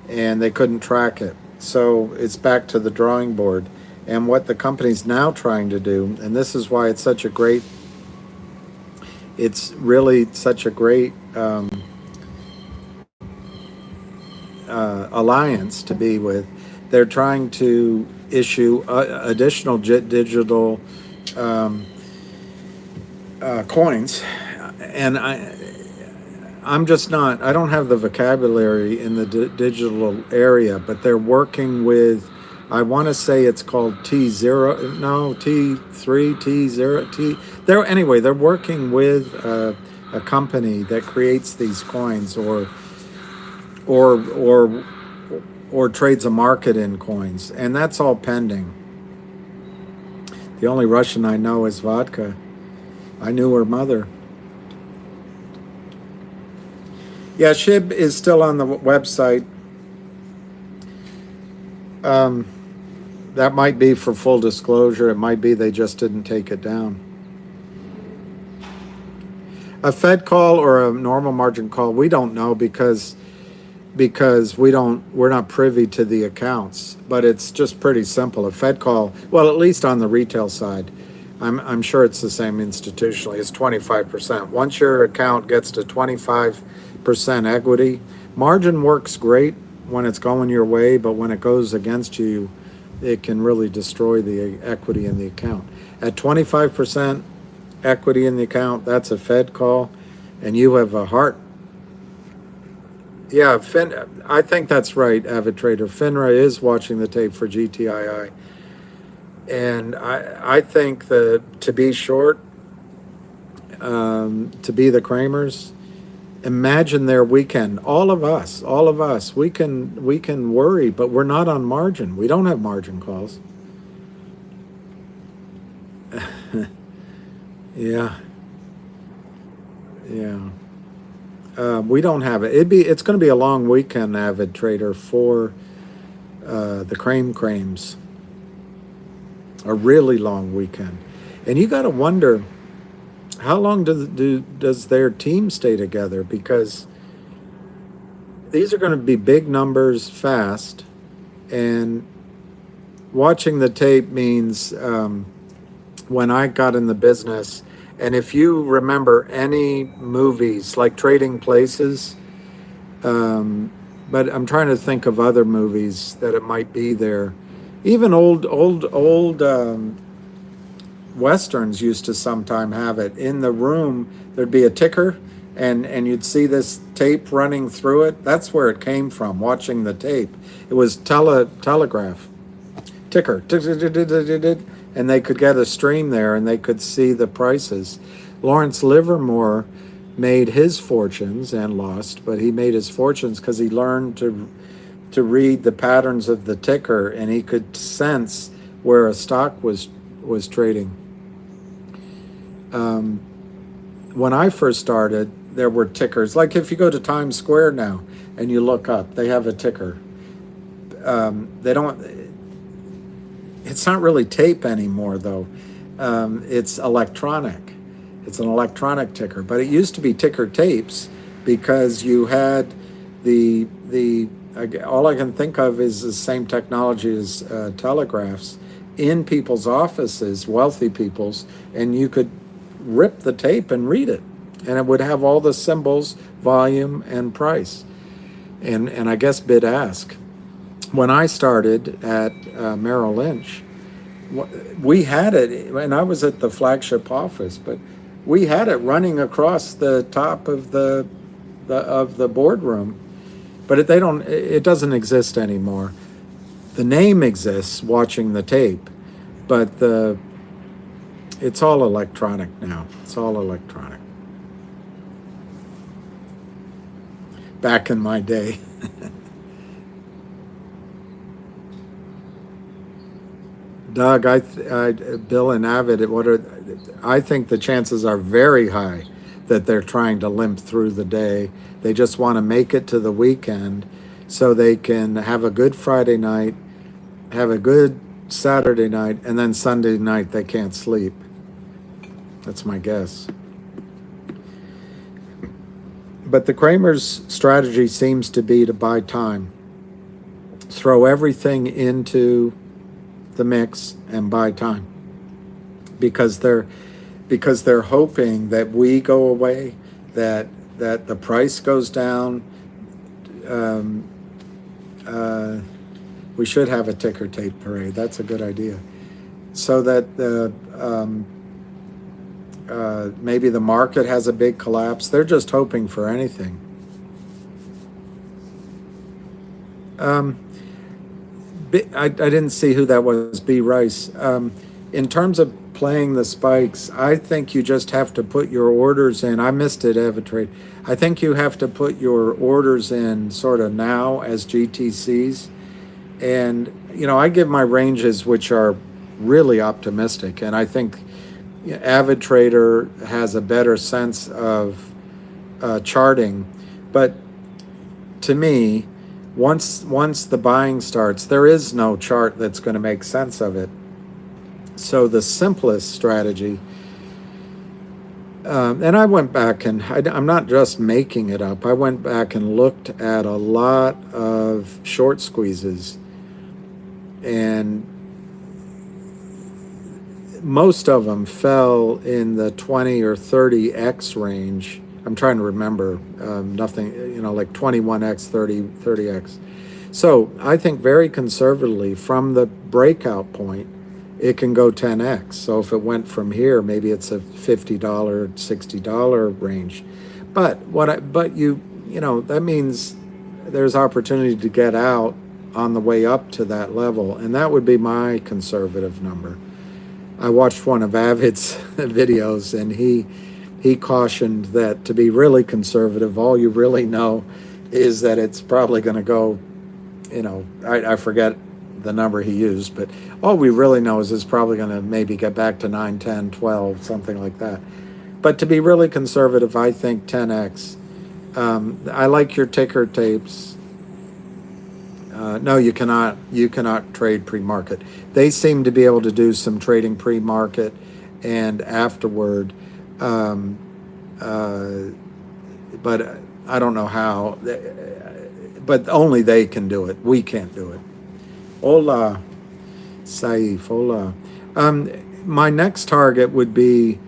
and they couldn't track it. So it's back to the drawing board. And what the company's now trying to do, and this is why it's really such a great alliance to be with. They're trying to issue additional digital coins, and I'm just not. I don't have the vocabulary in the digital area, but they're working with. I want to say it's called T0, no, T3, T0, T. They're working with a company that creates these coins or trades a market in coins, and that's all pending. The only Russian I know is Vodka. I knew her mother. Yeah, SHIB is still on the website. That might be for full disclosure. It might be they just didn't take it down. A Fed call or a normal margin call, we don't know because we're not privy to the accounts. But it's just pretty simple. A Fed call, well, at least on the retail side, I'm sure it's the same institutionally. It's 25%. Once your account gets to 25% equity, margin works great when it's going your way, but when it goes against you, it can really destroy the equity in the account. At 25% equity in the account, that's a Fed call, and you have a heart Yeah, I think that's right, Avid Trader. FINRA is watching the tape for GTII. And I think to be short, to be the Kramers, imagine their weekend. All of us, we can worry, but we're not on margin. We don't have margin calls. Yeah, yeah. We don't have it. It's going to be a long weekend, Avid Trader, for the Crames. A really long weekend, and you got to wonder how long does their team stay together, because these are going to be big numbers fast, and watching the tape means when I got in the business, and if you remember any movies like Trading Places, but I'm trying to think of other movies that it might be there. Even old Westerns used to sometime have it. In the room, there'd be a ticker, and you'd see this tape running through it. That's where it came from, watching the tape. It was telegraph. Ticker. And they could get a stream there, and they could see the prices. Lawrence Livermore made his fortunes and lost, but he made his fortunes because he learned to read the patterns of the ticker, and he could sense where a stock was trading. When I first started, there were tickers. Like if you go to Times Square now and you look up, they have a ticker. They don't. It's not really tape anymore, though. It's electronic. It's an electronic ticker, but it used to be ticker tapes because you had the all I can think of is the same technology as telegraphs in people's offices, wealthy people's, and you could rip the tape and read it, and it would have all the symbols, volume, and price, and I guess bid ask. When I started at Merrill Lynch, we had it, and I was at the flagship office, but we had it running across the top of the boardroom, but it doesn't exist anymore. The name exists, watching the tape, but it's all electronic now. It's all electronic. Back in my day. Doug, Bill and Avid, I think the chances are very high that they're trying to limp through the day. They just want to make it to the weekend so they can have a good Friday night, have a good Saturday night, and then Sunday night they can't sleep. That's my guess. But the Kramers' strategy seems to be to buy time, throw everything into the mix and buy time, because they're hoping that we go away, that the price goes down. We should have a ticker tape parade. That's a good idea, so that maybe the market has a big collapse. They're just hoping for anything. I didn't see who that was, B. Rice. In terms of playing the spikes, I think you just have to put your orders in. I missed it, Avatrade. I think you have to put your orders in sort of now as GTCs. And, I give my ranges, which are really optimistic. And I think Avid Trader has a better sense of charting. But to me, once the buying starts, there is no chart that's going to make sense of it. So the simplest strategy, and I went back and I'm not just making it up. I went back and looked at a lot of short squeezes, and most of them fell in the 20 or 30x range. I'm trying to remember, nothing, like 21x, 30x. So I think very conservatively, from the breakout point, it can go 10x. So if it went from here, maybe it's a $50, $60 range. But that means there's opportunity to get out on the way up to that level, and that would be my conservative number. I watched one of Avid's videos, and he cautioned that to be really conservative, all you really know is that it's probably going to go, I forget the number he used, but all we really know is it's probably going to maybe get back to 9, 10, 12, something like that. But to be really conservative, I think 10x. I like your ticker tapes. No, you cannot trade pre-market. They seem to be able to do some trading pre-market and afterward, but I don't know how. But only they can do it. We can't do it. Hola, Saif, hola. My next target would be,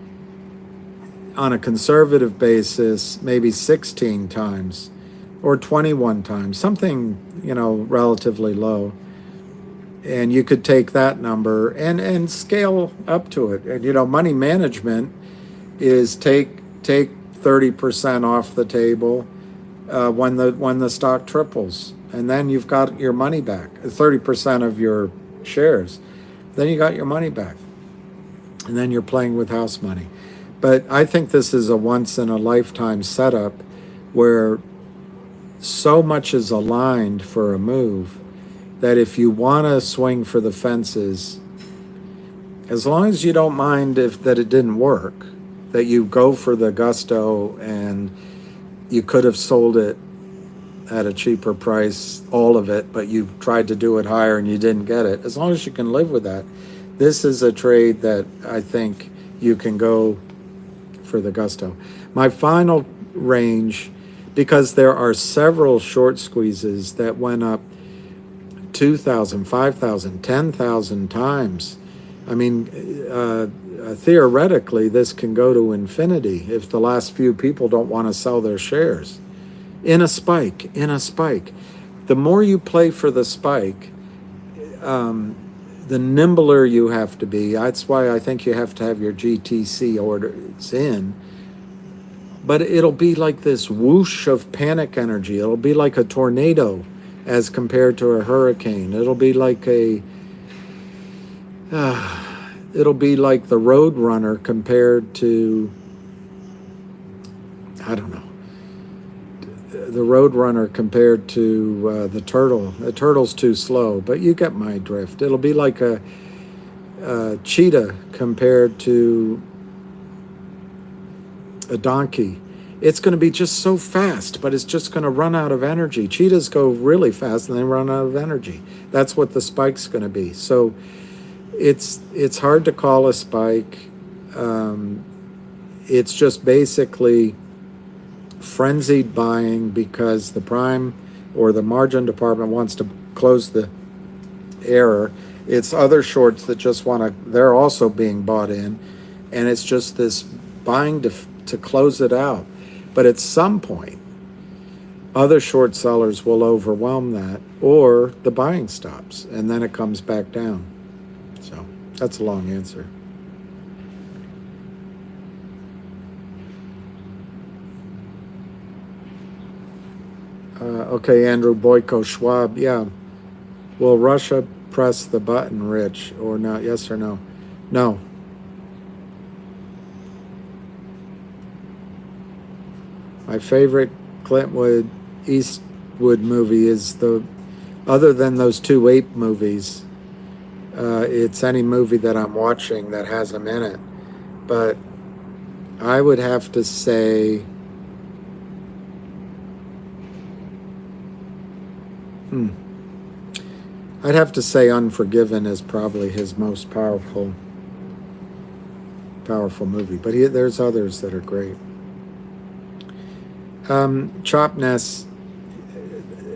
on a conservative basis, maybe 16 times or 21 times, something, relatively low. And you could take that number and scale up to it. And, money management is take 30% off the table when the stock triples, and then you've got your money back, 30% of your shares. Then you got your money back, and then you're playing with house money. But I think this is a once-in-a-lifetime setup where so much is aligned for a move that if you want to swing for the fences, as long as you don't mind that it didn't work, that you go for the gusto and you could have sold it at a cheaper price, all of it, but you tried to do it higher and you didn't get it. As long as you can live with that, this is a trade that I think you can go for the gusto. My final range, because there are several short squeezes that went up 2,000, 5,000, 10,000 times. I mean, theoretically, this can go to infinity if the last few people don't want to sell their shares. In a spike. The more you play for the spike, the nimbler you have to be. That's why I think you have to have your GTC orders in. But it'll be like this whoosh of panic energy. It'll be like a tornado as compared to a hurricane. It'll be like the Road Runner compared to, I don't know, the Road Runner compared to the Turtle. The Turtle's too slow, but you get my drift. It'll be like a cheetah compared to a donkey. It's going to be just so fast, but it's just going to run out of energy. Cheetahs go really fast and they run out of energy. That's what the spike's going to be. So it's hard to call a spike. It's just basically frenzied buying because the prime or the margin department wants to close the error. It's other shorts that just they're also being bought in, and it's just this buying to close it out. But at some point, other short sellers will overwhelm that, or the buying stops, and then it comes back down. So that's a long answer. Okay, Andrew Boyko Schwab. Yeah. Will Russia press the button, Rich, or not? Yes or no? No. My favorite Clint Eastwood movie is other than those two ape movies, it's any movie that I'm watching that has him in it. But I would have to say, I'd have to say Unforgiven is probably his most powerful movie. But there's others that are great. Chopness,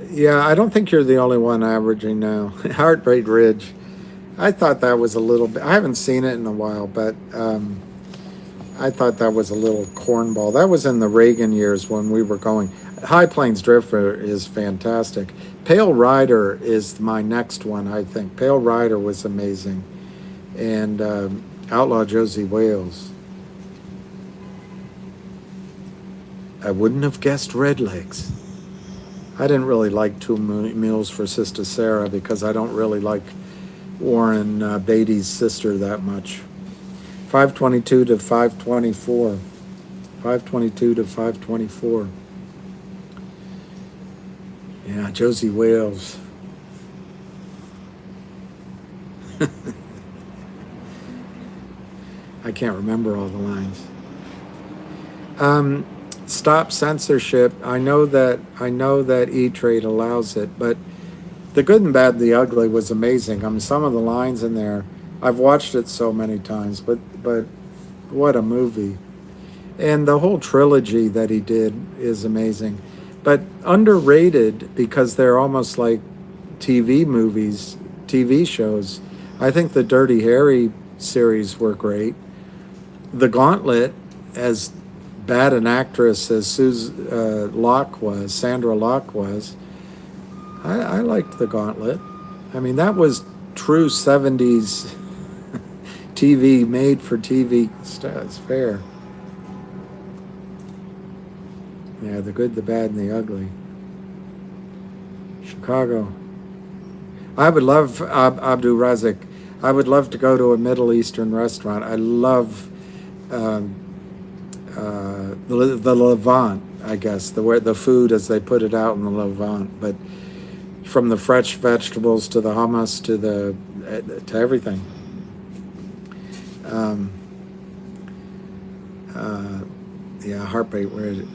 yeah, I don't think you're the only one averaging now. Heart Rate Ridge, I thought that was a little bit, I haven't seen it in a while, but I thought that was a little cornball. That was in the Reagan years when we were going. High Plains Drifter is fantastic. Pale Rider is my next one, I think. Pale Rider was amazing. And Outlaw Josie Wales. I wouldn't have guessed Redlegs. I didn't really like Two Mules for Sister Sarah because I don't really like Warren Beatty's sister that much. 522 to 524. 522 to 524. Yeah, Josie Wales. I can't remember all the lines. Stop censorship. I know that E-Trade allows it, but The Good and Bad and the Ugly was amazing. I mean, some of the lines in there, I've watched it so many times, but what a movie. And the whole trilogy that he did is amazing. But underrated because they're almost like TV movies, TV shows. I think the Dirty Harry series were great. The Gauntlet, as bad an actress as Sandra Locke was, I liked The Gauntlet. I mean, that was true 70s TV, made for TV stars, fair. Yeah, The Good, the Bad, and the Ugly. Chicago. I would love, Abdul Razik, I would love to go to a Middle Eastern restaurant. I love the Levant, I guess, the food as they put it out in the Levant. But from the fresh vegetables to the hummus to everything. Yeah, heart rate. Where it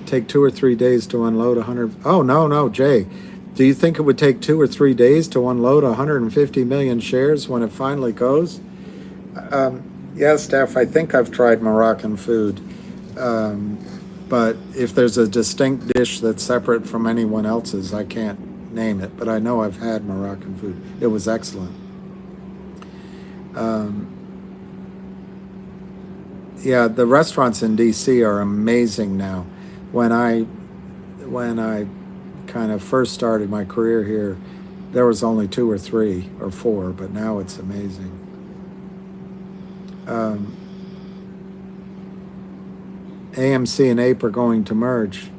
take 2 or 3 days to unload 100. Oh no, Jay. Do you think it would take 2 or 3 days to unload 150 million shares when it finally goes? Yeah, Steph. I think I've tried Moroccan food, but if there's a distinct dish that's separate from anyone else's, I can't name it. But I know I've had Moroccan food. It was excellent. Yeah, the restaurants in D.C. are amazing now. When I kind of first started my career here, there was only 2 or 3 or 4, but now it's amazing. AMC and APE are going to merge.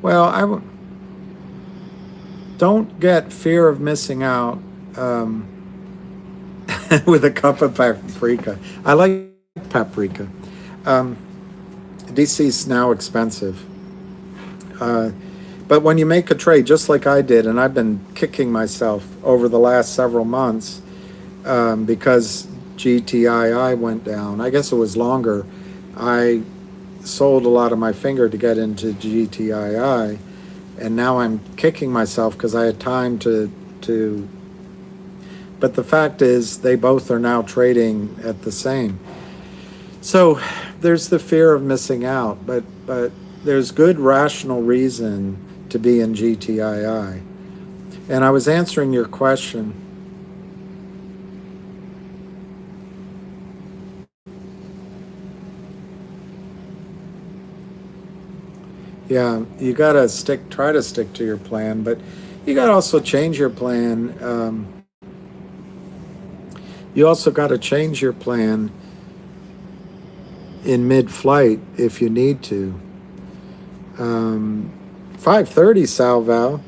Well, don't get fear of missing out with a cup of paprika. I like paprika. DC's now expensive. But when you make a trade, just like I did, and I've been kicking myself over the last several months because GTII went down. I guess it was longer. I sold a lot of my finger to get into GTII, and now I'm kicking myself because I had time to. But the fact is, they both are now trading at the same. So there's the fear of missing out, but there's good rational reason to be in GTII. And I was answering your question. Yeah, you gotta try to stick to your plan, but you gotta also change your plan. You also gotta change your plan in mid-flight if you need to. 5:30, Salval.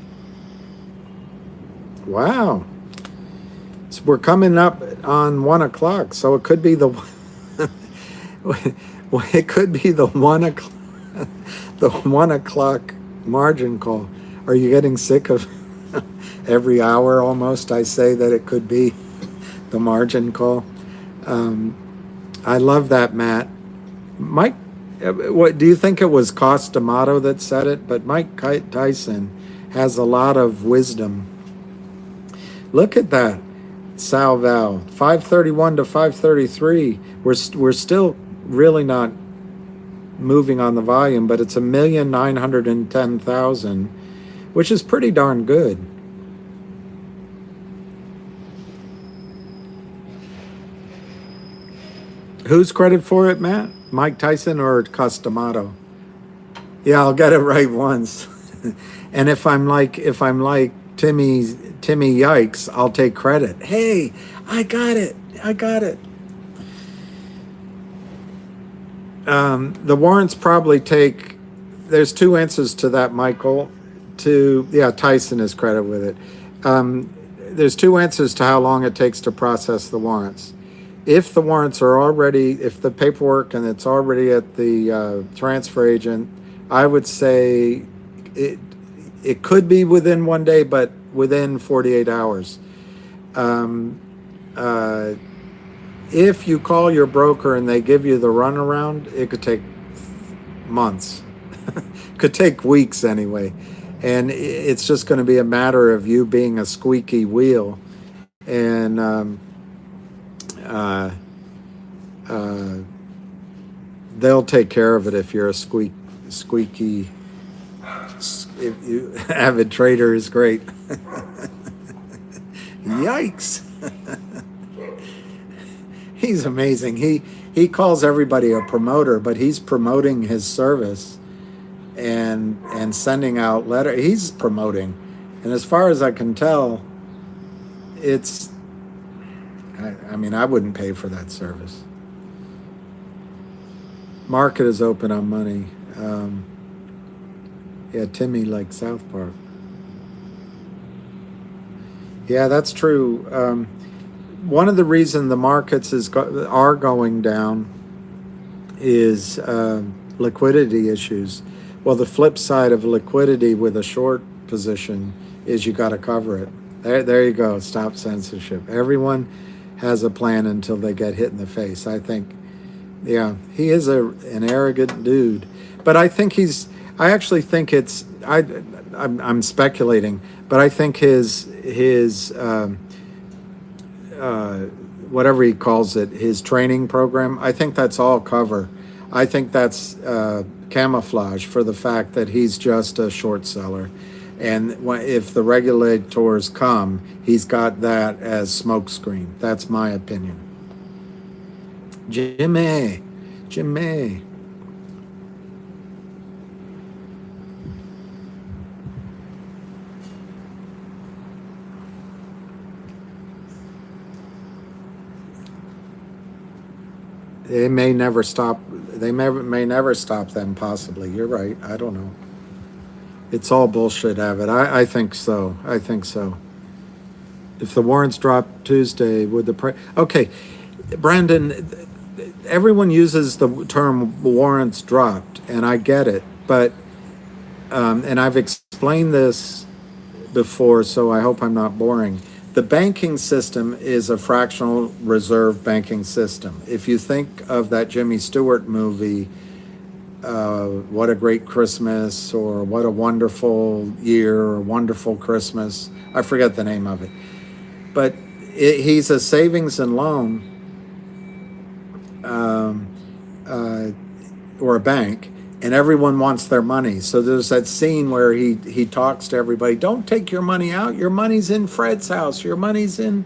Wow. So we're coming up on 1 o'clock, so it could be the it could be the 1 o'clock the 1 o'clock margin call. Are you getting sick of every hour almost I say that it could be the margin call? I love that, Matt. Mike, what do you think it was D'Amato that said it? But Mike Tyson has a lot of wisdom. Look at that, Sal Val, 531 to 533. We're still really not moving on the volume, but it's 1,910,000, which is pretty darn good. Who's credit for it, Matt? Mike Tyson or D'Amato? Yeah, I'll get it right once. And if I'm like Timmy Yikes, I'll take credit. Hey, I got it. The warrants probably take. There's 2 answers to that, Michael. Tyson is credited with it. There's two answers to how long it takes to process the warrants. If the warrants are already, if the paperwork and it's already at the transfer agent, I would say it could be within 1 day, but within 48 hours. If you call your broker and they give you the runaround, it could take months. Could take weeks anyway. And it's just going to be a matter of you being a squeaky wheel. And they'll take care of it if you're a squeaky. If you avid trader is great. Yikes. He's amazing. He calls everybody a promoter, but he's promoting his service and sending out letter. He's promoting, and as far as I can tell, it's. I mean, I wouldn't pay for that service. Market is open on money. Timmy likes South Park. Yeah, that's true. One of the reasons the markets are going down is liquidity issues. Well, the flip side of liquidity with a short position is you got to cover it. There you go. Stop censorship. Everyone has a plan until they get hit in the face. I think, he is an arrogant dude, but I think I actually think it's. I'm speculating, but I think his whatever he calls it, his training program, I think that's all cover. I think that's camouflage for the fact that he's just a short seller. And if the regulators come, he's got that as smokescreen. That's my opinion. Jimmy. They may never stop. They may never stop them. Possibly, you're right. I don't know. It's all bullshit, Avid. I think so. I think so. If the warrants drop Tuesday, would the price? Okay, Brandon. Everyone uses the term warrants dropped, and I get it. But and I've explained this before, so I hope I'm not boring. The banking system is a fractional reserve banking system. If you think of that Jimmy Stewart movie, What a Great Christmas, or What a Wonderful Year, or Wonderful Christmas, I forget the name of it. But he's a savings and loan or a bank, and everyone wants their money. So there's that scene where he talks to everybody, don't take your money out, your money's in Fred's house, your money's in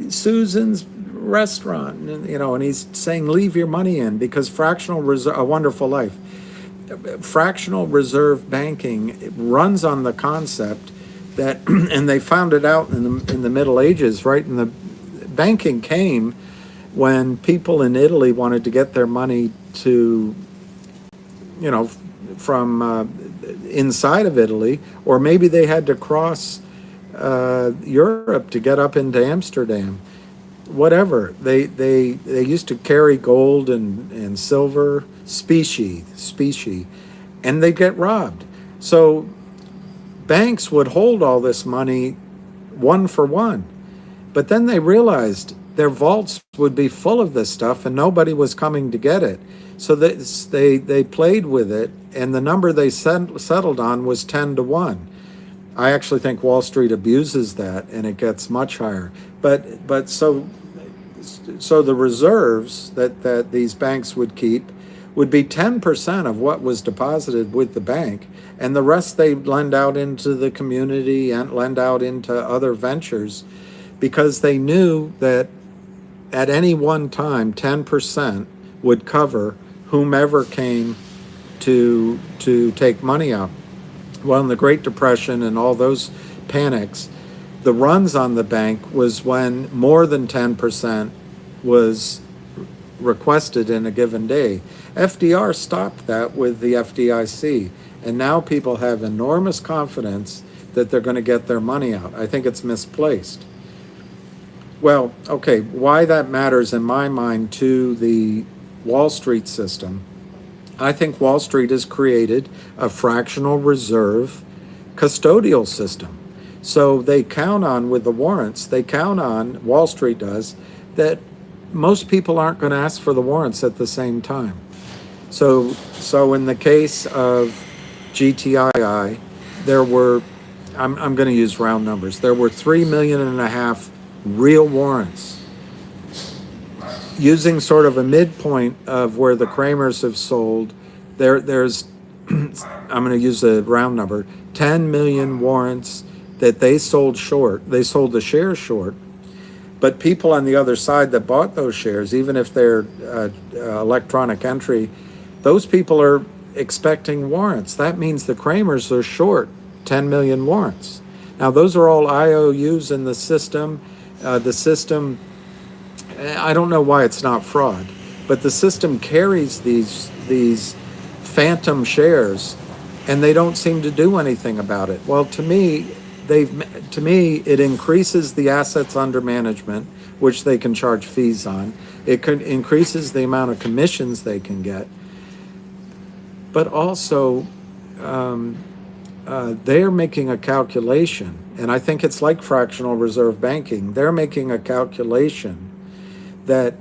Susan's restaurant, and he's saying leave your money in, because fractional reserve, A Wonderful Life, fractional reserve banking runs on the concept that, and they found it out in the Middle Ages, right? And the banking came when people in Italy wanted to get their money to, from inside of Italy, or maybe they had to cross Europe to get up into Amsterdam. Whatever, they used to carry gold and silver, specie, and they get robbed. So banks would hold all this money one for one, but then they realized their vaults would be full of this stuff and nobody was coming to get it. So they played with it, and the number they settled on was 10-1. I actually think Wall Street abuses that, and it gets much higher. But so the reserves that these banks would keep would be 10% of what was deposited with the bank, and the rest they lend out into the community and lend out into other ventures, because they knew that at any one time 10% would cover whomever came to take money out. Well, in the Great Depression and all those panics, the runs on the bank was when more than 10% was requested in a given day. FDR stopped that with the FDIC, And now people have enormous confidence that they're going to get their money out. I think it's misplaced. Well, okay, why that matters in my mind to the Wall Street system, I think Wall Street has created a fractional reserve custodial system. So they count on, with the warrants, they count on, Wall Street does, that most people aren't going to ask for the warrants at the same time. So in the case of GTII, there were, I'm going to use round numbers, there were 3.5 million real warrants. Using sort of a midpoint of where the Kramers have sold, there's, I'm going to use a round number, 10 million warrants that they sold short. They sold the shares short. But people on the other side that bought those shares, even if they're electronic entry, those people are expecting warrants. That means the Kramers are short 10 million warrants. Now, those are all IOUs in the system. The system, I don't know why it's not fraud, but the system carries these phantom shares, and they don't seem to do anything about it. Well, to me, it increases the assets under management, which they can charge fees on. It increases the amount of commissions they can get, but also they're making a calculation, and I think it's like fractional reserve banking. They're making a calculation that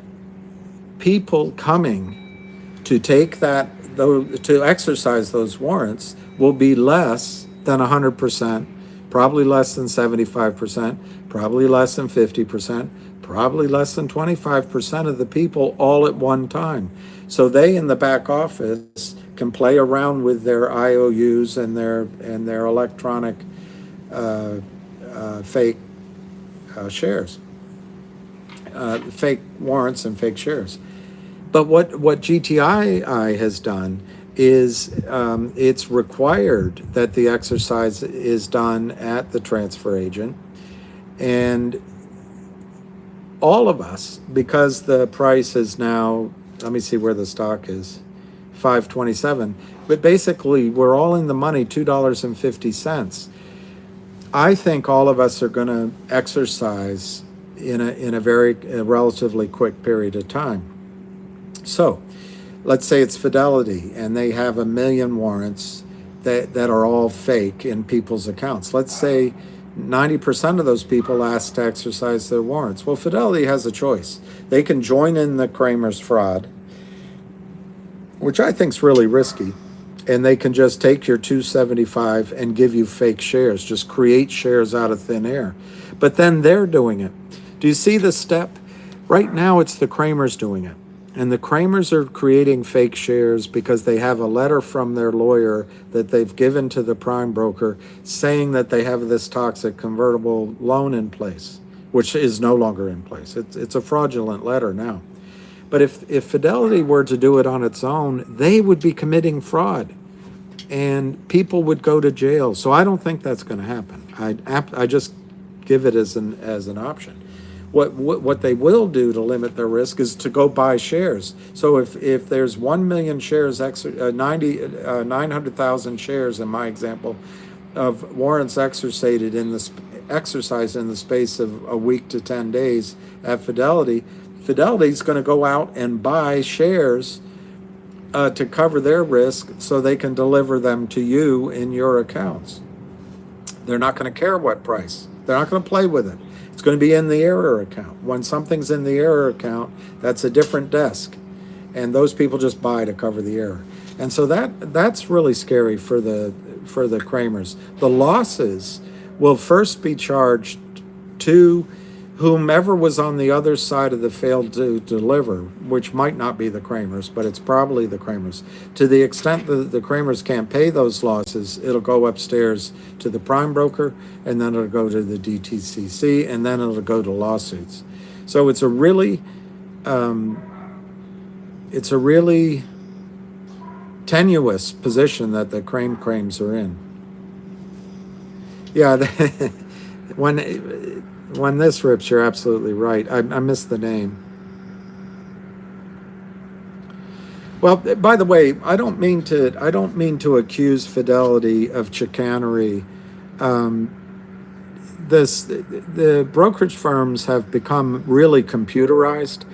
people coming to take that, to exercise those warrants, will be less than 100%, probably less than 75%, probably less than 50%, probably less than 25% of the people all at one time. So they in the back office can play around with their IOUs and their electronic fake shares, fake warrants and fake shares. But what GTII has done is it's required that the exercise is done at the transfer agent, and all of us, because the price is now, let me see where the stock is, $5.27, but basically we're all in the money, $2.50. I think all of us are going to exercise in a relatively quick period of time. So let's say it's Fidelity and they have 1 million warrants that are all fake in people's accounts. Let's say 90% of those people ask to exercise their warrants. Well, Fidelity has a choice. They can join in the Kramers fraud, which I think is really risky, and they can just take your 275 and give you fake shares, just create shares out of thin air. But then they're doing it. Do you see the step? Right now it's the Kramers doing it. And the Kramers are creating fake shares because they have a letter from their lawyer that they've given to the prime broker saying that they have this toxic convertible loan in place, which is no longer in place. It's a fraudulent letter now. But if Fidelity were to do it on its own, they would be committing fraud, and people would go to jail. So I don't think that's going to happen. I just give it as an option. What they will do to limit their risk is to go buy shares. So if there's 1 million shares, 900,000 shares in my example, of warrants exercised in the space of a week to 10 days at Fidelity, Fidelity's going to go out and buy shares to cover their risk so they can deliver them to you in your accounts. They're not going to care what price. They're not going to play with it. It's going to be in the error account. When something's in the error account, that's a different desk. And those people just buy to cover the error. And so that's really scary for the Kramers. The losses will first be charged to whomever was on the other side of the failed to deliver, which might not be the Kramers, but it's probably the Kramers. To the extent that the Kramers can't pay those losses, it'll go upstairs to the prime broker, and then it'll go to the DTCC, and then it'll go to lawsuits. So it's a really tenuous position that the Krames are in. Yeah, when this rips, you're absolutely right. I missed the name. Well, by the way, I don't mean to accuse Fidelity of chicanery. The brokerage firms have become really computerized,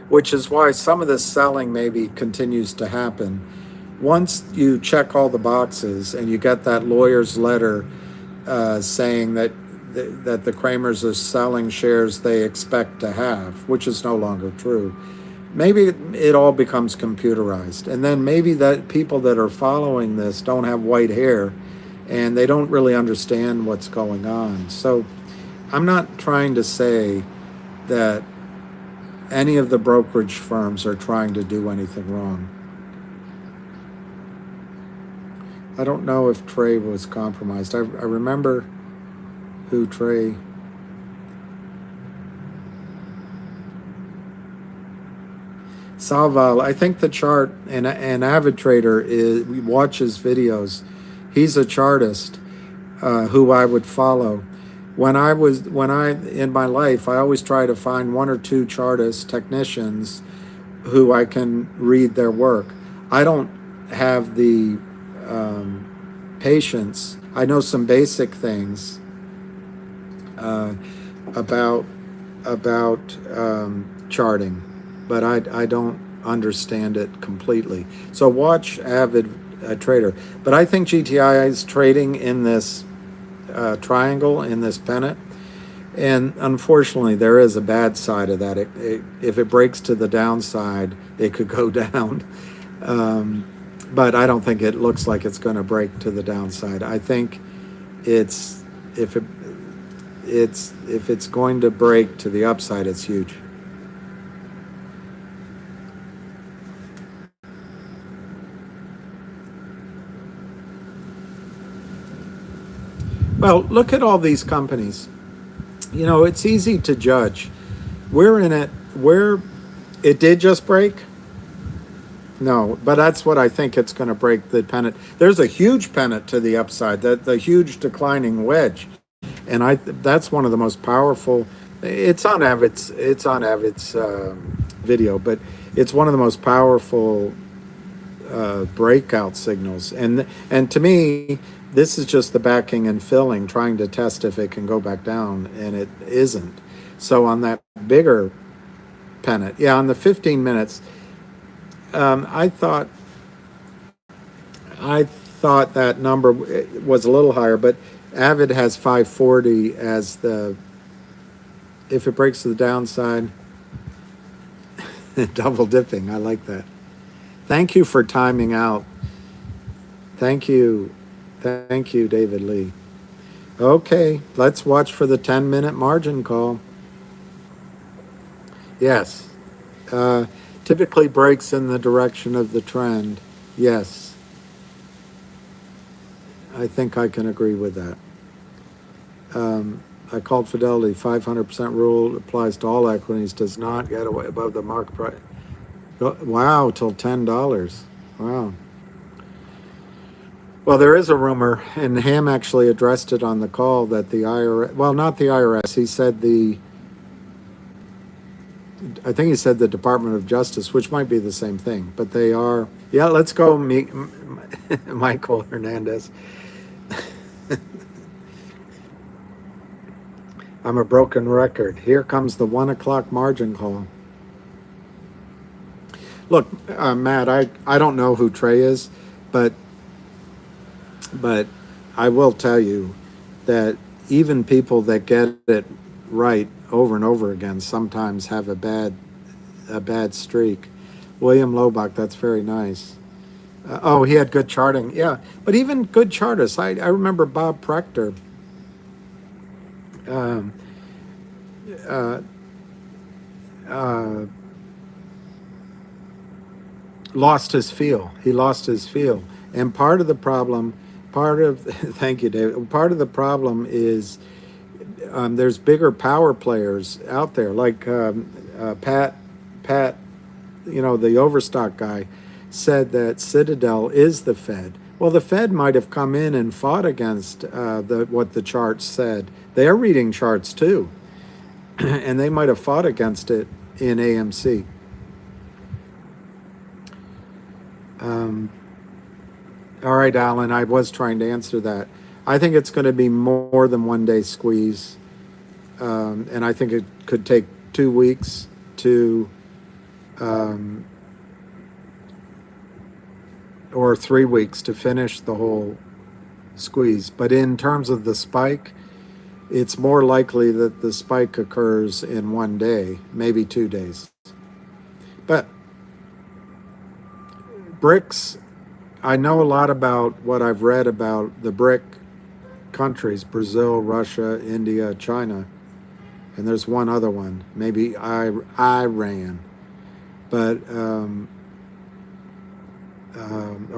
which is why some of this selling maybe continues to happen. Once you check all the boxes and you get that lawyer's letter saying that the Kramers are selling shares they expect to have, which is no longer true, maybe it all becomes computerized, and then maybe that people that are following this don't have white hair and they don't really understand what's going on. So I'm not trying to say that any of the brokerage firms are trying to do anything wrong. I don't know if Trey was compromised. I remember who Trey. Salval, I think the chart, and an avid trader watches videos. He's a chartist who I would follow. When I in my life, I always try to find one or two chartist technicians who I can read their work. I don't have the patience. I know some basic things about charting, but I don't understand it completely. So watch Avid Trader. But I think GTII is trading in this triangle, in this pennant. And unfortunately, there is a bad side of that. If it breaks to the downside, it could go down. But I don't think it looks like it's going to break to the downside. I think if it's going to break to the upside, it's huge. Well, look at all these companies. You know, it's easy to judge. We're in it. It did just break? No, but that's what I think it's going to break, the pennant. There's a huge pennant to the upside, the huge declining wedge. And that's one of the most powerful. It's on Avid's video, but it's one of the most powerful breakout signals. And to me, this is just the backing and filling, trying to test if it can go back down, and it isn't. So on that bigger pennant, yeah, on the 15 minutes, I thought that number was a little higher, but Avid has 540 as if it breaks to the downside, double dipping. I like that. Thank you for timing out. Thank you, David Lee. Okay, let's watch for the 10-minute margin call. Yes. Typically breaks in the direction of the trend. Yes. I think I can agree with that. I called Fidelity. 500% rule applies to all equities, does not get away above the market price. Wow, till $10. Wow. Well, there is a rumor, and Ham actually addressed it on the call, that the IRS, well, not the IRS, he said I think he said the Department of Justice, which might be the same thing, but they are. Yeah, let's go, Michael Hernandez. I'm a broken record. Here comes the 1 o'clock margin call. Look, Matt, I don't know who Trey is, but I will tell you that even people that get it right over and over again sometimes have a bad streak. William Lobach, that's very nice. Oh, he had good charting. Yeah, but even good chartists. I remember Bob Prechter. Lost his feel. He lost his feel. And part of the problem, thank you, David. Part of the problem is there's bigger power players out there, like Pat, the Overstock guy, said that Citadel is the Fed. Well, the Fed might have come in and fought against what the charts said. They're reading charts too, and they might have fought against it in AMC. All right, Alan, I was trying to answer that. I think it's going to be more than 1 day squeeze. And I think it could take 2 weeks to, or 3 weeks to finish the whole squeeze. But in terms of the spike, it's more likely that the spike occurs in 1 day, maybe 2 days. But BRICS, I know a lot about what I've read about the BRIC countries: Brazil, Russia, India, China, and there's one other one, maybe Iran. But all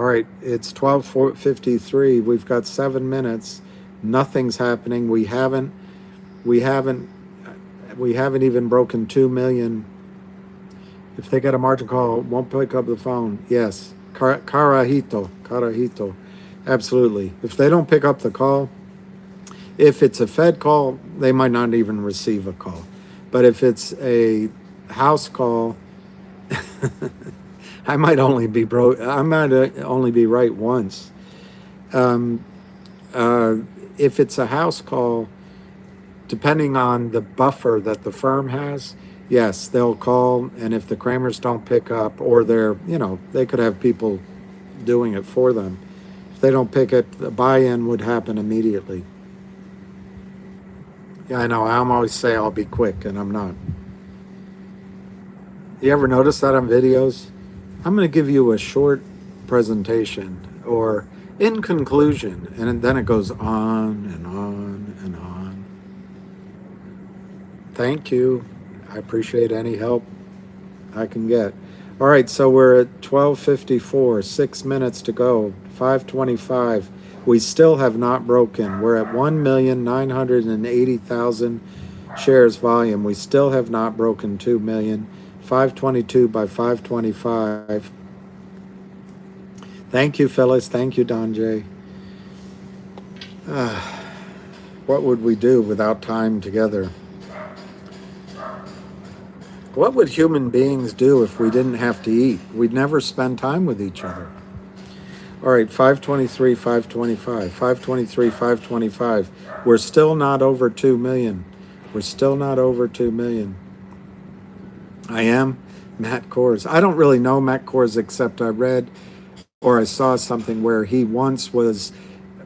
right, it's 12:53. We've got 7 minutes. Nothing's happening. We haven't even broken 2 million. If they get a margin call, won't pick up the phone. Yes, Carajito, absolutely. If they don't pick up the call, if it's a Fed call, they might not even receive a call. But if it's a house call, I might only be right once. If it's a house call, depending on the buffer that the firm has, yes, they'll call, and if the Kramers don't pick up, or they could have people doing it for them. If they don't pick it, the buy-in would happen immediately. Yeah, I know. I always say I'll be quick, and I'm not. You ever notice that on videos? I'm going to give you a short presentation, or in conclusion, and then it goes on and on and on. Thank you. I appreciate any help I can get. All right, so we're at 12:54, 6 minutes to go, 5:25. We still have not broken. We're at 1,980,000 shares volume. We still have not broken 2 million. 522 by 525. Thank you, Phyllis. Thank you, Don J. What would we do without time together? What would human beings do if we didn't have to eat? We'd never spend time with each other. All right, 523, 525, 523, 525. We're still not over 2 million. We're still not over 2 million. I am Matt Kors. I don't really know Matt Kors, except I read or I saw something where he once was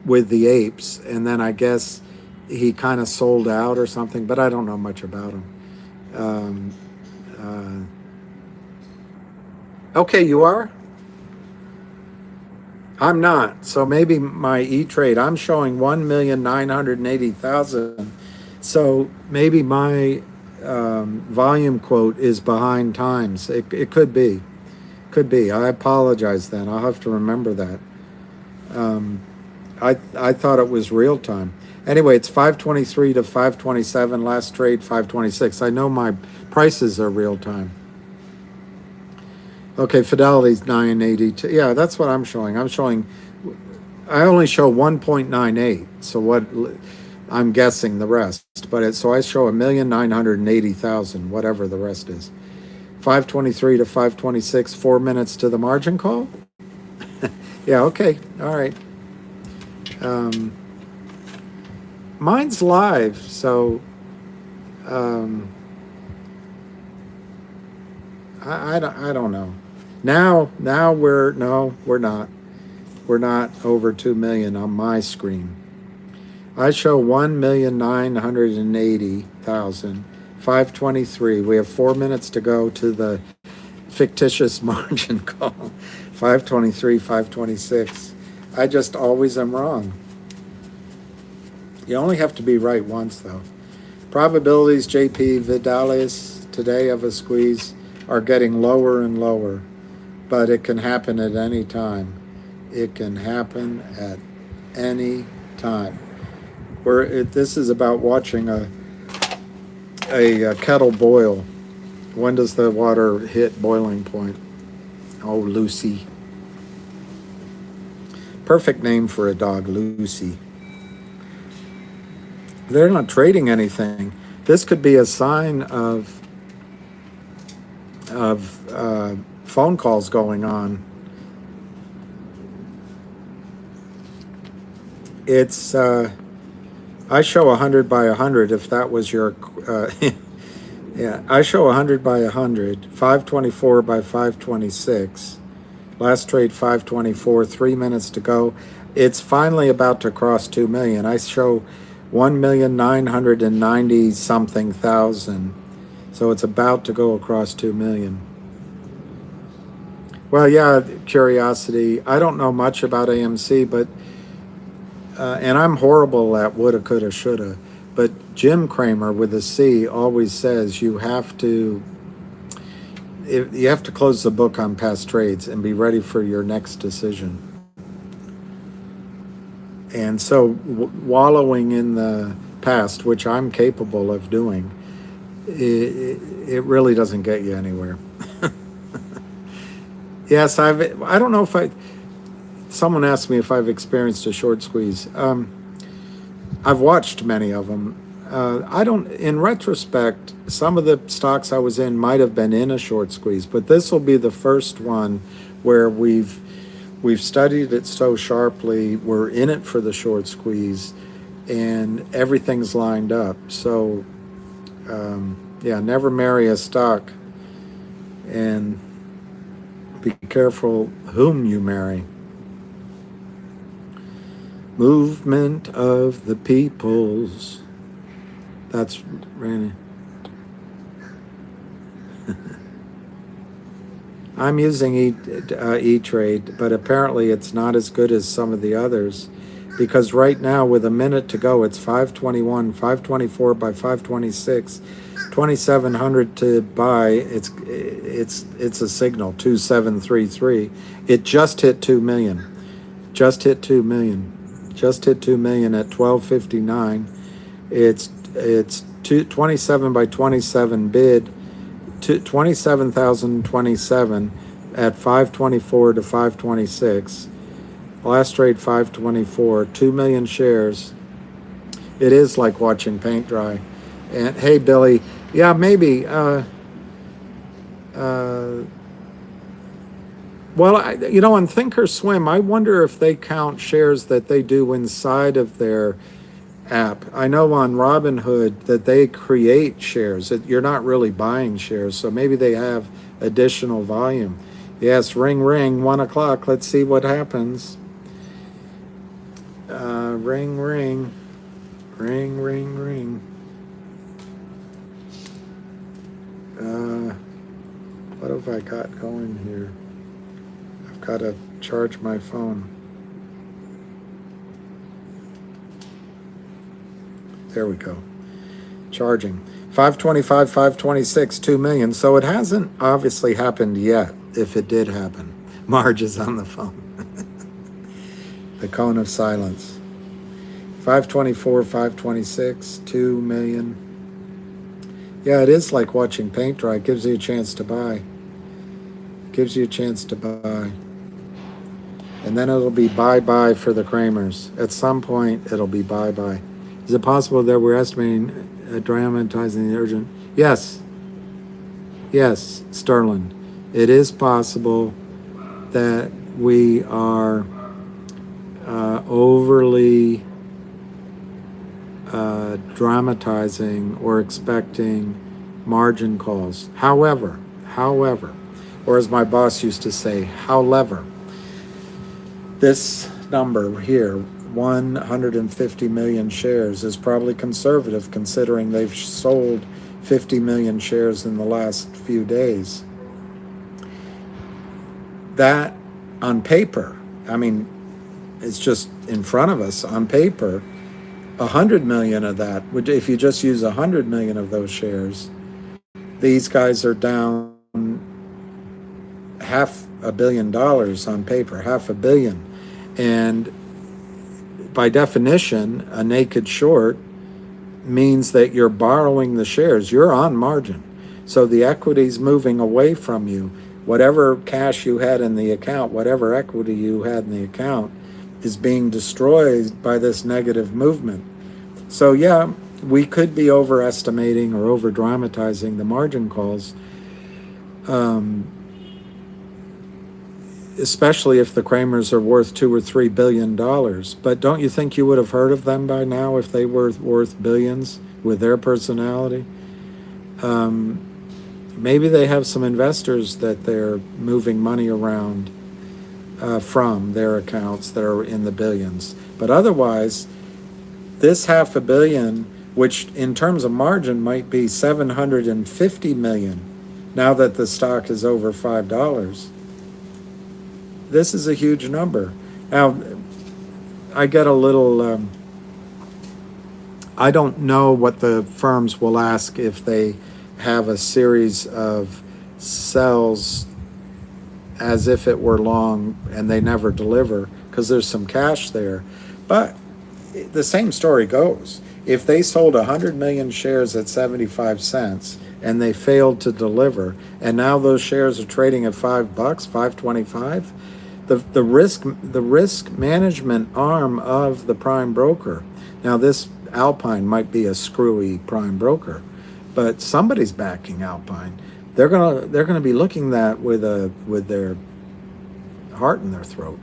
with the apes, and then I guess he kind of sold out or something, but I don't know much about him. Okay, you are? I'm not. So maybe my E-Trade, I'm showing 1,980,000. So maybe my volume quote is behind times. It could be. Could be. I apologize then. I'll have to remember that. I thought it was real time. Anyway, it's 523 to 527. Last trade 526. I know my prices are real time. Okay, Fidelity's 982. Yeah, that's what I'm showing. I only show 1.98. So what? I'm guessing the rest. But so I show 1,980,000, whatever the rest is. 523 to 526. 4 minutes to the margin call. Yeah. Okay. All right. Mine's live, so I don't know. Now we're not. We're not over 2 million on my screen. I show 1,980,000. 523. We have 4 minutes to go to the fictitious margin call. 523, 526. I just always am wrong. You only have to be right once, though. Probabilities, JP Vidales, today of a squeeze are getting lower and lower, but it can happen at any time. It can happen at any time. This is about watching a kettle boil. When does the water hit boiling point? Oh, Lucy. Perfect name for a dog, Lucy. They're not trading anything. This could be a sign of phone calls going on. It's, I show 100 by 100 if that was your, yeah, I show 100 by 100, 524 by 526. Last trade 524, 3 minutes to go. It's finally about to cross 2 million. I show 1,990 something thousand. So it's about to go across 2 million. Well, yeah, curiosity. I don't know much about AMC, but and I'm horrible at woulda, coulda, shoulda. But Jim Cramer with a C always says you have to close the book on past trades and be ready for your next decision. And so wallowing in the past, which I'm capable of doing, it really doesn't get you anywhere. Yes, I don't know if someone asked me if I've experienced a short squeeze. I've watched many of them. In retrospect, some of the stocks I was in might have been in a short squeeze, but this will be the first one where we've studied it so sharply, we're in it for the short squeeze, and everything's lined up. So, yeah, never marry a stock, and be careful whom you marry. Movement of the peoples. That's Randy. I'm using E-Trade, but apparently it's not as good as some of the others, because right now with a minute to go, it's 521, 524 by 526, 2,700 to buy. It's a signal 2733. It just hit 2 million. Just hit 2 million. Just hit 2 million at 1259. It's 27 by 27 bid. 27,027 at 524 to 526. Last trade 524, 2 million shares. It is like watching paint dry. And hey, Billy, yeah, maybe. Well, on Thinkorswim, I wonder if they count shares that they do inside of their app. I know on Robinhood that they create shares. You're not really buying shares, so maybe they have additional volume. Yes, ring, ring, 1 o'clock. Let's see what happens. Ring, ring, ring, ring, ring. What have I got going here? I've got to charge my phone. There we go. Charging. 525, 526, 2 million. So it hasn't obviously happened yet, if it did happen. Marge is on the phone. The cone of silence. 524, 526, 2 million. Yeah, it is like watching paint dry. It gives you a chance to buy. Gives you a chance to buy. And then it'll be bye-bye for the Kramers. At some point, it'll be bye-bye. Is it possible that we're estimating dramatizing the urgent? Yes. Yes, Sterling. It is possible that we are overly dramatizing or expecting margin calls. However, or as my boss used to say, however, this number here, 150 million shares, is probably conservative considering they've sold 50 million shares in the last few days. That, on paper, I mean, it's just in front of us, on paper, 100 million of that, if you just use 100 million of those shares, these guys are down $500 million on paper, $500 million. And by definition, a naked short means that you're borrowing the shares. You're on margin. So the equity's moving away from you. Whatever cash you had in the account, whatever equity you had in the account is being destroyed by this negative movement. So yeah, we could be overestimating or over-dramatizing the margin calls. especially if the Kramers are worth $2 or $3 billion. But don't you think you would have heard of them by now if they were worth billions with their personality? Maybe they have some investors that they're moving money around from their accounts that are in the billions. But otherwise, this $500 million, which in terms of margin might be $750 million, now that the stock is over $5, this is a huge number. Now, I get a little, I don't know what the firms will ask if they have a series of sells as if it were long and they never deliver, because there's some cash there. But the same story goes. If they sold 100 million shares at 75 cents and they failed to deliver, and now those shares are trading at $5, $5.25, the risk management arm of the prime broker. Now this Alpine might be a screwy prime broker, but somebody's backing Alpine. They're gonna be looking at that with their heart in their throat.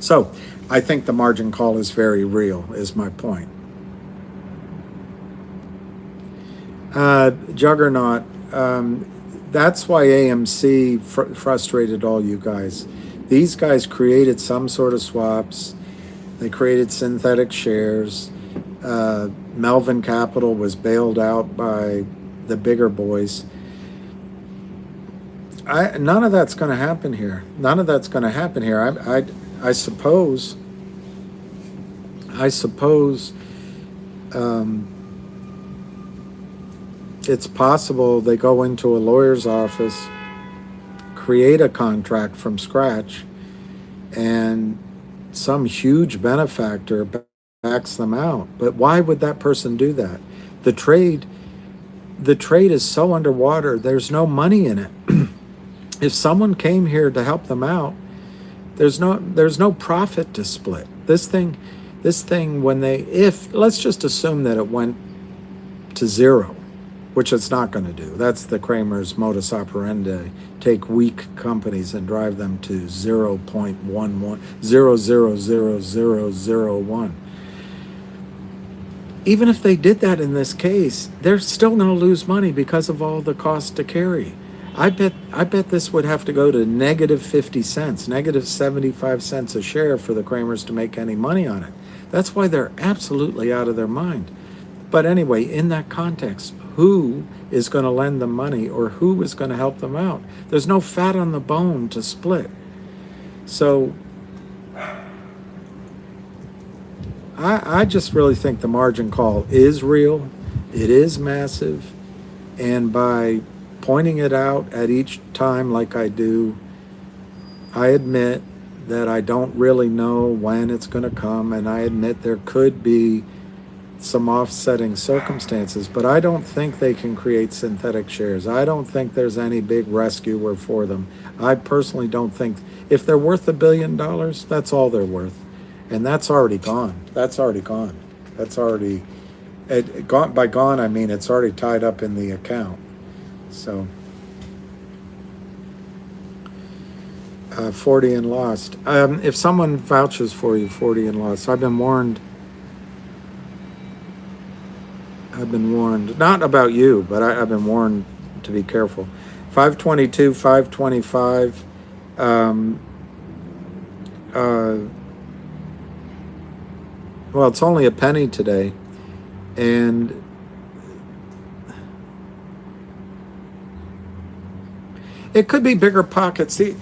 So I think the margin call is very real, is my point. Juggernaut, that's why AMC frustrated all you guys. These guys created some sort of swaps. They created synthetic shares. Melvin Capital was bailed out by the bigger boys. None of that's going to happen here. None of that's going to happen here. I suppose it's possible they go into a lawyer's office, create a contract from scratch, and some huge benefactor backs them out. But why would that person do that? The trade is so underwater, there's no money in it. If someone came here to help them out, there's no profit to split. This thing, let's just assume that it went to zero, which it's not going to do. That's the Kramers' modus operandi. Take weak companies and drive them to 0.11, 0.000001. Even if they did that in this case, they're still going to lose money because of all the cost to carry. I bet this would have to go to negative 50 cents, negative 75 cents a share for the Kramers to make any money on it. That's why they're absolutely out of their mind. But anyway, in that context, who is going to lend them money or who is going to help them out? There's no fat on the bone to split. So I just really think the margin call is real. It is massive. And by pointing it out at each time like I do, I admit that I don't really know when it's going to come, and I admit there could be some offsetting circumstances, but I don't think they can create synthetic shares. I don't think there's any big rescuer for them. I personally don't think, if they're worth $1 billion, that's all they're worth. And that's already gone. That's already gone. That's already, gone. By gone, I mean it's already tied up in the account. So, 40 and lost. If someone vouches for you, 40 and lost, I've been warned. Not about you, but I've been warned to be careful. 522, 525. Well, it's only a penny today, and it could be bigger pockets. See,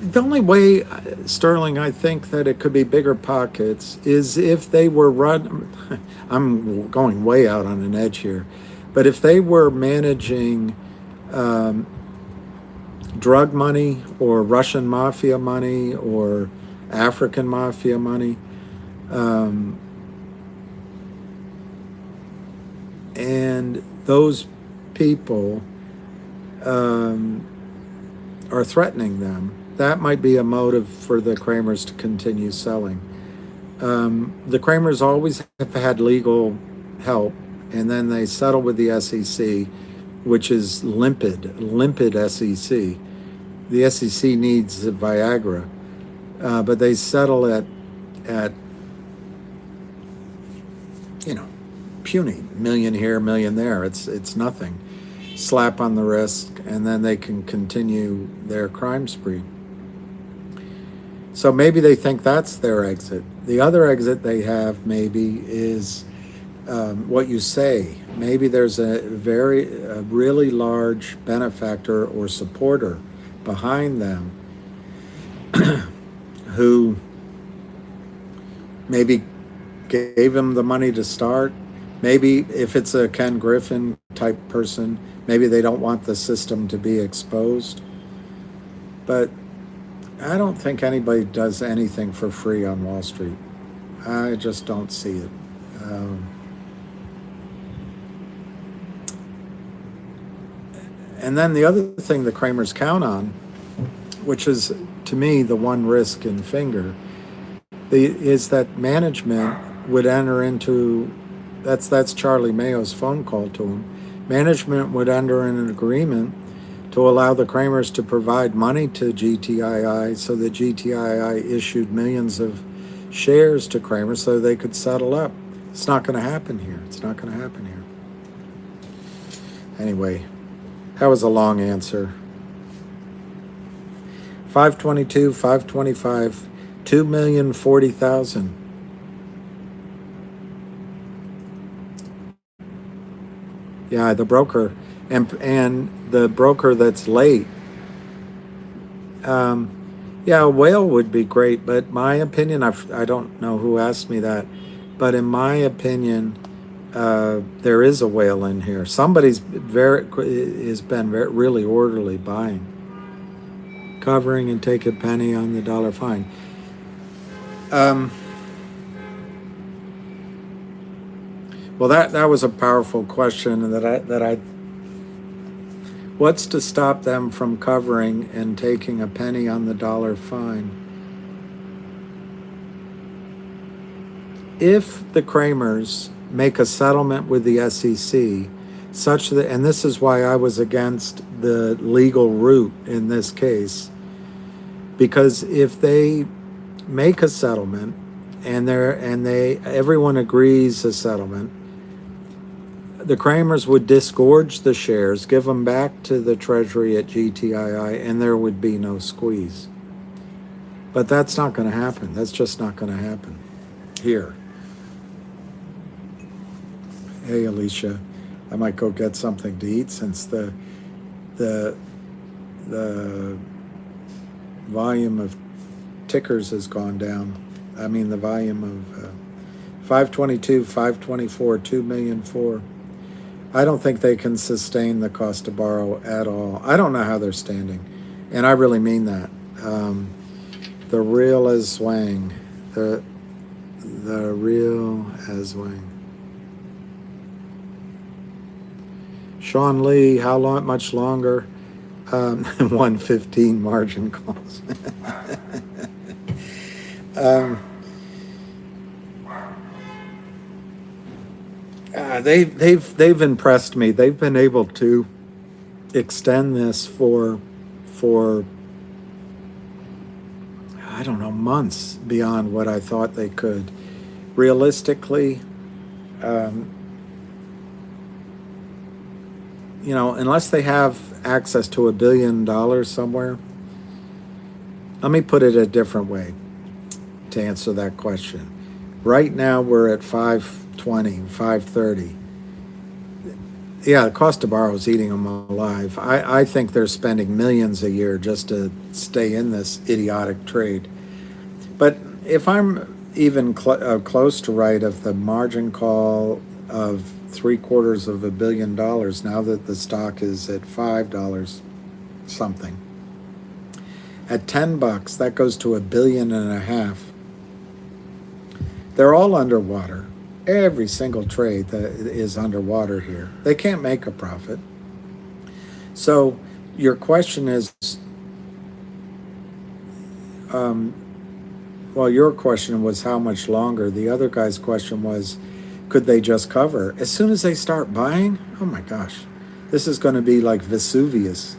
the only way, Sterling, I think that it could be bigger pockets is if they were I'm going way out on an edge here, but if they were managing drug money or Russian mafia money or African mafia money, and those people are threatening them, that might be a motive for the Kramers to continue selling. The Kramers always have had legal help, and then they settle with the SEC, which is limpid SEC. the SEC needs Viagra, but they settle at puny, million here, million there. It's nothing. Slap on the wrist, and then they can continue their crime spree. So maybe they think that's their exit. The other exit they have maybe is what you say. Maybe there's a really large benefactor or supporter behind them who maybe gave him the money to start. Maybe if it's a Ken Griffin type person, maybe they don't want the system to be exposed. But I don't think anybody does anything for free on Wall Street. I just don't see it. And then the other thing the Kramers count on, which is to me the one risk in Finger, is that management would enter into, that's Charlie Mayo's phone call to him, management would enter in an agreement to allow the Kramers to provide money to GTII so that GTII issued millions of shares to Kramers so they could settle up. It's not going to happen here. It's not going to happen here. Anyway, that was a long answer. 522, 525, 2,040,000. Yeah, the broker and the broker that's late. Yeah, a whale would be great, but my opinion, I don't know who asked me that, but in my opinion, there is a whale in here. Somebody's has been really orderly buying, covering and take a penny on the dollar fine. Well, that was a powerful question that I. What's to stop them from covering and taking a penny on the dollar fine? If the Kramers make a settlement with the SEC such that, and this is why I was against the legal route in this case, because if they make a settlement and everyone agrees a settlement, the Kramers would disgorge the shares, give them back to the Treasury at GTII, and there would be no squeeze. But that's not going to happen. That's just not going to happen here. Hey, Alicia, I might go get something to eat since the volume of tickers has gone down. I mean, the volume of 522, 524, 2,000,004. I don't think they can sustain the cost to borrow at all. I don't know how they're standing, and I really mean that. The real is swaying. The real has swaying. Sean Lee, how long? Much longer? 115 margin calls. They've impressed me. They've been able to extend this for I don't know, months beyond what I thought they could. Realistically, unless they have access to $1 billion somewhere. Let me put it a different way to answer that question. Right now we're at 520, 530. Yeah, the cost to borrow is eating them alive. I think they're spending millions a year just to stay in this idiotic trade. But if I'm even close to right of the margin call of $750 million now that the stock is at $5 something, at $10 that goes to $1.5 billion. They're all underwater. Every single trade that is underwater here. They can't make a profit. So your question is, your question was how much longer. The other guy's question was, could they just cover? As soon as they start buying, oh my gosh, this is going to be like Vesuvius.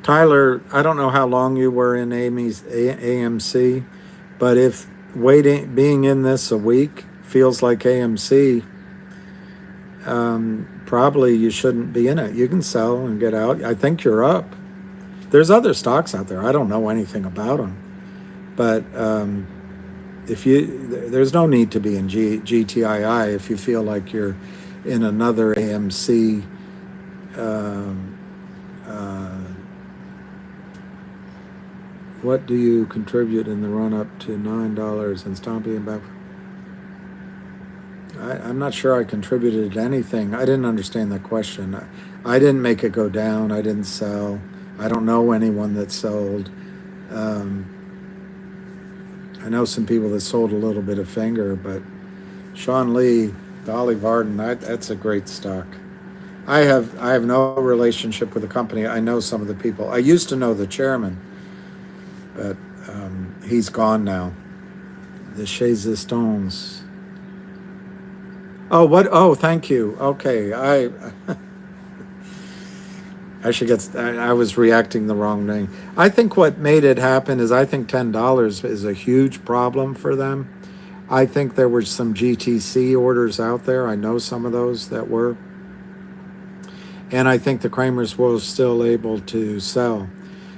Tyler, I don't know how long you were in AMC, but if being in this a week feels like AMC, probably you shouldn't be in it. You can sell and get out. I think you're up. There's other stocks out there. I don't know anything about them, but there's no need to be in GTII if you feel like you're in another AMC. What do you contribute in the run up to $9 and stomping back? I'm not sure I contributed anything. I didn't understand that question. I didn't make it go down. I didn't sell. I don't know anyone that sold. I know some people that sold a little bit of finger, but Sean Lee, Dolly Varden, that's a great stock. I have no relationship with the company. I know some of the people. I used to know the chairman, but he's gone now. The Chez Stones. Oh, what? Oh, thank you. Okay, I should get. I was reacting the wrong name. I think what made it happen is I think $10 is a huge problem for them. I think there were some GTC orders out there. I know some of those that were. And I think the Kramers were still able to sell.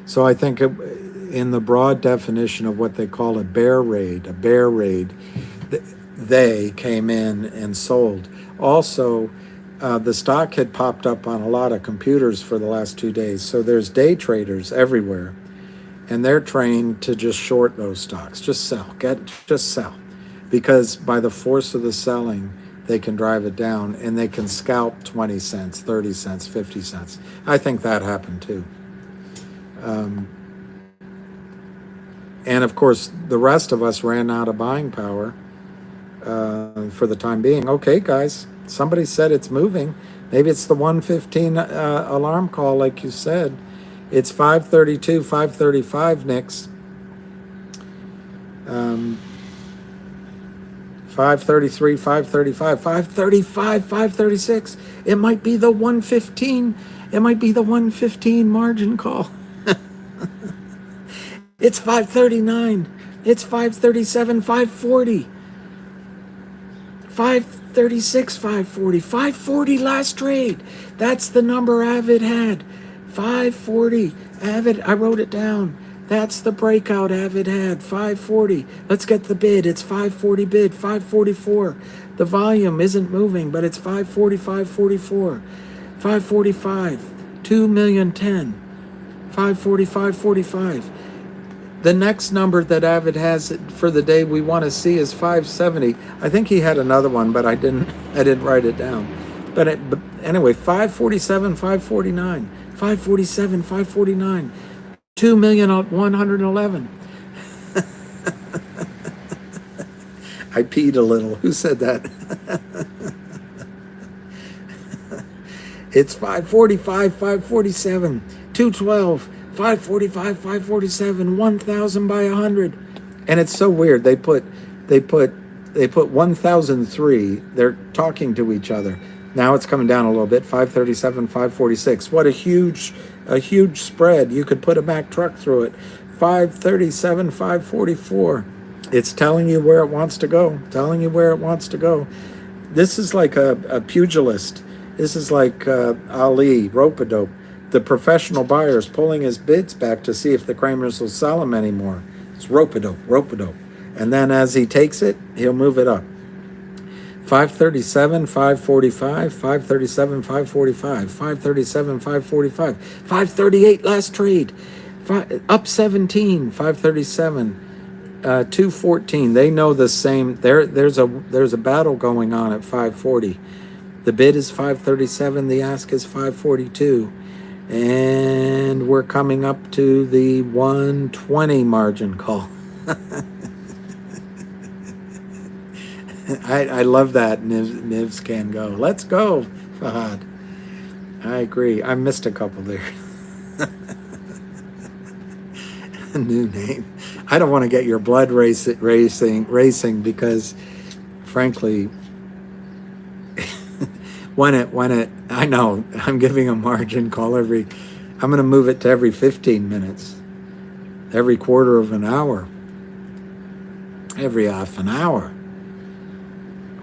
So I think in the broad definition of what they call a bear raid, they came in and sold. Also, the stock had popped up on a lot of computers for the last 2 days. So there's day traders everywhere. And they're trained to just short those stocks. Just sell. Just sell. Because by the force of the selling, they can drive it down and they can scalp 20 cents, 30 cents, 50 cents. I think that happened too. And of course, the rest of us ran out of buying power for the time being. Okay, guys, somebody said it's moving. Maybe it's the 1:15 alarm call, like you said. It's 5:32, 5:35, Nix. 5:33, 5:35, 5:35, 5:36. It might be the 1:15. It might be the 1:15 margin call. It's 5:39. It's 5:37, 5:40. 5:36, 5:40. 5:40 last trade. That's the number Avid had. 5:40. Avid, I wrote it down. That's the breakout Avid had, 540. Let's get the bid. It's 540 bid, 544. The volume isn't moving, but it's 540, 544. 545, 2,000,010. 540, 545. The next number that Avid has for the day we want to see is 570. I think he had another one, but I didn't write it down. But anyway, 547, 549. 547, 549. 2,111,000. I peed a little. Who said that? It's 545, 547, 212, 545, 547, 1,000 by 100. And it's so weird. They put 1,003. They're talking to each other. Now it's coming down a little bit. 537, 546. What a huge spread. You could put a Mack truck through it. 537, 544. It's telling you where it wants to go. Telling you where it wants to go. This is like a pugilist. This is like Ali, rope-a-dope. The professional buyer's pulling his bids back to see if the Kramers will sell him anymore. It's rope-a-dope, rope-a-dope. And then as he takes it, he'll move it up. 537, 545, 537, 545, 537, 545, 538 last trade, up 17, 537, 214. They know the same. There's a battle going on at 540. The bid is 537. The ask is 542, and we're coming up to the 120 margin call. I love that. Nivs can go. Let's go, Fahad. I agree. I missed a couple there. New name. I don't want to get your blood racing because, frankly, when it. I know I'm giving a margin call every. I'm going to move it to every 15 minutes, every quarter of an hour, every half an hour.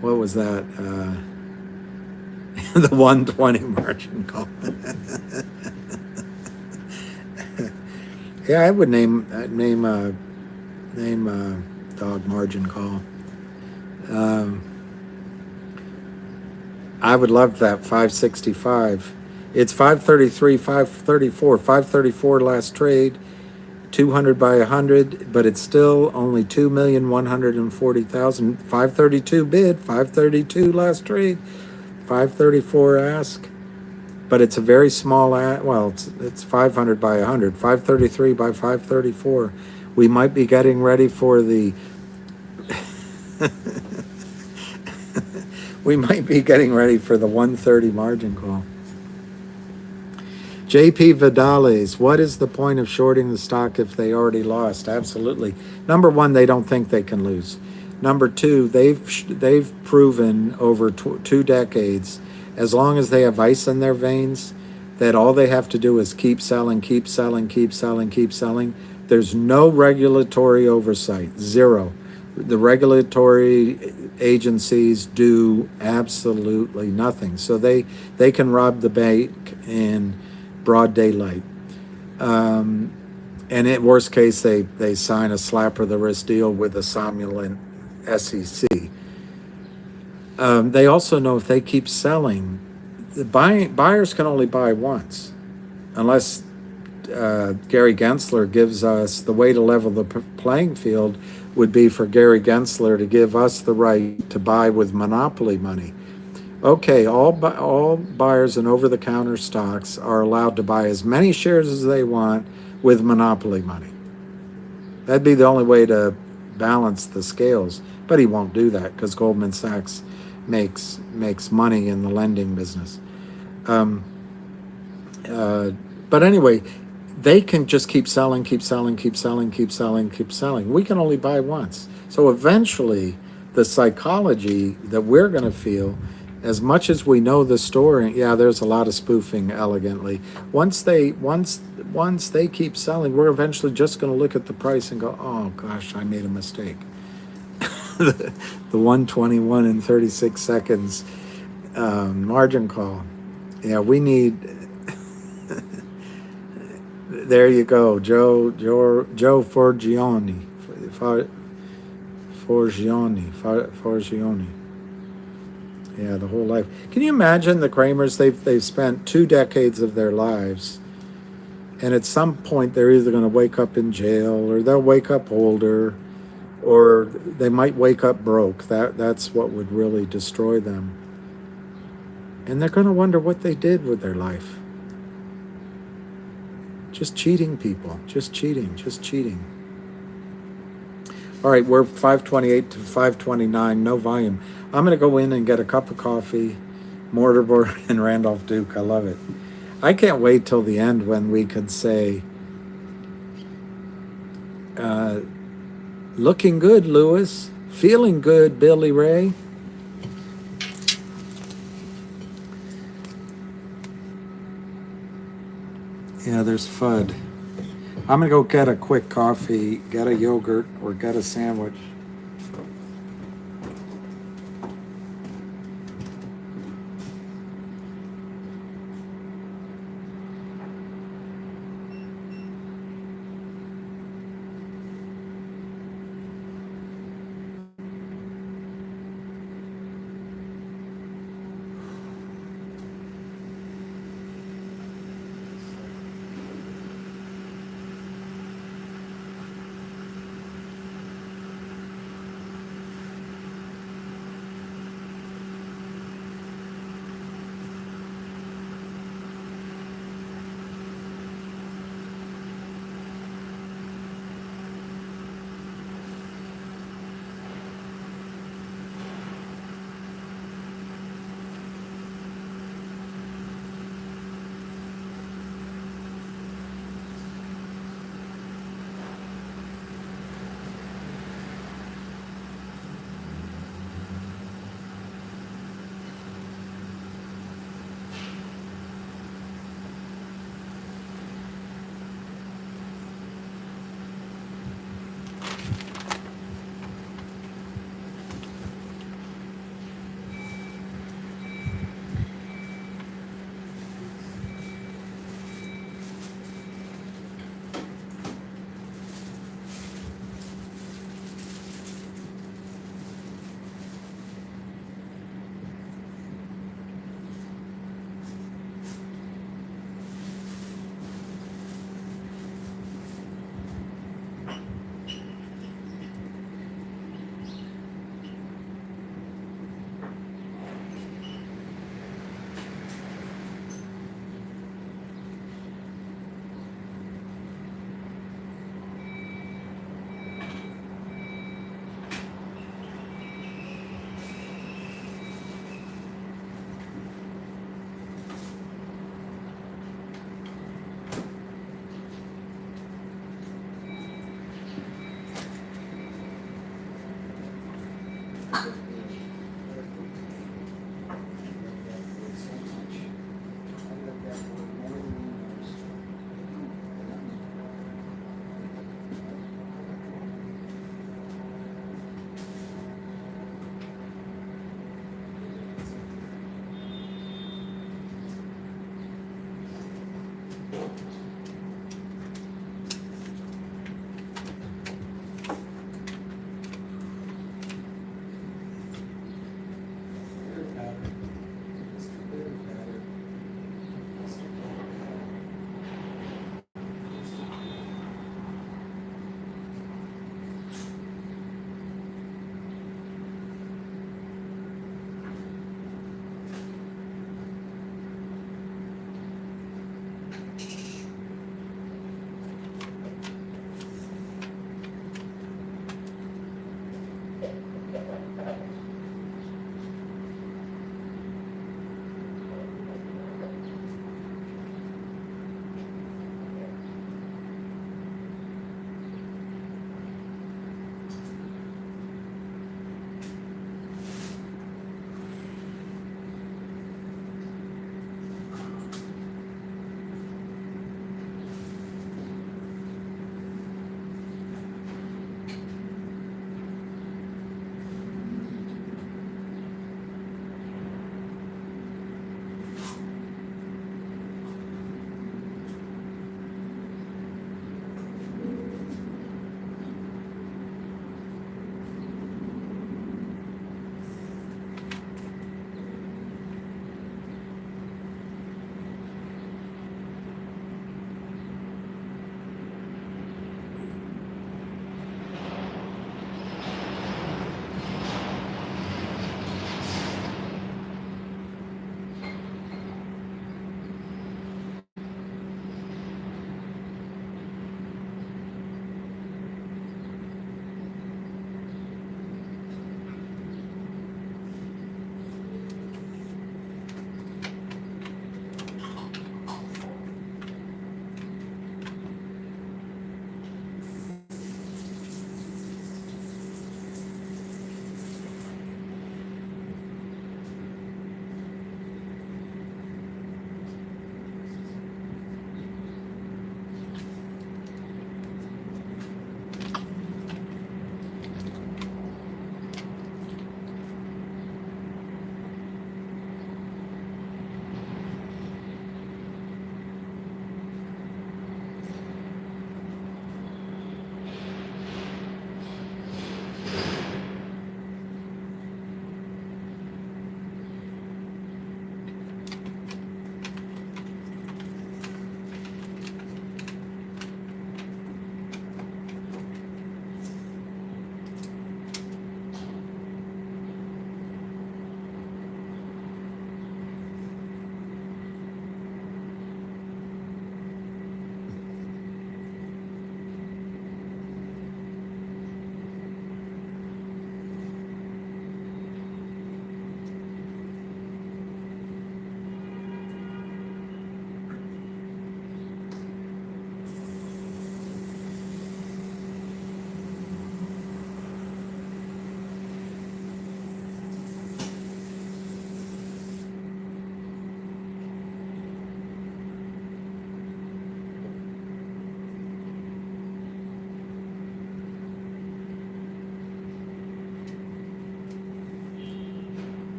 What was that? The 120 margin call. Yeah, I would name dog margin call. I would love that 565. It's 533, 534, 534 last trade, 200 by 100, but it's still only 2,140,000. 532 bid, 532 last trade, 534 ask, but it's a very small. Well, it's 500 by 100, 533 by 534. We might be getting ready for the. We might be getting ready for the 130 margin call. JP Vidales, what is the point of shorting the stock if they already lost? Absolutely. Number one, they don't think they can lose. Number two, they've proven over 2 decades, as long as they have ice in their veins, that all they have to do is keep selling, keep selling, keep selling, keep selling. There's no regulatory oversight, zero. The regulatory agencies do absolutely nothing. So they can rob the bank in broad daylight. And in worst case, they sign a slap of the wrist deal with a somnolent SEC. They also know if they keep selling, buyers can only buy once, unless Gary Gensler gives us the way to level the playing field would be for Gary Gensler to give us the right to buy with monopoly money. Okay, all buyers in over-the-counter stocks are allowed to buy as many shares as they want with monopoly money. That'd be the only way to balance the scales, but he won't do that because Goldman Sachs makes money in the lending business. But anyway, they can just keep selling, keep selling, keep selling, keep selling, keep selling. We can only buy once. So eventually, the psychology that we're going to feel, as much as we know the story, yeah, there's a lot of spoofing elegantly. Once they keep selling, we're eventually just going to look at the price and go, oh gosh, I made a mistake. The 121 in 36 seconds margin call. Yeah, we need. There you go, Joe Forgione. Forgione. Yeah, the whole life. Can you imagine the Kramers? They've spent 2 decades of their lives, and at some point they're either going to wake up in jail, or they'll wake up older, or they might wake up broke. That's what would really destroy them. And they're going to wonder what they did with their life. Just cheating people. Just cheating. Just cheating. All right, we're 528 to 529, no volume. I'm going to go in and get a cup of coffee, Mortimer and Randolph Duke. I love it. I can't wait till the end when we could say, looking good, Lewis. Feeling good, Billy Ray. Yeah, there's FUD. I'm going to go get a quick coffee, get a yogurt, or get a sandwich.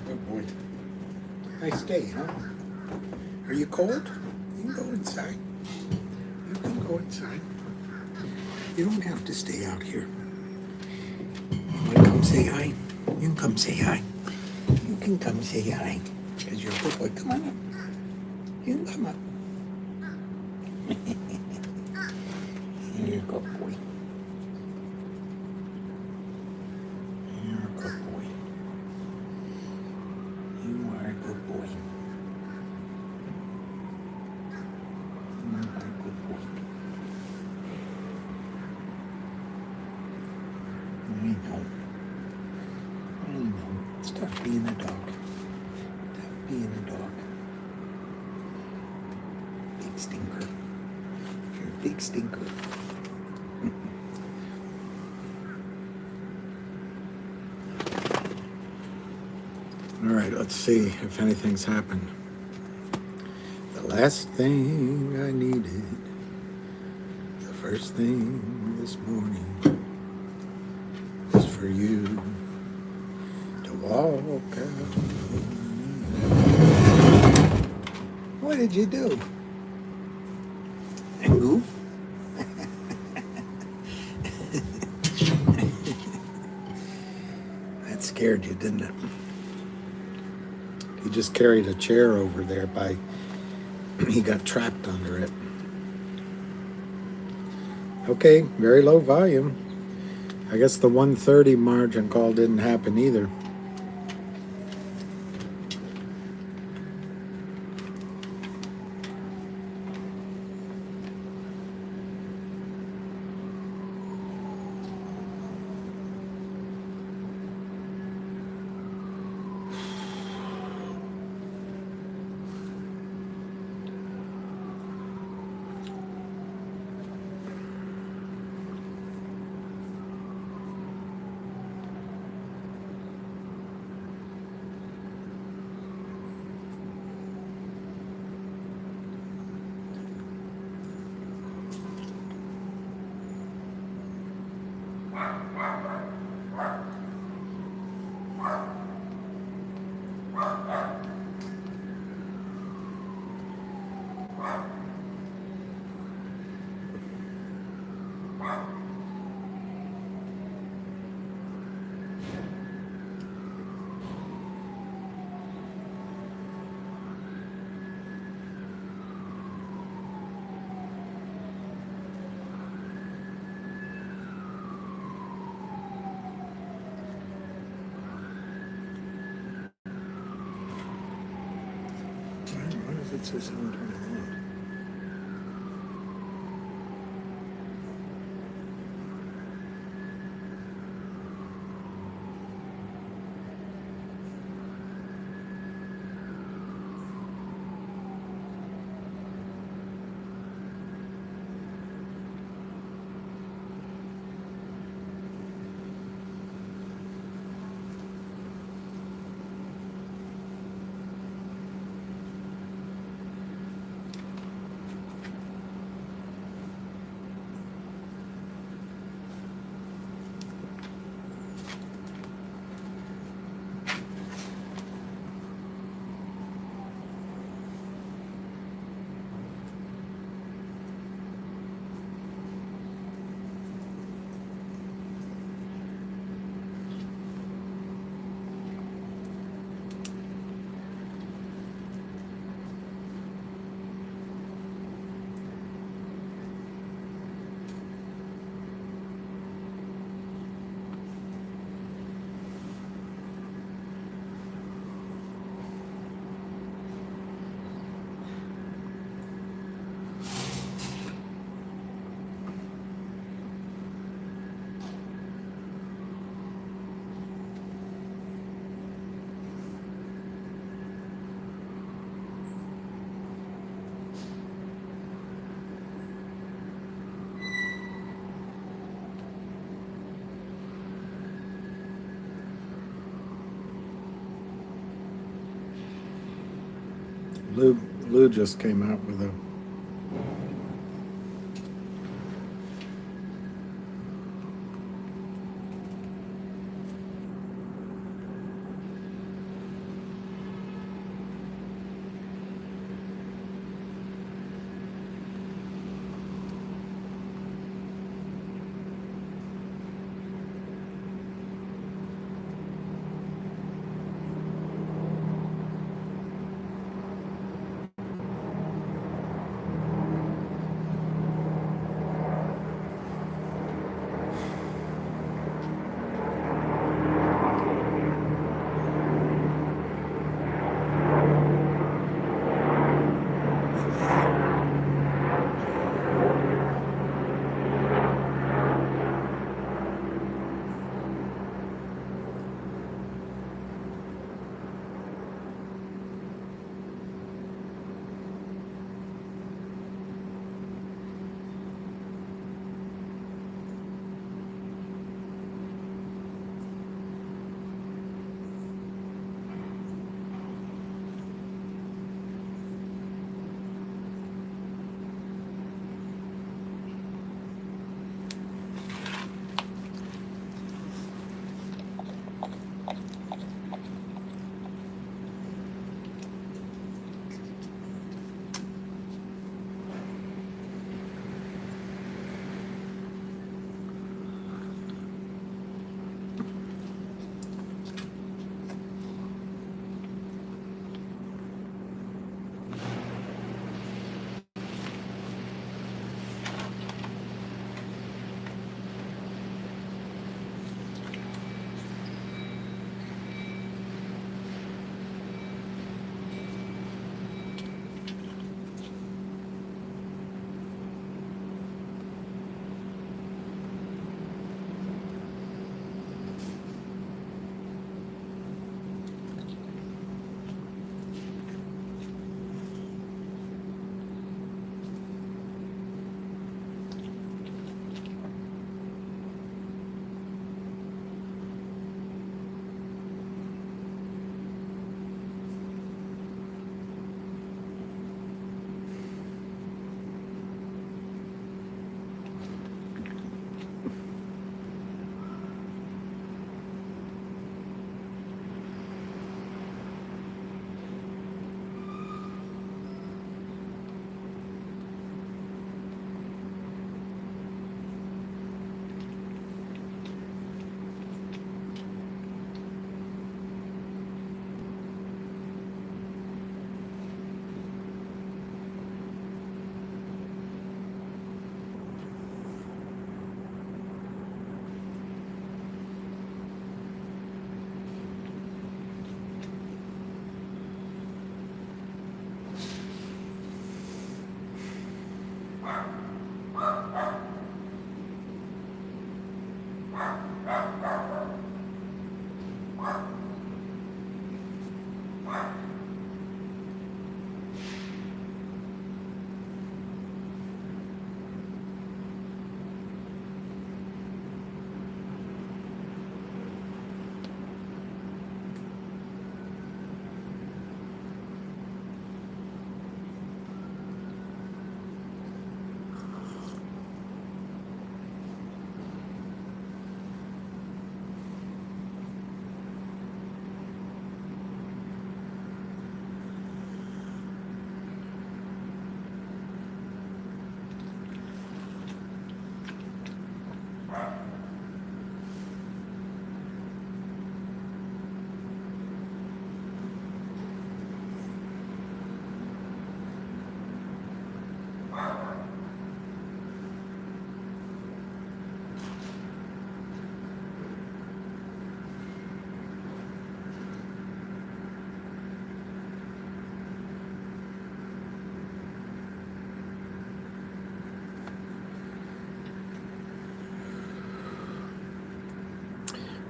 Good boy. Nice day, huh? Are you cold? You can go inside. You can go inside. You don't have to stay out here. You want to come say hi? You can come say hi. You can come say hi. Because you're a good boy. Come on up. You can come up. You're a good boy. You're a good boy. You are a good boy. You are a good boy. I know. I know. It's tough being a dog. Tough being a dog. Big stinker. You're a big stinker. All right, let's see if anything's happened. The last thing I needed, the first thing this morning, was for you to walk out. What did you do? A goof? That scared you, didn't it? He just carried a chair over there he got trapped under it. Okay, very low volume. I guess the 130 margin call didn't happen either. Why does it say 721? Lou just came out with a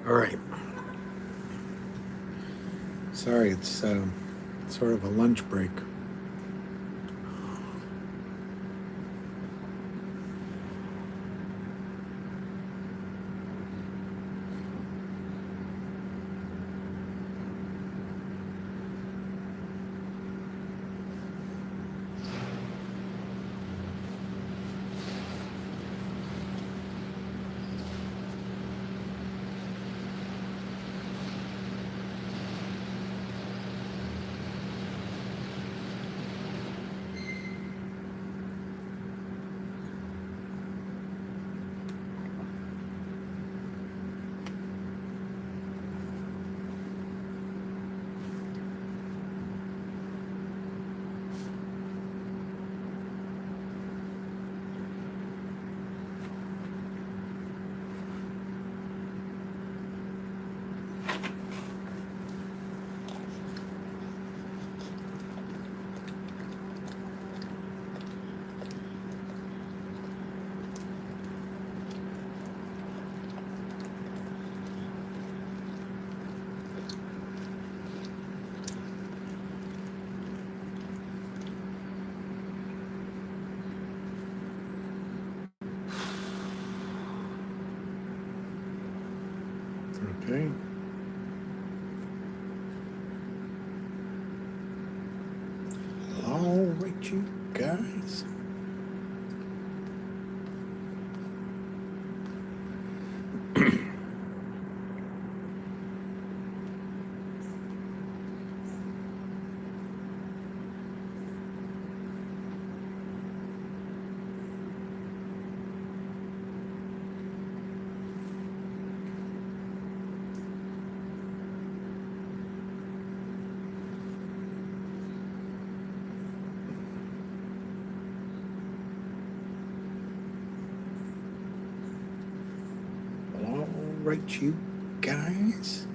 All right. Sorry, it's sort of a lunch break. Okay. All right, you guys. All right, you guys.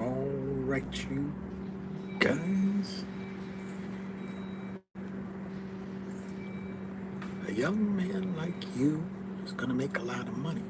All right, you guys. A young man like you is going to make a lot of money.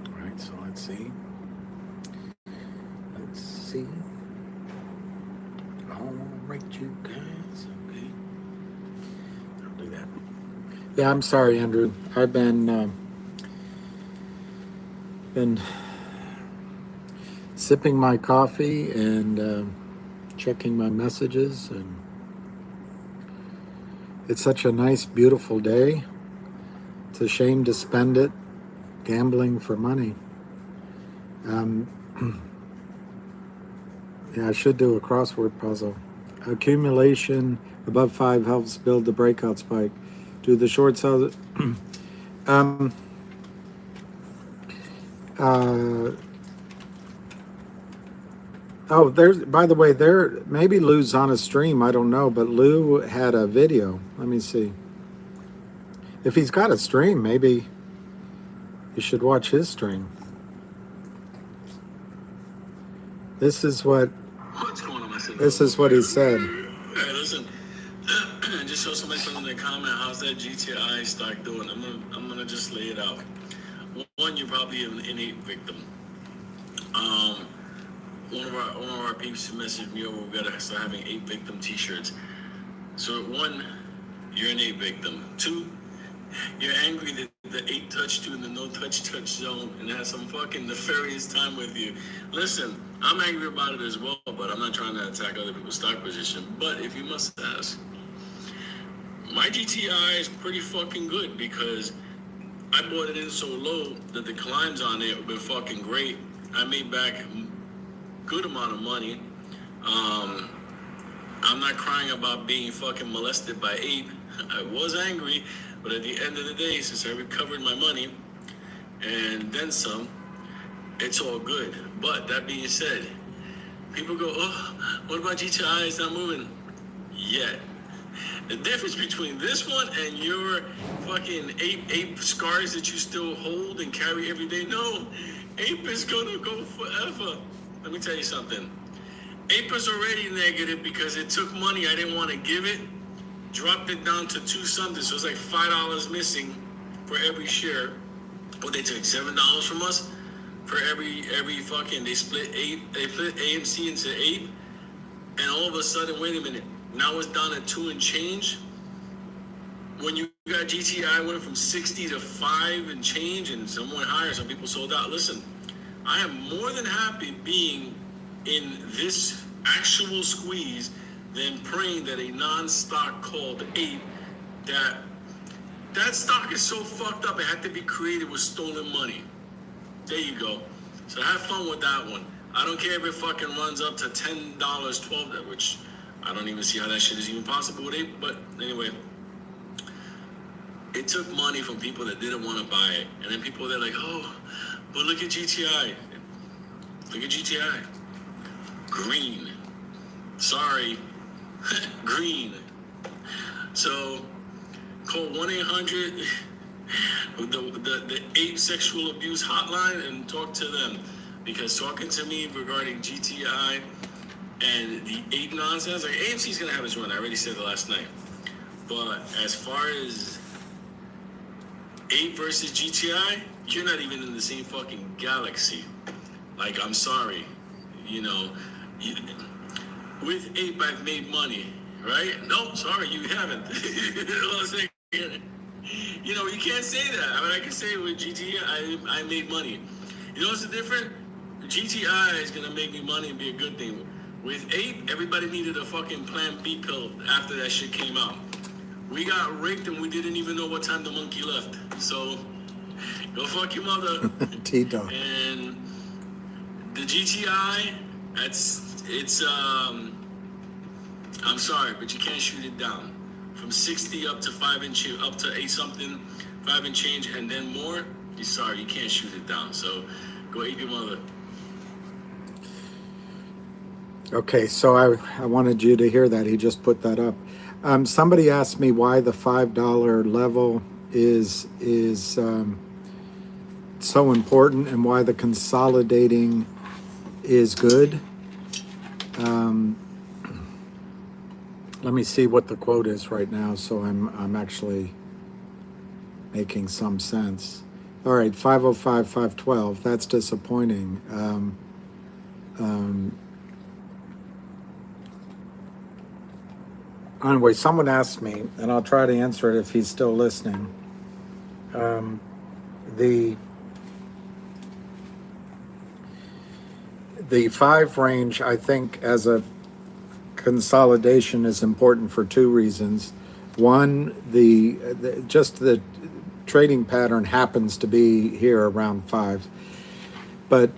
All right, so let's see. Let's see. All right, you guys. Okay. I'll do that. Yeah, I'm sorry, Andrew. I've been sipping my coffee and checking my messages, and it's such a nice, beautiful day. It's a shame to spend it gambling for money. Um, Yeah, I should do a crossword puzzle. Accumulation above 5 helps build the breakout spike. Do the short sell? um, uh, oh, there's, by the way, there, maybe Lou's on a stream. I don't know, but Lou had a video. Let me see. If he's got a stream, maybe you should watch his stream. This is what
What's going on, my sister?
this is what he said.
Hey, listen. Just show somebody something in the comment. How's that GTI stock doing? I'm gonna just lay it out. One, you're probably an innate victim. One of our peeps messaged me over. We gotta start having 8 victim T-shirts. So one, you're an 8 victim. 2, you're angry that the 8 touched you in the no touch zone and had some fucking nefarious time with you. Listen, I'm angry about it as well, but I'm not trying to attack other people's stock position. But if you must ask, my GTI is pretty fucking good because I bought it in so low that the climbs on it have been fucking great. I made back a good amount of money. I'm not crying about being fucking molested by ape. I was angry, but at the end of the day, since I recovered my money and then some, it's all good. But that being said, people go, oh, what about GTI? It's not moving yet. The difference between this one and your fucking ape scars that you still hold and carry every day, no, ape is gonna go forever. Let me tell you something. Ape is already negative because it took money I didn't want to give it, dropped it down to 2 something, so it's like $5 missing for every share. Well, they took $7 from us for every fucking, they split AMC into 8, and all of a sudden, wait a minute, now it's down at 2 and change. When you got GTI went from 60 to 5 and change, and some went higher, some people sold out. Listen, I am more than happy being in this actual squeeze than praying that a non-stock called Ape, that stock is so fucked up it had to be created with stolen money. There you go. So have fun with that one. I don't care if it fucking runs up to $10, $12, which I don't even see how that shit is even possible with Ape. But anyway, it took money from people that didn't want to buy it. And then people, they're like, oh, but look at GTI. Look at GTI. Green. Sorry. Green. So call 1-800 the Ape Sexual Abuse Hotline and talk to them, because talking to me regarding GTI and the Ape nonsense, like AMC's gonna have its run. I already said it last night. But as far as Ape versus GTI, you're not even in the same fucking galaxy. Like, I'm sorry, you know, with Ape I've made money, right? No, sorry, you haven't. You know what I'm saying? You know, you can't say that. I mean, I can say with GTI, I made money. You know what's the difference? GTI is gonna make me money and be a good thing. With Ape, everybody needed a fucking Plan B pill after that shit came out. We got rigged and we didn't even know what time the monkey left. So, go fuck your mother.
T-Dog.
And the GTI, I'm sorry, but you can't shoot it down. From 60 up to 5 and up to 8 something, 5 and change, and then more, you're sorry, you can't shoot it down. So, go ape your mother.
Okay, so I wanted you to hear that. He just put that up. Somebody asked me why the $5 level is so important and why the consolidating is good. Let me see what the quote is right now, so I'm actually making some sense. All right, 505, 512. That's disappointing. Anyway, someone asked me, and I'll try to answer it if he's still listening. The 5 range, I think, as a consolidation is important for 2 reasons. One, just the trading pattern happens to be here around 5, but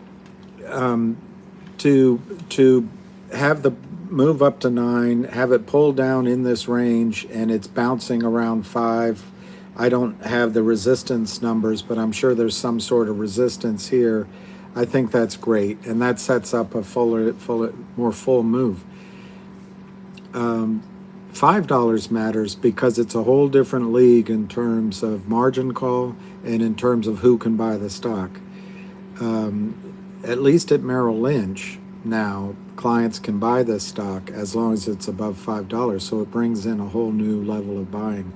to have the move up to 9, have it pull down in this range, and it's bouncing around 5. I don't have the resistance numbers, but I'm sure there's some sort of resistance here. I think that's great, and that sets up a more full move. $5 matters because it's a whole different league in terms of margin call and in terms of who can buy the stock. At least at Merrill Lynch now, clients can buy this stock as long as it's above $5, so it brings in a whole new level of buying.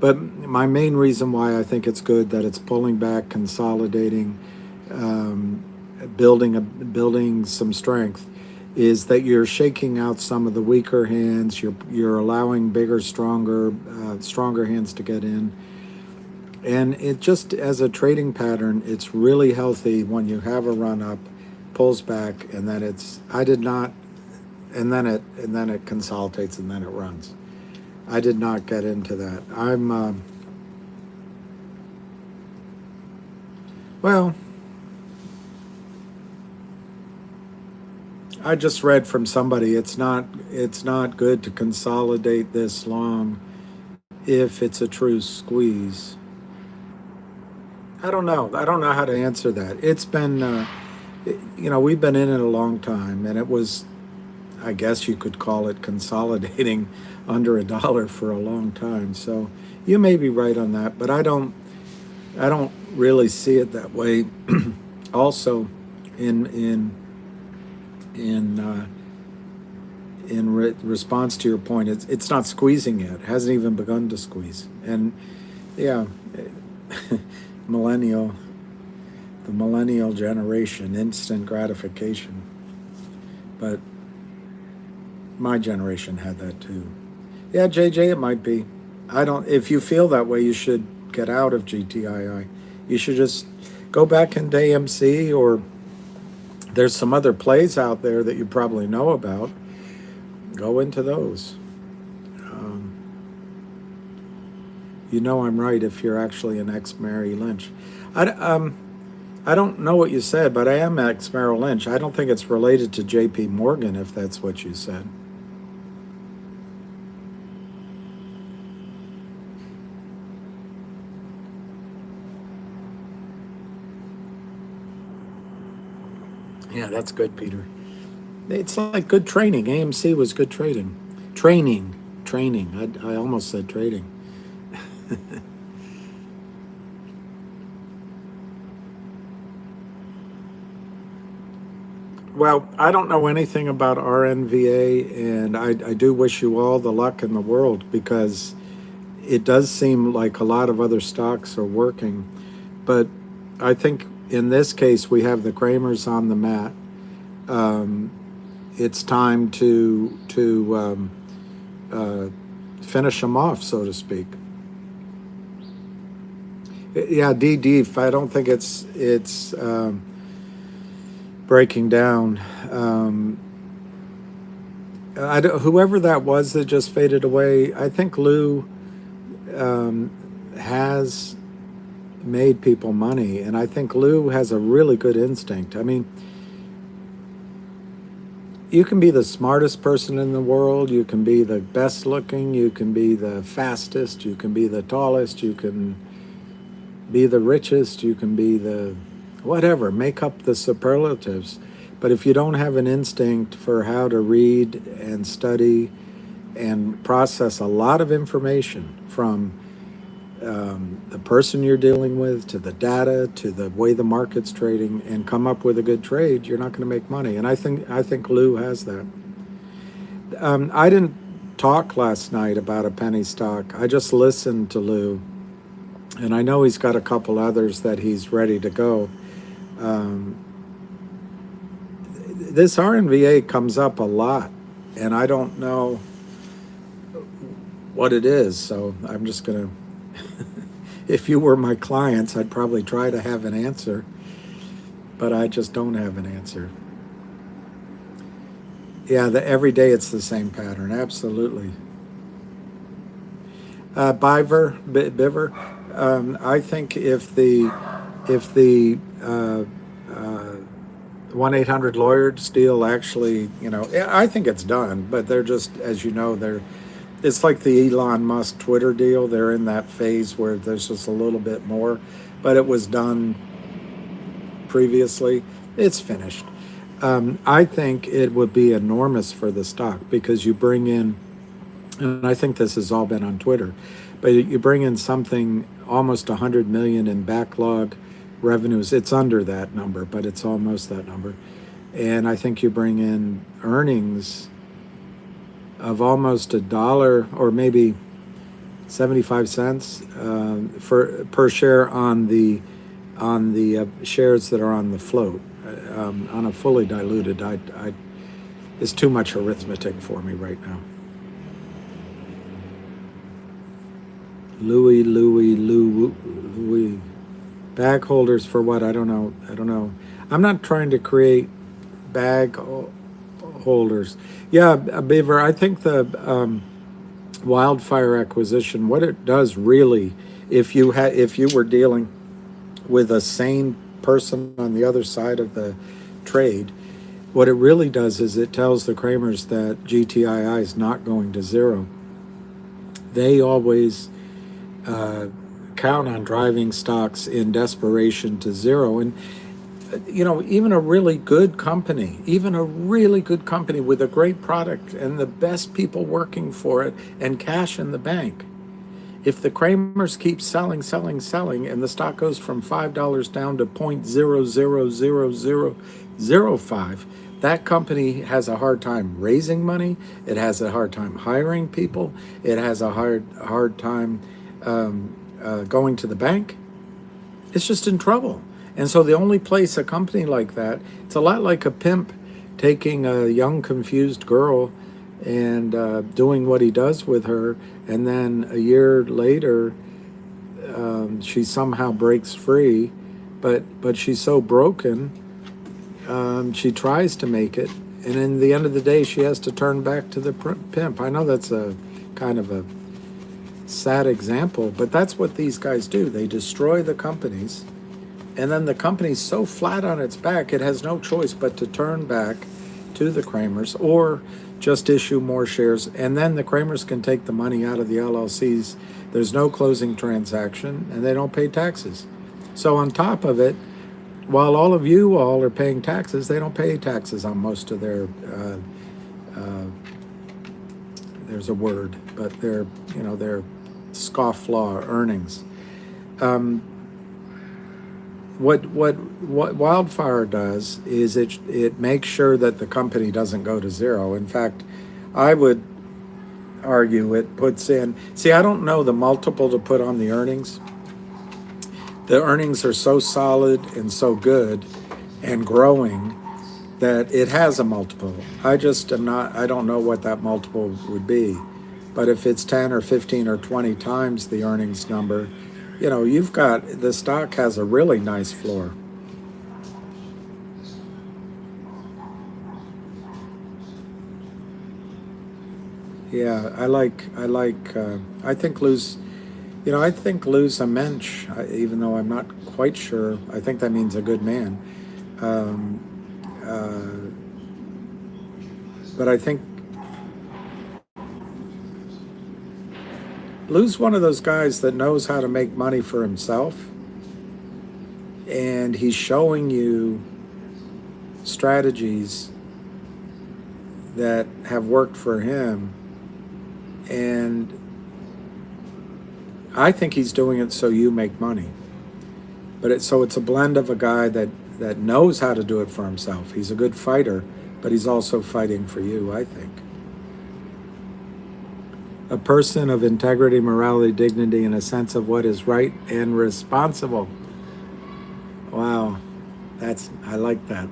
But my main reason why I think it's good that it's pulling back, consolidating, building some strength, is that you're shaking out some of the weaker hands. You're allowing bigger, stronger hands to get in. And it just, as a trading pattern, it's really healthy when you have a run up, pulls back, and then and then it consolidates, and then it runs. I did not get into that. Well, I just read from somebody, it's not good to consolidate this long if it's a true squeeze. I don't know how to answer that. It's been, we've been in it a long time, and it was, I guess you could call it consolidating under $1 for a long time. So you may be right on that, but I don't really see it that way. Also, in response to your point, it's not squeezing yet. It hasn't even begun to squeeze. And yeah, the millennial generation, instant gratification. But my generation had that too. Yeah, JJ, it might be. If you feel that way, you should get out of GTII. You should just go back into AMC, or there's some other plays out there that you probably know about. Go into those. I'm right if you're actually an ex-Merrill Lynch. I don't know what you said, but I am ex-Merrill Lynch. I don't think it's related to J.P. Morgan, if that's what you said. Yeah, that's good, Peter. It's like good training. AMC was good trading. Training. I almost said trading. Well, I don't know anything about RNVA, and I do wish you all the luck in the world, because it does seem like a lot of other stocks are working. But I think in this case, we have the Kramers on the mat. It's time to finish them off, so to speak. Yeah, DD. I don't think it's breaking down. Whoever that was that just faded away, I think Lou has made people money, and I think Lou has a really good instinct. I mean, you can be the smartest person in the world, you can be the best looking, you can be the fastest, you can be the tallest, you can be the richest, you can be the whatever, make up the superlatives. But if you don't have an instinct for how to read and study and process a lot of information from the person you're dealing with, to the data, to the way the market's trading, and come up with a good trade, you're not going to make money. And I think Lou has that. I didn't talk last night about a penny stock. I just listened to Lou, and I know he's got a couple others that he's ready to go. This RNVA comes up a lot, and I don't know what it is, so I'm just going to, if you were my clients, I'd probably try to have an answer, but I just don't have an answer. Yeah, every day it's the same pattern, absolutely. Biver, I think if the 1-800-lawyer deal actually, I think it's done, but they're just, as you know, it's like the Elon Musk Twitter deal. They're in that phase where there's just a little bit more, but it was done previously. It's finished. I think it would be enormous for the stock because you bring in, and I think this has all been on Twitter, but you bring in something almost 100 million in backlog revenues. It's under that number, but it's almost that number. And I think you bring in earnings of almost $1 or maybe 75 cents per share on the shares that are on the float. On a fully diluted, it's too much arithmetic for me right now. Louis. Bag holders for what? I don't know. I'm not trying to create bag holders. Yeah, Beaver, I think the wildfire acquisition, what it does really, if you were dealing with a sane person on the other side of the trade, what it really does is it tells the Kramers that GTII is not going to zero. They always count on driving stocks in desperation to zero. And, even a really good company with a great product and the best people working for it and cash in the bank, if the Kramers keep selling, and the stock goes from $5 down to 0.000005, that company has a hard time raising money. It has a hard time hiring people. It has a hard time going to the bank. It's just in trouble. And so the only place a company like that, it's a lot like a pimp taking a young, confused girl and doing what he does with her, and then a year later she somehow breaks free, but she's so broken, she tries to make it, and in the end of the day she has to turn back to the pimp. I know that's a kind of a sad example, but that's what these guys do. They destroy the companies, and then the company's so flat on its back it has no choice but to turn back to the Kramers or just issue more shares, and then the Kramers can take the money out of the LLCs. There's no closing transaction, and they don't pay taxes. So on top of it, while all of you all are paying taxes, they don't pay taxes on most of their there's a word, but their scofflaw earnings. What wildfire does is it makes sure that the company doesn't go to zero. In fact, I would argue it puts in, I don't know the multiple to put on the earnings. The earnings are so solid and so good and growing that it has a multiple. I don't know what that multiple would be. But if it's 10 or 15 or 20 times the earnings number, you've got, the stock has a really nice floor. Yeah, I think Lou's a mensch, even though I'm not quite sure. I think that means a good man. But I think Lou's one of those guys that knows how to make money for himself, and he's showing you strategies that have worked for him, and I think he's doing it so you make money. But it's a blend of a guy that knows how to do it for himself. He's a good fighter, but he's also fighting for you, I think. A person of integrity, morality, dignity, and a sense of what is right and responsible. Wow, I like that.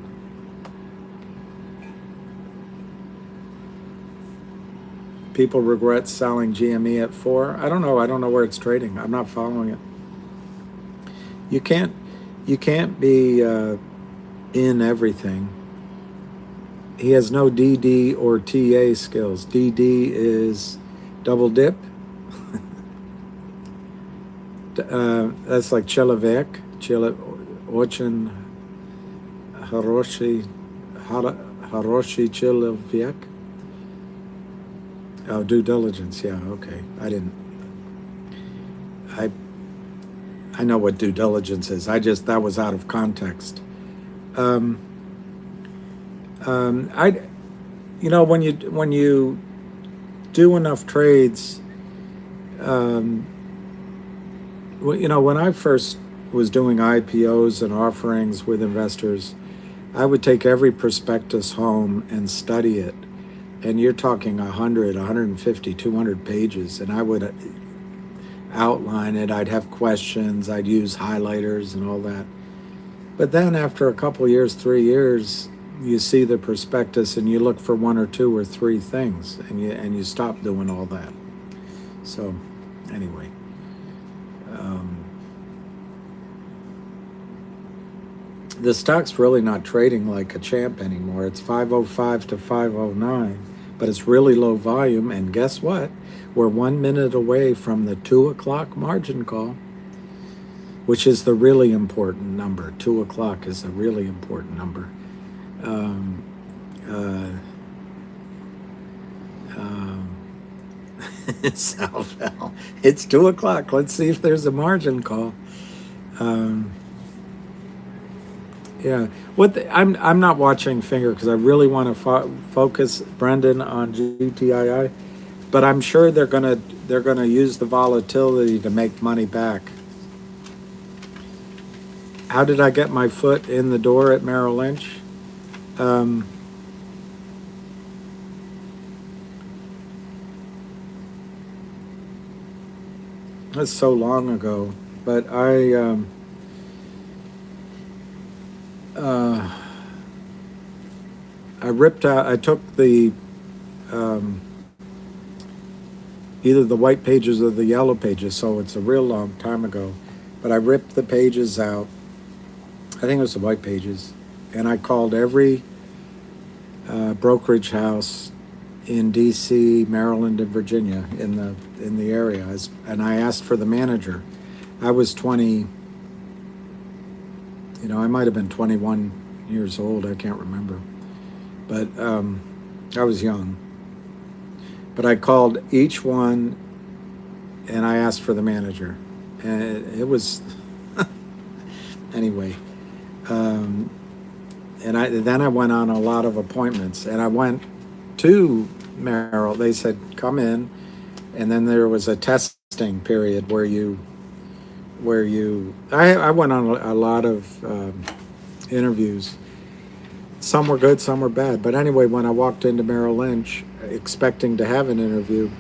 People regret selling GME at 4. I don't know where it's trading. I'm not following it. You can't be in everything. He has no DD or TA skills. DD is double dip. That's like Человек, очень Hiroshi Chiloviec. Oh, due diligence. Yeah, okay. I I know what due diligence is. That was out of context. Um, I, when you do enough trades, um, when I first was doing IPOs and offerings with investors, I would take every prospectus home and study it. And you're talking 100, 150, 200 pages. And I would outline it. I'd have questions. I'd use highlighters and all that. But then after a couple years, 3 years, you see the prospectus and you look for one or two or three things, and you stop doing all that. So anyway, the stock's really not trading like a champ anymore. It's 505 to 509, but it's really low volume. And guess what? We're 1 minute away from the 2 o'clock margin call, which is the really important number. 2 o'clock is a really important number. Salvel. It's 2 o'clock. Let's see if there's a margin call. Yeah. I'm not watching Finger because I really want to focus, Brendan, on GTII, but I'm sure they're gonna use the volatility to make money back. How did I get my foot in the door at Merrill Lynch? That's so long ago, but I ripped out. I took the either the white pages or the yellow pages, so it's a real long time ago. But I ripped the pages out. I think it was the white pages, and I called every brokerage house in D.C., Maryland, and Virginia in the area, and I asked for the manager. I was 20. I might have been 21 years old. I can't remember, but I was young. But I called each one, and I asked for the manager, and it was anyway. And then I went on a lot of appointments, and I went to Merrill. They said, come in, and then there was a testing period where I went on a lot of interviews. Some were good, some were bad. But anyway, when I walked into Merrill Lynch expecting to have an interview,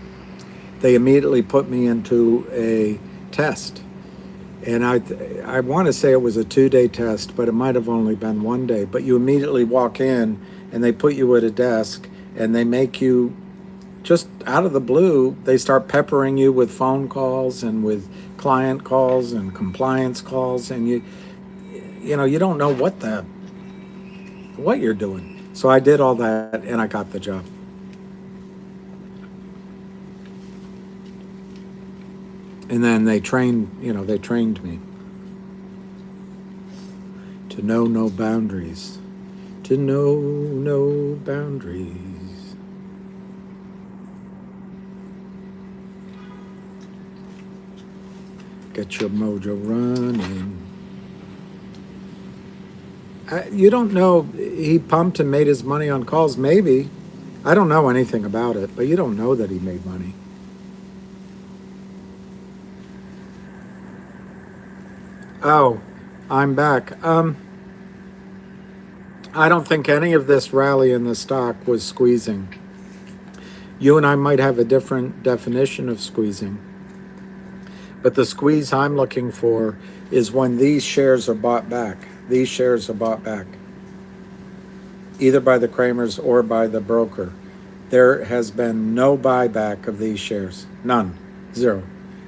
they immediately put me into a test. And I want to say it was a 2-day test, but it might have only been 1 day. But you immediately walk in, and they put you at a desk, and they make you, just out of the blue, they start peppering you with phone calls and with client calls and compliance calls, and you don't know what you're doing. So I did all that, and I got the job. And then they trained me to know no boundaries, to know no boundaries. Get your mojo running. You don't know, he pumped and made his money on calls, maybe. I don't know anything about it, but you don't know that he made money. Oh, I'm back. I don't think any of this rally in the stock was squeezing. You and I might have a different definition of squeezing. But the squeeze I'm looking for is when these shares are bought back. These shares are bought back, either by the Kramers or by the broker. There has been no buyback of these shares. None. Zero.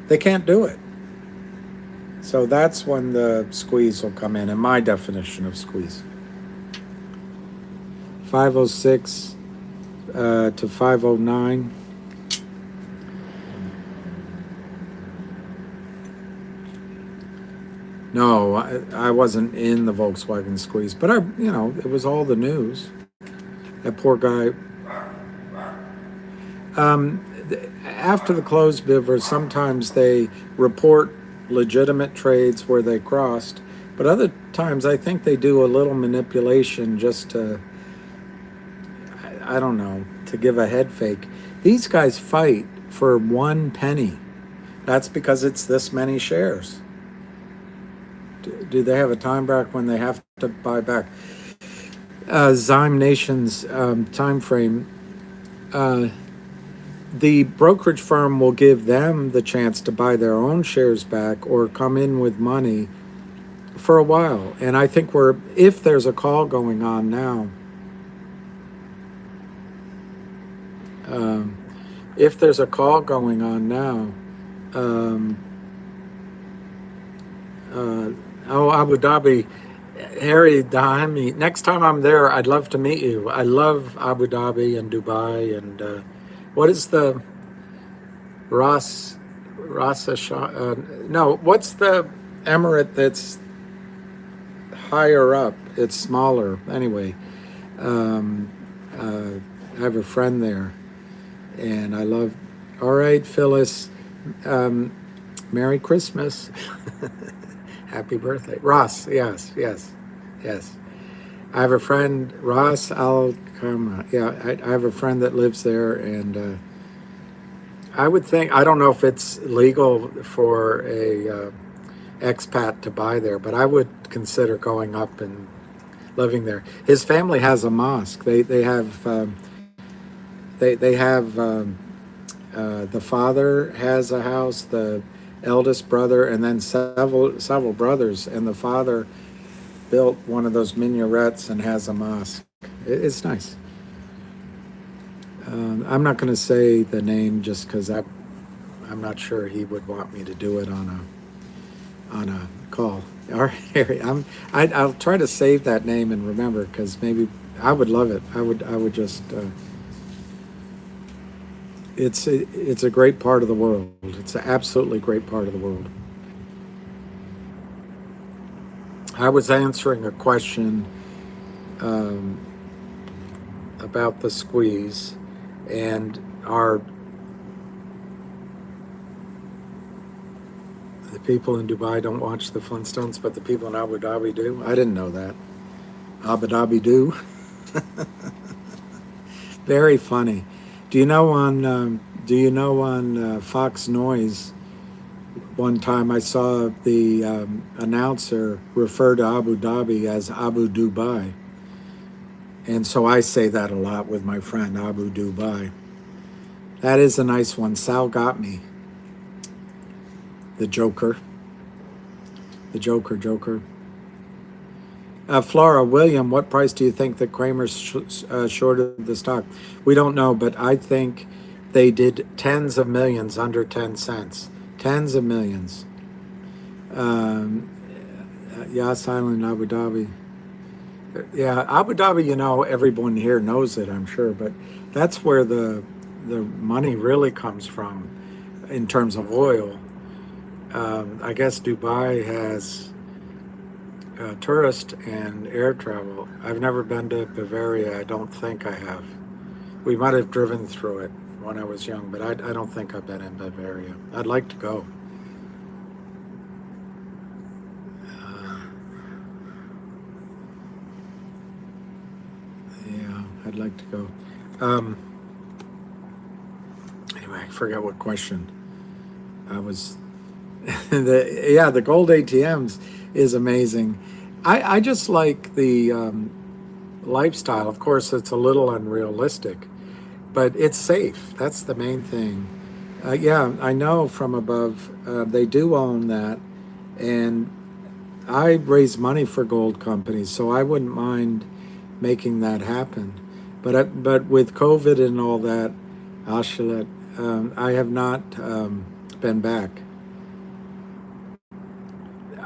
They can't do it. So that's when the squeeze will come in my definition of squeeze. 506 to 509. No, I wasn't in the Volkswagen squeeze, but it was all the news. That poor guy. After the close bivers, sometimes they report legitimate trades where they crossed, but other times I think they do a little manipulation just to, I don't know, to give a head fake. These guys fight for 1 penny. That's because it's this many shares. Do they have a time back when they have to buy back? Zyme Nation's time frame. The brokerage firm will give them the chance to buy their own shares back or come in with money for a while. And I think if there's a call going on now, if there's a call going on now, Abu Dhabi, Harry Dahami, next time I'm there, I'd love to meet you. I love Abu Dhabi and Dubai and what is the no, what's the emirate that's higher up? It's smaller. Anyway, I have a friend there, and I love. All right, Phyllis, Merry Christmas. Happy birthday. Ross, yes. I have a friend, Ross Al-Kama. Yeah, I have a friend that lives there, and I would think, I don't know if it's legal for a expat to buy there, but I would consider going up and living there. His family has a mosque. They have the father has a house, the eldest brother, and then several brothers, and the father built one of those minarets and has a mosque. It's nice. I'm not going to say the name just because I'm not sure he would want me to do it on a call. All right, Harry, I'll try to save that name and remember, because maybe I would love it. I would just. It's a great part of the world. It's an absolutely great part of the world. I was answering a question about the squeeze, and the people in Dubai don't watch the Flintstones, but the people in Abu Dhabi do. I didn't know that. Abu Dhabi do. Very funny. Do you know on Fox Noise? One time I saw the announcer refer to Abu Dhabi as Abu Dubai. And so I say that a lot with my friend, Abu Dubai. That is a nice one. Sal got me. The Joker. Flora, William, what price do you think that Kramer's shorted the stock? We don't know, but I think they did tens of millions under 10 cents. Tens of millions. Yas Island, Abu Dhabi. Yeah, Abu Dhabi, everyone here knows it, I'm sure, but that's where the money really comes from in terms of oil. I guess Dubai has tourist and air travel. I've never been to Bavaria. I don't think I have. We might have driven through it when I was young, but I don't think I've been in Bavaria. I'd like to go. Yeah, I'd like to go. Anyway, I forgot what question. I was... the gold ATMs is amazing. I just like the lifestyle. Of course, it's a little unrealistic, but it's safe. That's the main thing. Yeah, I know from above they do own that, and I raise money for gold companies, so I wouldn't mind making that happen. But with COVID and all that, I have not been back.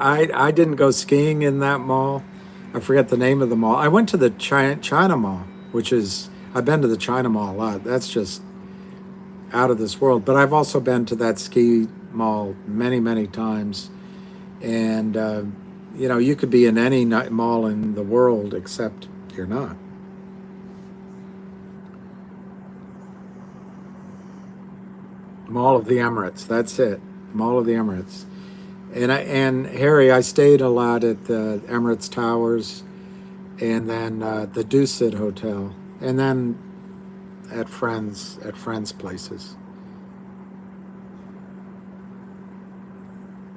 I didn't go skiing in that mall. I forget the name of the mall. I went to the China Mall, I've been to the China Mall a lot. That's just out of this world. But I've also been to that ski mall many, many times. And you know, you could be in any mall in the world except you're not. Mall of the Emirates. That's it. Mall of the Emirates. And Harry, I stayed a lot at the Emirates Towers, and then the Dusit Hotel, and then at friends places.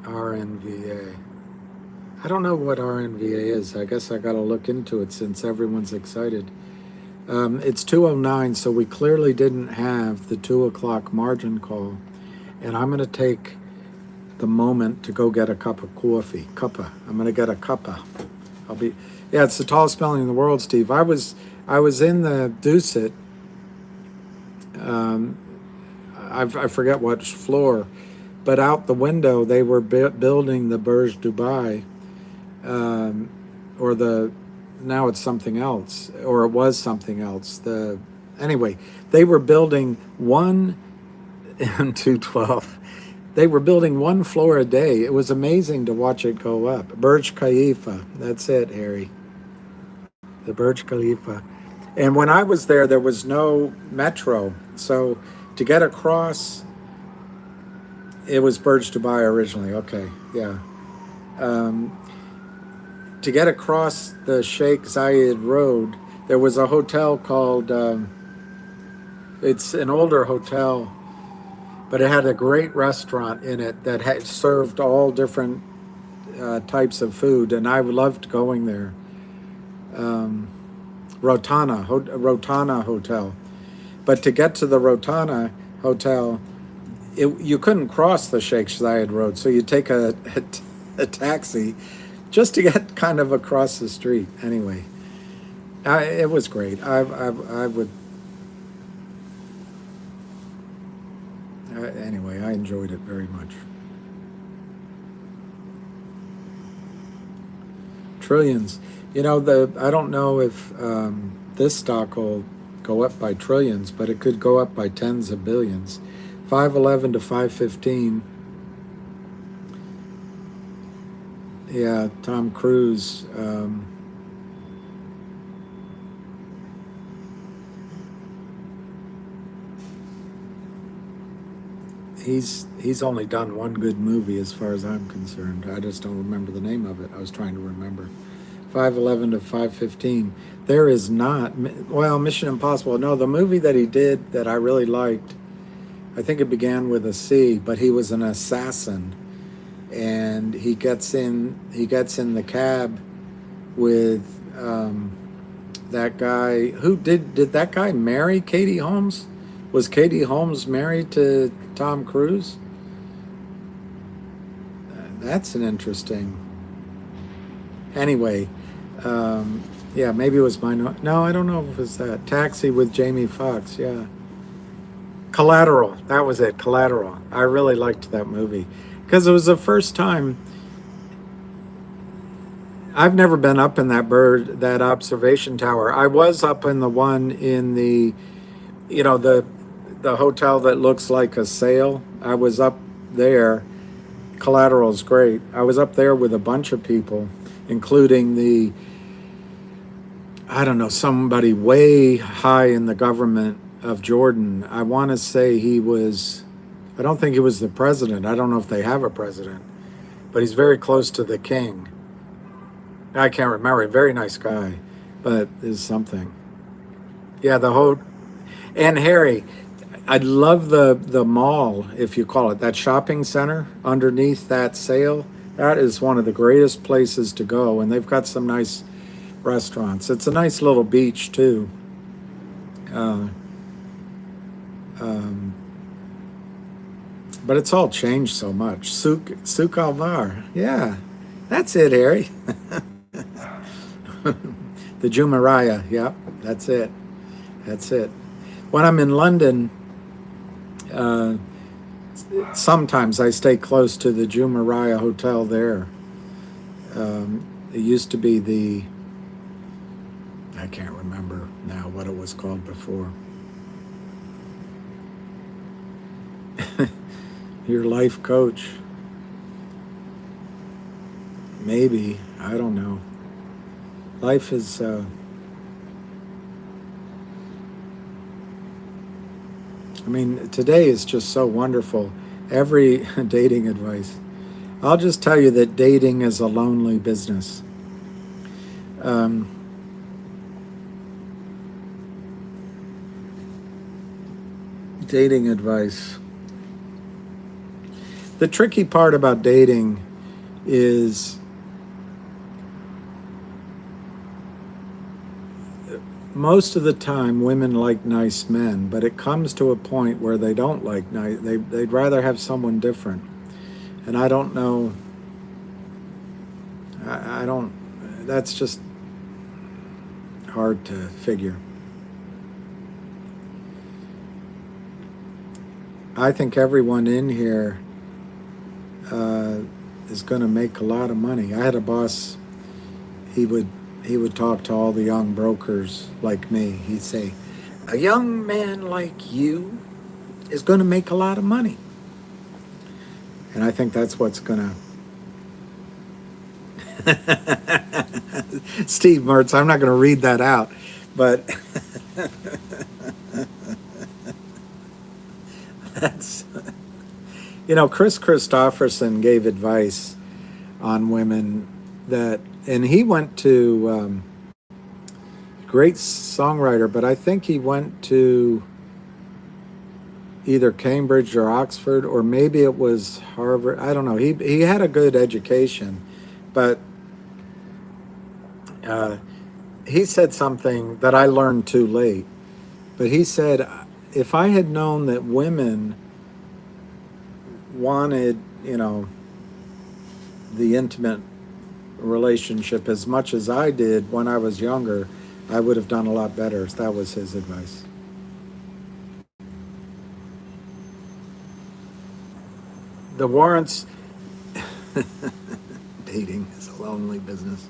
RNVA. I don't know what RNVA is. I guess I got to look into it since everyone's excited. It's 2:09, so we clearly didn't have the 2 o'clock margin call, and I'm going to take the moment to go get a cup of coffee. Cuppa. I'm going to get a cuppa. I'll be. Yeah, it's the tallest building in the world, Steve. I was in the Dusit. I forget what floor, but out the window they were building the Burj Dubai, or the now it's something else, or it was something else. Anyway, they were building one in 212. They were building one floor a day. It was amazing to watch it go up. Burj Khalifa. That's it, Harry. The Burj Khalifa. And when I was there was no metro. So to get across, it was Burj Dubai originally. Okay, yeah. To get across the Sheikh Zayed Road, there was a hotel called, it's an older hotel, but it had a great restaurant in it that had served all different types of food, and I loved going there. Rotana Hotel. But to get to the Rotana Hotel, you couldn't cross the Sheikh Zayed Road, so you take a taxi just to get kind of across the street. Anyway, it was great. I would. Anyway, I enjoyed it very much. Trillions. You know, I don't know if this stock will go up by trillions, but it could go up by tens of billions. 511 to 515. Yeah, Tom Cruise. He's only done one good movie as far as I'm concerned. I just don't remember the name of it. I was trying to remember. 511 to 515. There is not, well, Mission Impossible. No, the movie that he did that I really liked, I think it began with a C, but he was an assassin, and he gets in the cab with that guy. Who did that guy marry Katie Holmes? Was Katie Holmes married to Tom Cruise? That's an interesting. Anyway, yeah, maybe it was mine. No, I don't know if it was that. Taxi with Jamie Foxx. Yeah. Collateral. That was it. Collateral. I really liked that movie because it was the first time. I've never been up in that observation tower. I was up in the one in the, the hotel that looks like a sail. I was up there. Collateral's great. I was up there with a bunch of people, including I don't know, somebody way high in the government of Jordan. I want to say I don't think he was the president. I don't know if they have a president, but he's very close to the king. I can't remember. Very nice guy, but is something. Yeah, and Harry, I love the mall, if you call it, that shopping center underneath that sail. That is one of the greatest places to go, and they've got some nice restaurants. It's a nice little beach too. But it's all changed so much. Souk Alvar. Yeah, that's it, Harry. The Jumeirah. Yeah, that's it. That's it. When I'm in London, sometimes I stay close to the Jumeirah Hotel there. It used to be I can't remember now what it was called before. Your life coach. maybe, I don't know. Life is, I mean, today is just so wonderful. Every dating advice. I'll just tell you that dating is a lonely business. Um, dating advice. The tricky part about dating is most of the time women like nice men, but it comes to a point where they don't like nice, they'd rather have someone different. And I don't know, I don't, that's just hard to figure. I think everyone in here is going to make a lot of money. I had a boss, he would talk to all the young brokers like me. He'd say, a young man like you is going to make a lot of money. And I think that's what's going to... Steve Mertz, I'm not going to read that out, but that's... You know, Chris Christopherson gave advice on women that, and he went to, great songwriter, but I think he went to either Cambridge or Oxford, or maybe it was Harvard. I don't know. He had a good education, but he said something that I learned too late. But he said, if I had known that women wanted, you know, the intimate relationship as much as I did when I was younger, I would have done a lot better. That was his advice. The warrants, dating is a lonely business.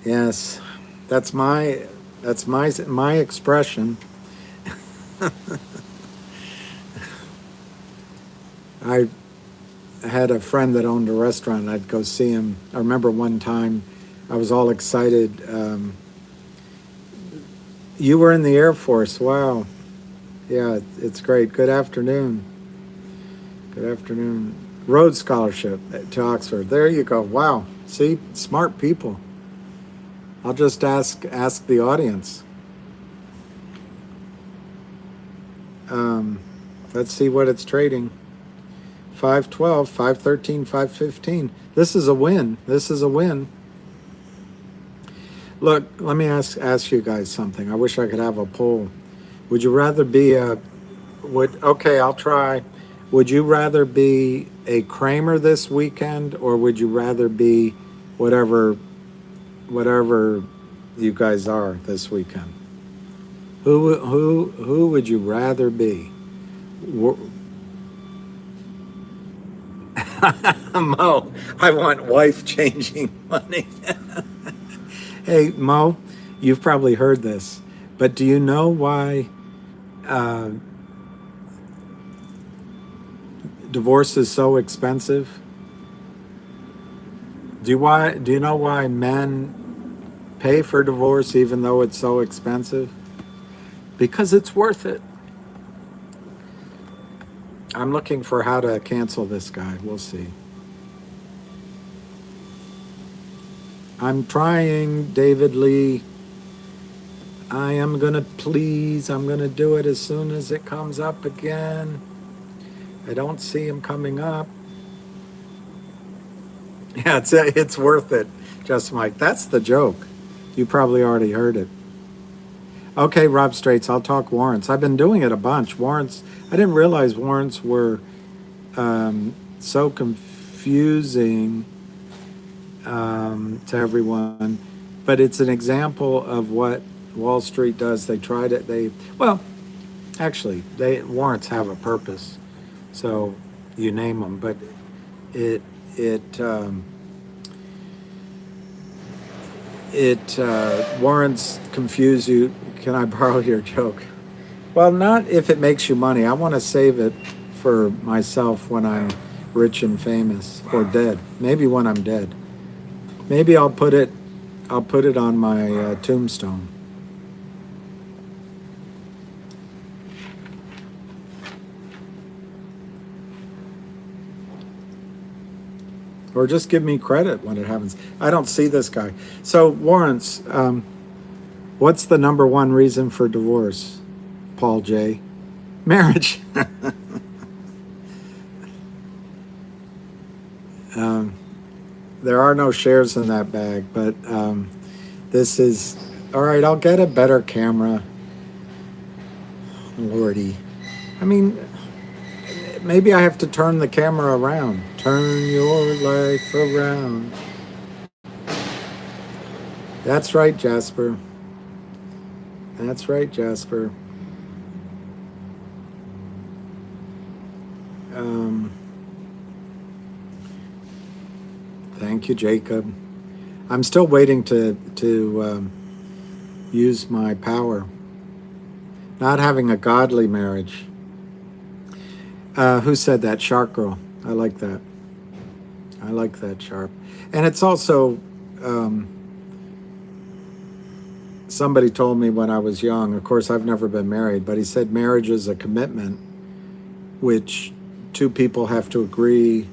Yes, that's my expression. I had a friend that owned a restaurant, and I'd go see him. I remember one time I was all excited. You were in the Air Force. Wow. Yeah, it's great. Good afternoon. Good afternoon. Rhodes Scholarship to Oxford. There you go. Wow. See, smart people. I'll just ask the audience. Let's see what it's trading. 512, 513, 515. This is a win. This is a win. Look, let me ask you guys something. I wish I could have a poll. Would you rather be okay, I'll try. Would you rather be a Kramer this weekend, or would you rather be whatever you guys are this weekend? Who would you rather be? Mo, I want wife changing money. Hey, Mo, you've probably heard this, but do you know why divorce is so expensive? Do you know why men pay for divorce even though it's so expensive? Because it's worth it. I'm looking for how to cancel this guy. We'll see. I'm trying, David Lee. I'm going to do it as soon as it comes up again. I don't see him coming up. Yeah, it's worth it, Just Mike. That's the joke. You probably already heard it. Okay, Rob Straits, I'll talk warrants. I've been doing it a bunch. Warrants, I didn't realize warrants were so confusing to everyone, but it's an example of what Wall Street does. They tried it. Warrants have a purpose, so you name them, but warrants confuse you. Can I borrow your joke? Well, not if it makes you money. I want to save it for myself when I'm rich and famous or dead. Maybe when I'm dead. Maybe I'll put it on my tombstone. Or just give me credit when it happens. I don't see this guy. So warrants, what's the number one reason for divorce, Paul J? Marriage. There are no shares in that bag, but this is, all right, I'll get a better camera. Lordy. I mean, maybe I have to turn the camera around. Turn your life around. That's right, Jasper. That's right, Jasper. Thank you, Jacob. I'm still waiting to use my power. Not having a godly marriage. Who said that? Shark Girl. I like that. I like that, Sharp. And it's also, somebody told me when I was young, of course I've never been married, but he said marriage is a commitment which two people have to agree.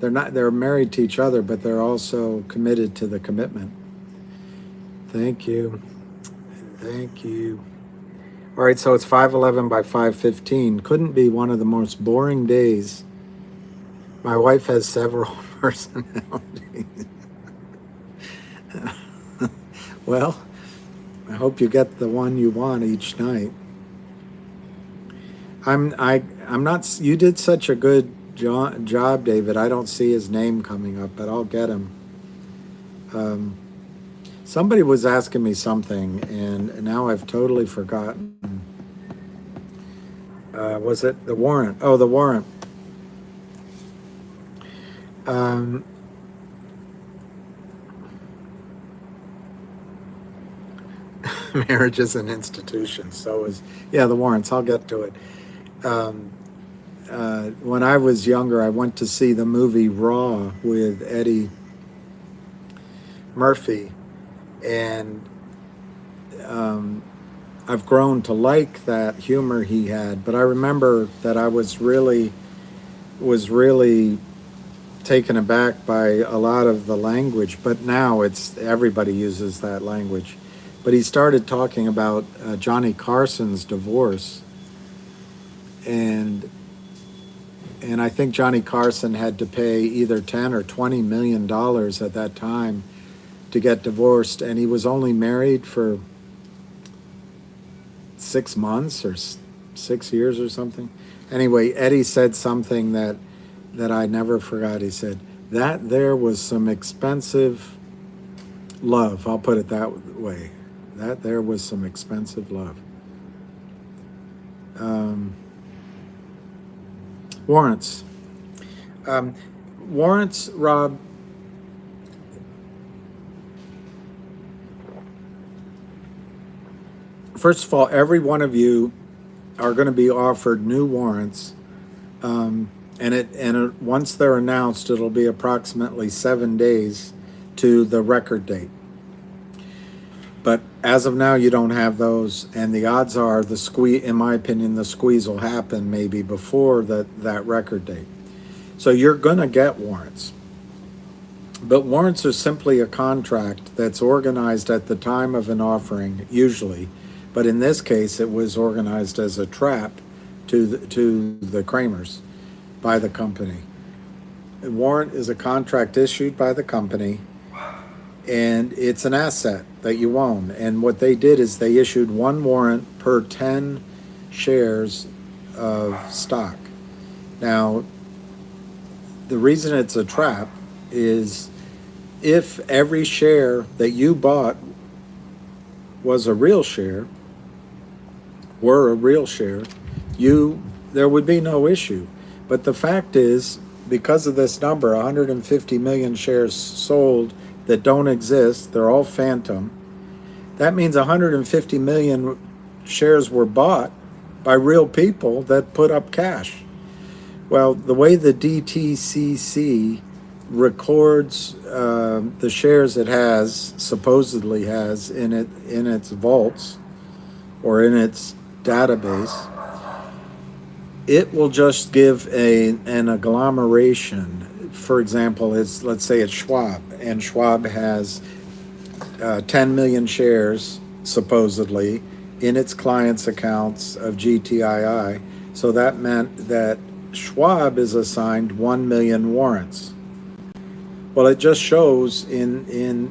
They're married to each other, but they're also committed to the commitment. Thank you. Thank you. All right, so it's 5:11 by 5:15. Couldn't be one of the most boring days. My wife has several personalities. Well, I hope you get the one you want each night. I'm not. You did such a good job, David. I don't see his name coming up, but I'll get him. Somebody was asking me something, and now I've totally forgotten. Was it the warrant? Oh, the warrant. Marriage is an institution. So is, yeah, the warrants. I'll get to it. When I was younger, I went to see the movie Raw with Eddie Murphy, and I've grown to like that humor he had. But I remember that I was really taken aback by a lot of the language. But now it's everybody uses that language. But he started talking about Johnny Carson's divorce, and I think Johnny Carson had to pay either $10 or $20 million at that time to get divorced, and he was only married for 6 months or 6 years or something. Anyway, Eddie said something that I never forgot. He said, that there was some expensive love. I'll put it that way. That there was some expensive love. Warrants. Warrants, Rob. First of all, every one of you are going to be offered new warrants, and once they're announced, it'll be approximately 7 days to the record date. But as of now, you don't have those, and the odds are the squeeze. In my opinion, the squeeze will happen maybe before that record date. So you're going to get warrants. But warrants are simply a contract that's organized at the time of an offering, usually. But in this case, it was organized as a trap to the Kramers by the company. A warrant is a contract issued by the company, and it's an asset that you own. And what they did is they issued one warrant per 10 shares of stock. Now, the reason it's a trap is if every share that you bought was a real share, there would be no issue. But the fact is, because of this number, 150 million shares sold that don't exist, they're all phantom. That means 150 million shares were bought by real people that put up cash. Well, the way the DTCC records the shares it has, supposedly has, in its vaults or in its database, it will just give an agglomeration. For example, let's say it's Schwab, and Schwab has 10 million shares, supposedly, in its clients' accounts of GTII. So that meant that Schwab is assigned 1 million warrants. Well, it just shows when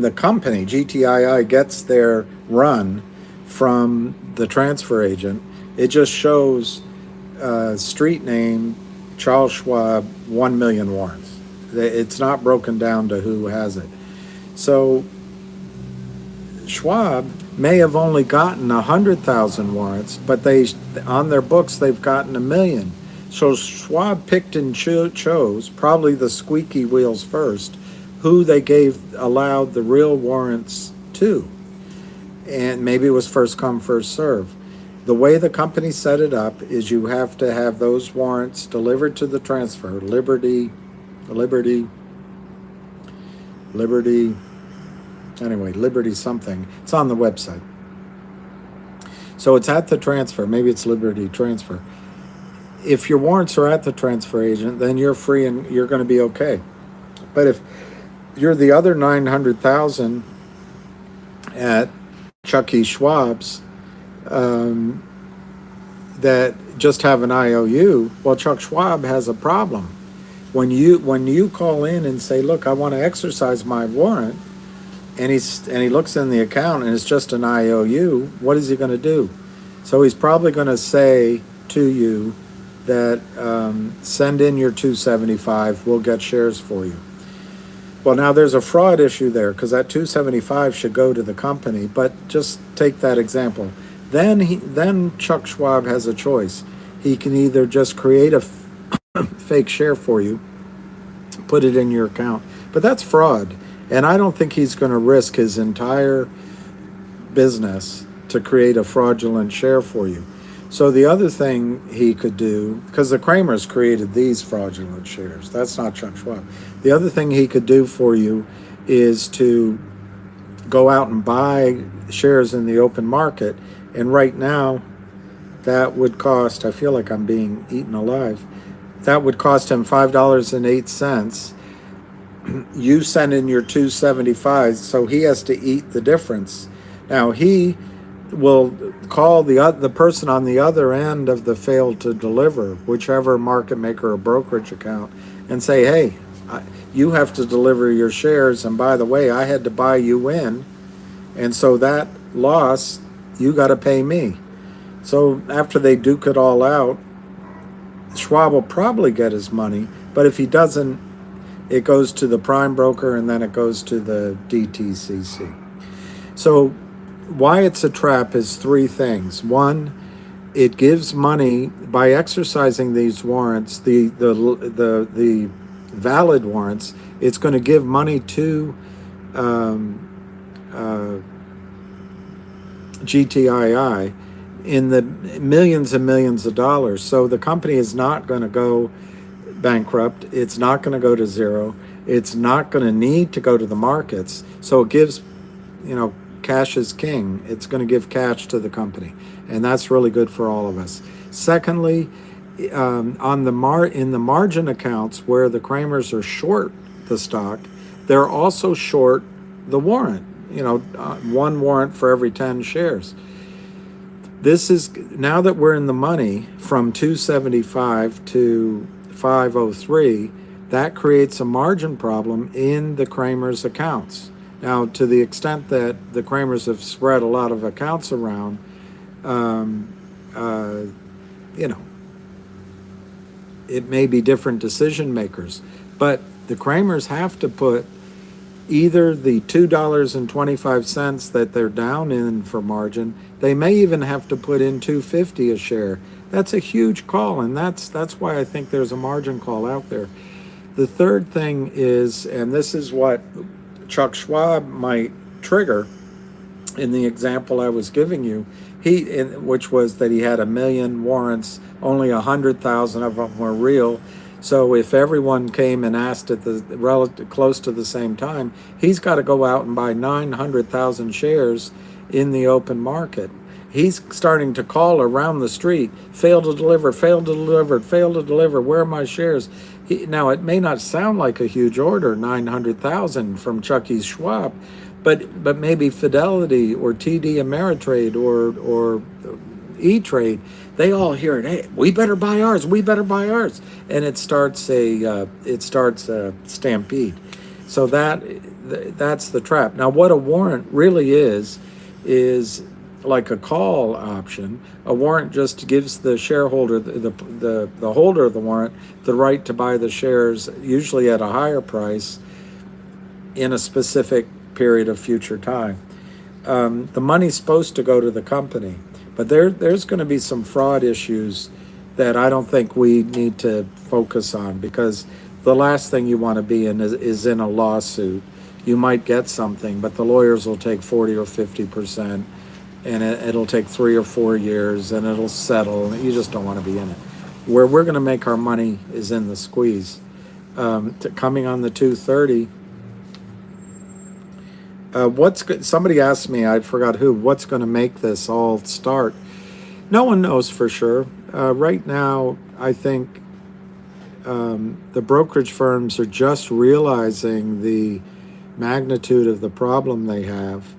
the company, GTII, gets their run from the transfer agent, it just shows street name, Charles Schwab, 1 million warrants. It's not broken down to who has it. So Schwab may have only gotten 100,000 warrants, but on their books they've gotten 1 million. So Schwab picked and chose, probably the squeaky wheels first, who they allowed the real warrants to. And maybe it was first come, first serve. The way the company set it up is you have to have those warrants delivered to the transfer, Liberty, anyway, Liberty something. It's on the website. So it's at the transfer. Maybe it's Liberty Transfer. If your warrants are at the transfer agent, then you're free and you're going to be okay. But if you're the other 900,000 at Chuck E. Schwab's that just have an IOU, well, Chuck Schwab has a problem. When you call in and say, look, I want to exercise my warrant, and he looks in the account and it's just an IOU, what is he going to do? So he's probably going to say to you that send in your 275, we'll get shares for you. Well, now there's a fraud issue there because that 275 should go to the company, but just take that example. Then Chuck Schwab has a choice. He can either just create a fake share for you, put it in your account, but that's fraud. And I don't think he's going to risk his entire business to create a fraudulent share for you. So the other thing he could do, because the Kramers created these fraudulent shares, that's not Chuck Schwab. The other thing he could do for you is to go out and buy shares in the open market. And right now, that would cost, I feel like I'm being eaten alive, that would cost him $5.08. You send in your 275, so he has to eat the difference. Now he will call the person on the other end of the failed to deliver, whichever market maker or brokerage account, and say, hey, you have to deliver your shares, and by the way, I had to buy you in, and so that loss, you got to pay me. So after they duke it all out, Schwab will probably get his money, but if he doesn't, it goes to the prime broker and then it goes to the DTCC. So why it's a trap is three things. One, it gives money by exercising these warrants, the valid warrants. It's going to give money to GTII in the millions and millions of dollars. So the company is not going to go bankrupt. It's not going to go to zero. It's not going to need to go to the markets. So it gives, cash is king. It's going to give cash to the company, and that's really good for all of us. Secondly, in the margin accounts where the Kramers are short the stock, they're also short the warrant. One warrant for every 10 shares. This is, now that we're in the money from 275 to 503, that creates a margin problem in the Kramers accounts. Now, to the extent that the Kramers have spread a lot of accounts around, it may be different decision makers, but the Kramers have to put either the $2.25 that they're down in for margin. They may even have to put in $2.50 a share. That's a huge call, and that's why I think there's a margin call out there. The third thing is, and this is what Chuck Schwab might trigger in the example I was giving you, which was that he had 1 million warrants, only 100,000 of them were real. So if everyone came and asked at the relative close to the same time, he's got to go out and buy 900,000 shares in the open market. He's starting to call around the street, failed to deliver, failed to deliver, failed to deliver, where are my shares? Now, it may not sound like a huge order, 900,000 from Chuck E. Schwab, but maybe Fidelity or TD Ameritrade or E-Trade, they all hear it. Hey, we better buy ours. We better buy ours, and it starts a stampede. So that's the trap. Now, what a warrant really is like a call option. A warrant just gives the shareholder, the holder of the warrant, the right to buy the shares, usually at a higher price, in a specific period of future time. The money's supposed to go to the company, but there's going to be some fraud issues that I don't think we need to focus on, because the last thing you want to be in is in a lawsuit. You might get something, but the lawyers will take 40 or 50%, and it'll take 3 or 4 years, and it'll settle. You just don't want to be in it. Where we're going to make our money is in the squeeze. Coming on the 230. Somebody asked me, I forgot who, what's going to make this all start? No one knows for sure. Right now, I think the brokerage firms are just realizing the magnitude of the problem they have.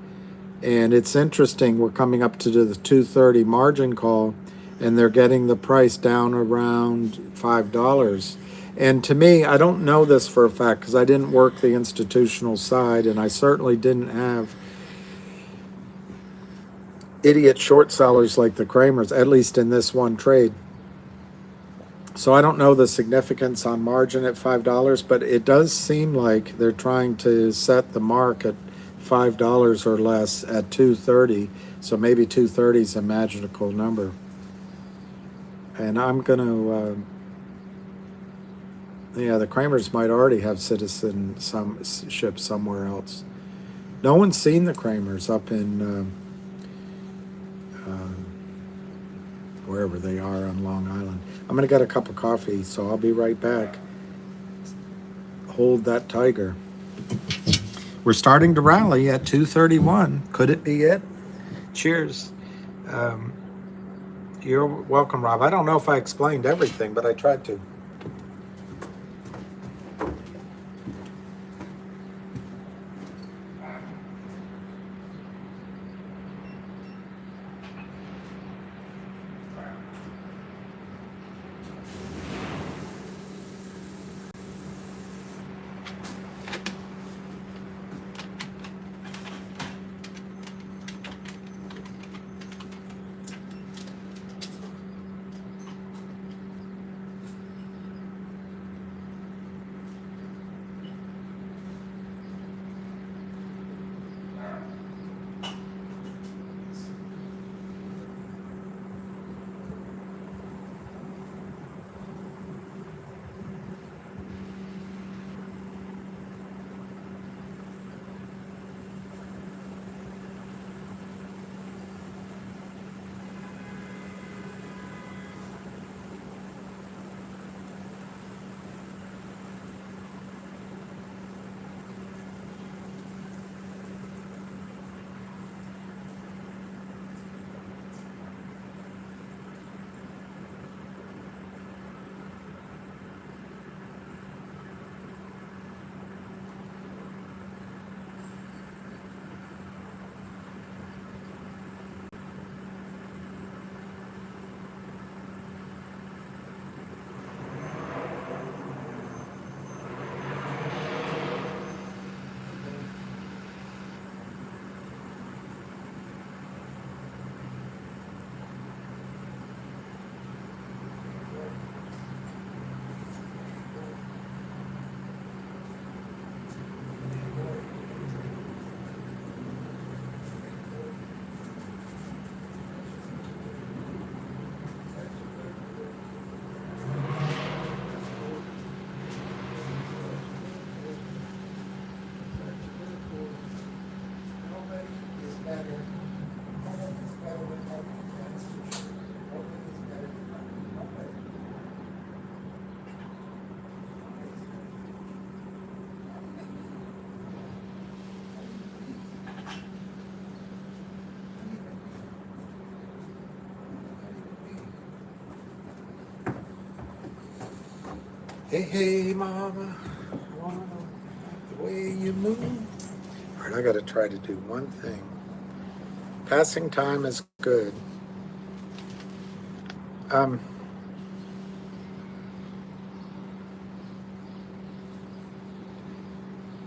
And it's interesting, we're coming up to the 230 margin call, and they're getting the price down around $5. And to me, I don't know this for a fact because I didn't work the institutional side, and I certainly didn't have idiot short sellers like the Kramers, at least in this one trade. So I don't know the significance on margin at $5, but it does seem like they're trying to set the mark at $5 or less at 230. So maybe 230 is a magical number. And I'm going to... yeah, the Kramers might already have citizenship somewhere else. No one's seen the Kramers up in wherever they are on Long Island. I'm going to get a cup of coffee, so I'll be right back. Hold that tiger. We're starting to rally at 231. Could it be it? Cheers. You're welcome, Rob. I don't know if I explained everything, but I tried to. Hey, hey, mama, I wanna know the way you move. All right, I got to try to do one thing. Passing time is good. Um,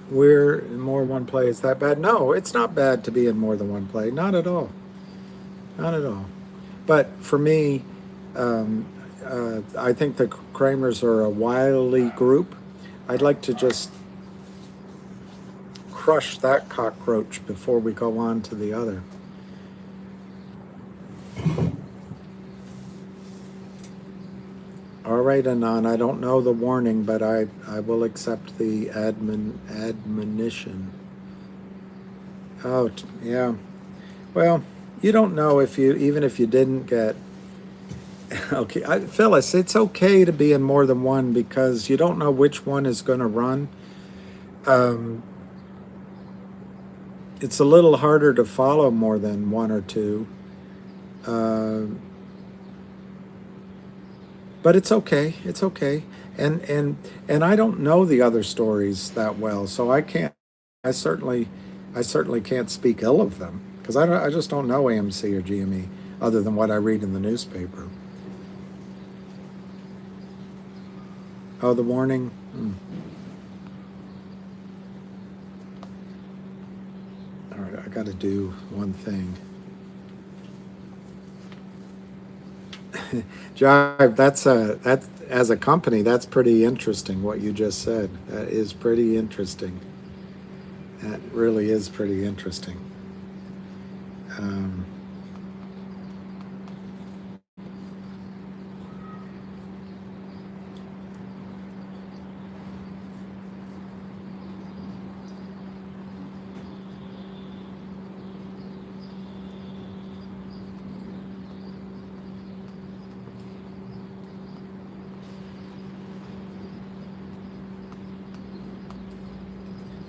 we're in more one play. Is that bad? No, it's not bad to be in more than one play. Not at all. Not at all. But for me, um, I think the Kramers are a wily group. I'd like to just crush that cockroach before we go on to the other. All right, Anon, I don't know the warning, but I will accept the admonition. Oh, yeah. Well, you don't know if you, even if you didn't get, okay, Phyllis, it's okay to be in more than one because you don't know which one is going to run. Um, it's a little harder to follow more than one or two. Uh, but it's okay. It's okay. And and and I don't know the other stories that well, so I can't. I certainly, I certainly can't speak ill of them because I just don't know AMC or GME other than what I read in the newspaper. Oh, the warning. All right, I got to do one thing. Jive, that as a company, that's pretty interesting. What you just said, that is pretty interesting. That really is pretty interesting. Um,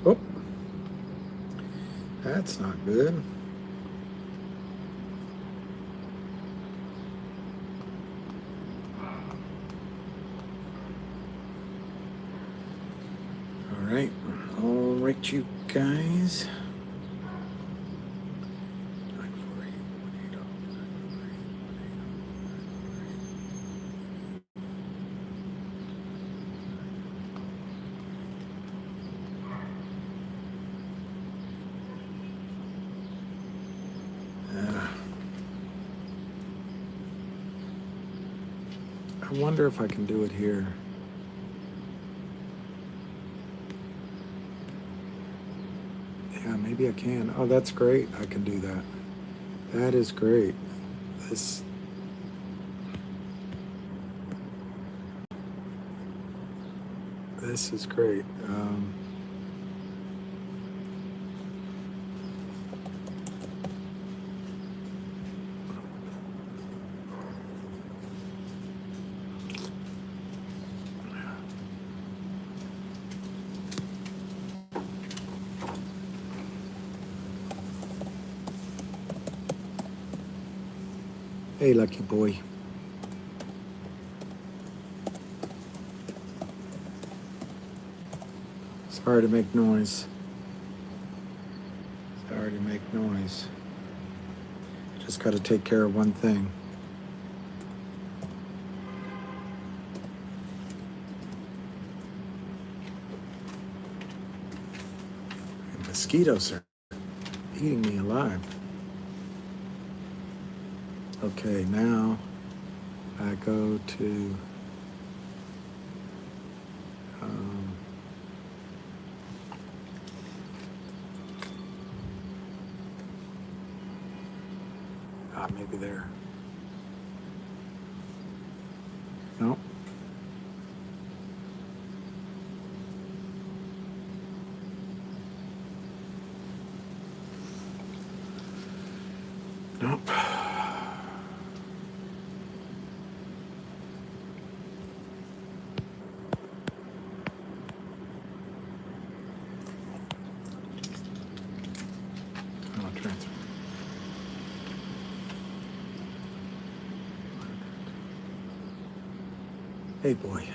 oh, that's not good. All right, you guys. 948-180. I wonder if I can do it here. Yeah, maybe I can. Oh, that's great. I can do that. That is great. This this is great. Hey, lucky boy. Sorry to make noise. Sorry to make noise. Just got to take care of one thing. The mosquitoes are eating me alive. Okay, now I go to maybe there. No. Nope. Oh, transfer. Hey, boy.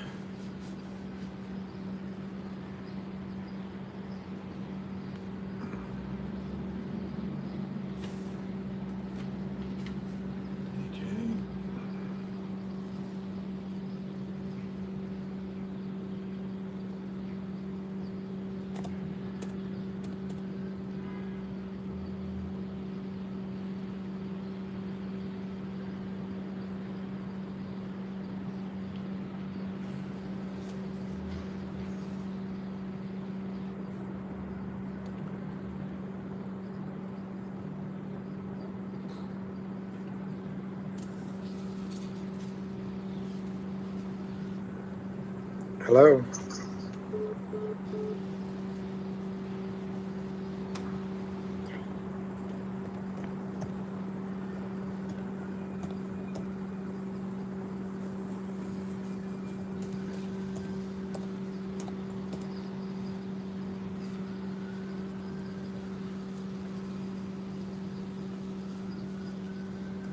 Hello?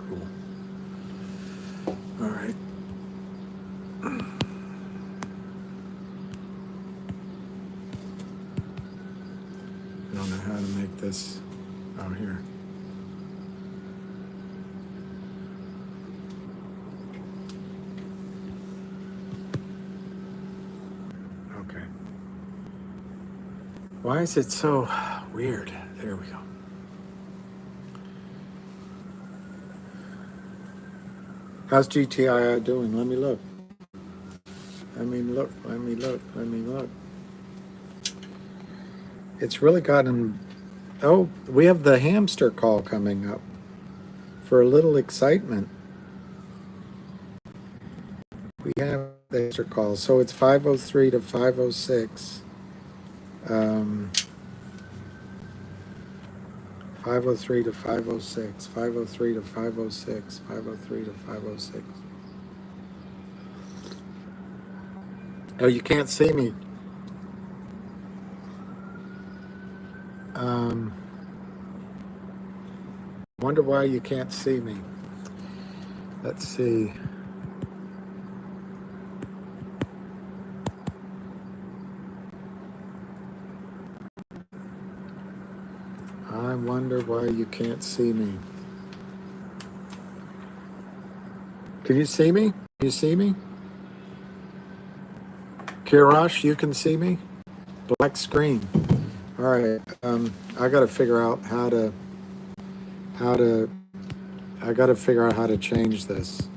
Cool. All right. I don't know how to make this out here. Okay. Why is it so weird? There we go. How's GTII doing? Let me look. Let me look. Let me look. Let me look. It's really gotten. Oh, we have the hamster call coming up for a little excitement. We have the hamster call. So it's 5:03 to 5:06. 5:03 to 5:06. 5:03 to 5:06. 5:03 to 5:06. Oh, you can't see me. Wonder why you can't see me. Let's see. I wonder why you can't see me. Can you see me? Can you see me? Kirash, you can see me? Black screen. All right. I got to figure out how to change this.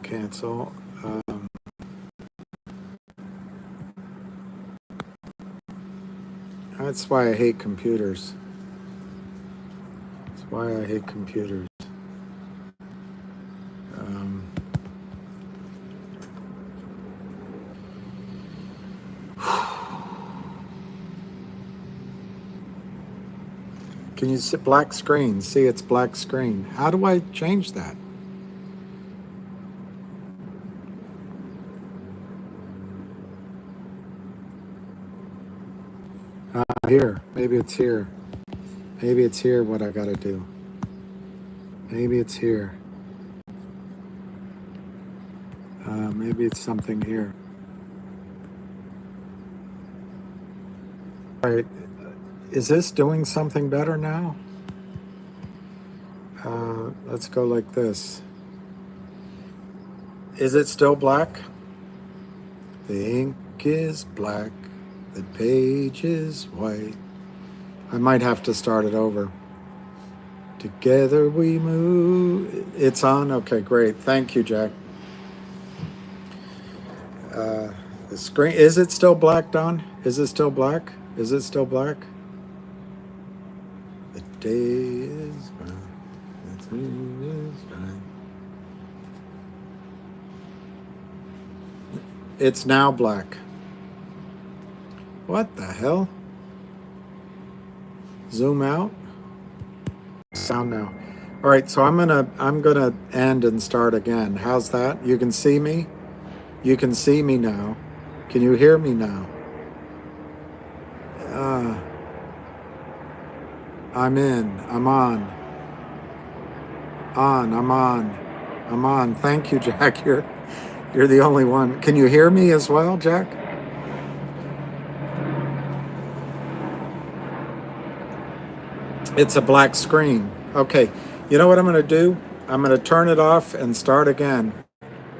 Cancel. That's why I hate computers. That's why I hate computers. Can you see black screen? See, it's black screen. How do I change that? Here. Maybe it's here. Maybe it's here what I gotta do. Maybe it's here. Maybe it's something here. All right. Is this doing something better now? Let's go like this. Is it still black? The ink is black. The page is white. I might have to start it over. Together we move. It's on? Okay, great. Thank you, Jack. The screen, is it still black, Don? Is it still black? Is it still black? The day is bright. The moon is bright. It's now black. What the hell? Zoom out. Sound now. All right, so I'm gonna end and start again. How's that? You can see me? You can see me now. Can you hear me now? I'm in. I'm on. I'm on. I'm on. Thank you, Jack. You're the only one. Can you hear me as well, Jack? It's a black screen. Okay. You know what I'm going to do? I'm going to turn it off and start again.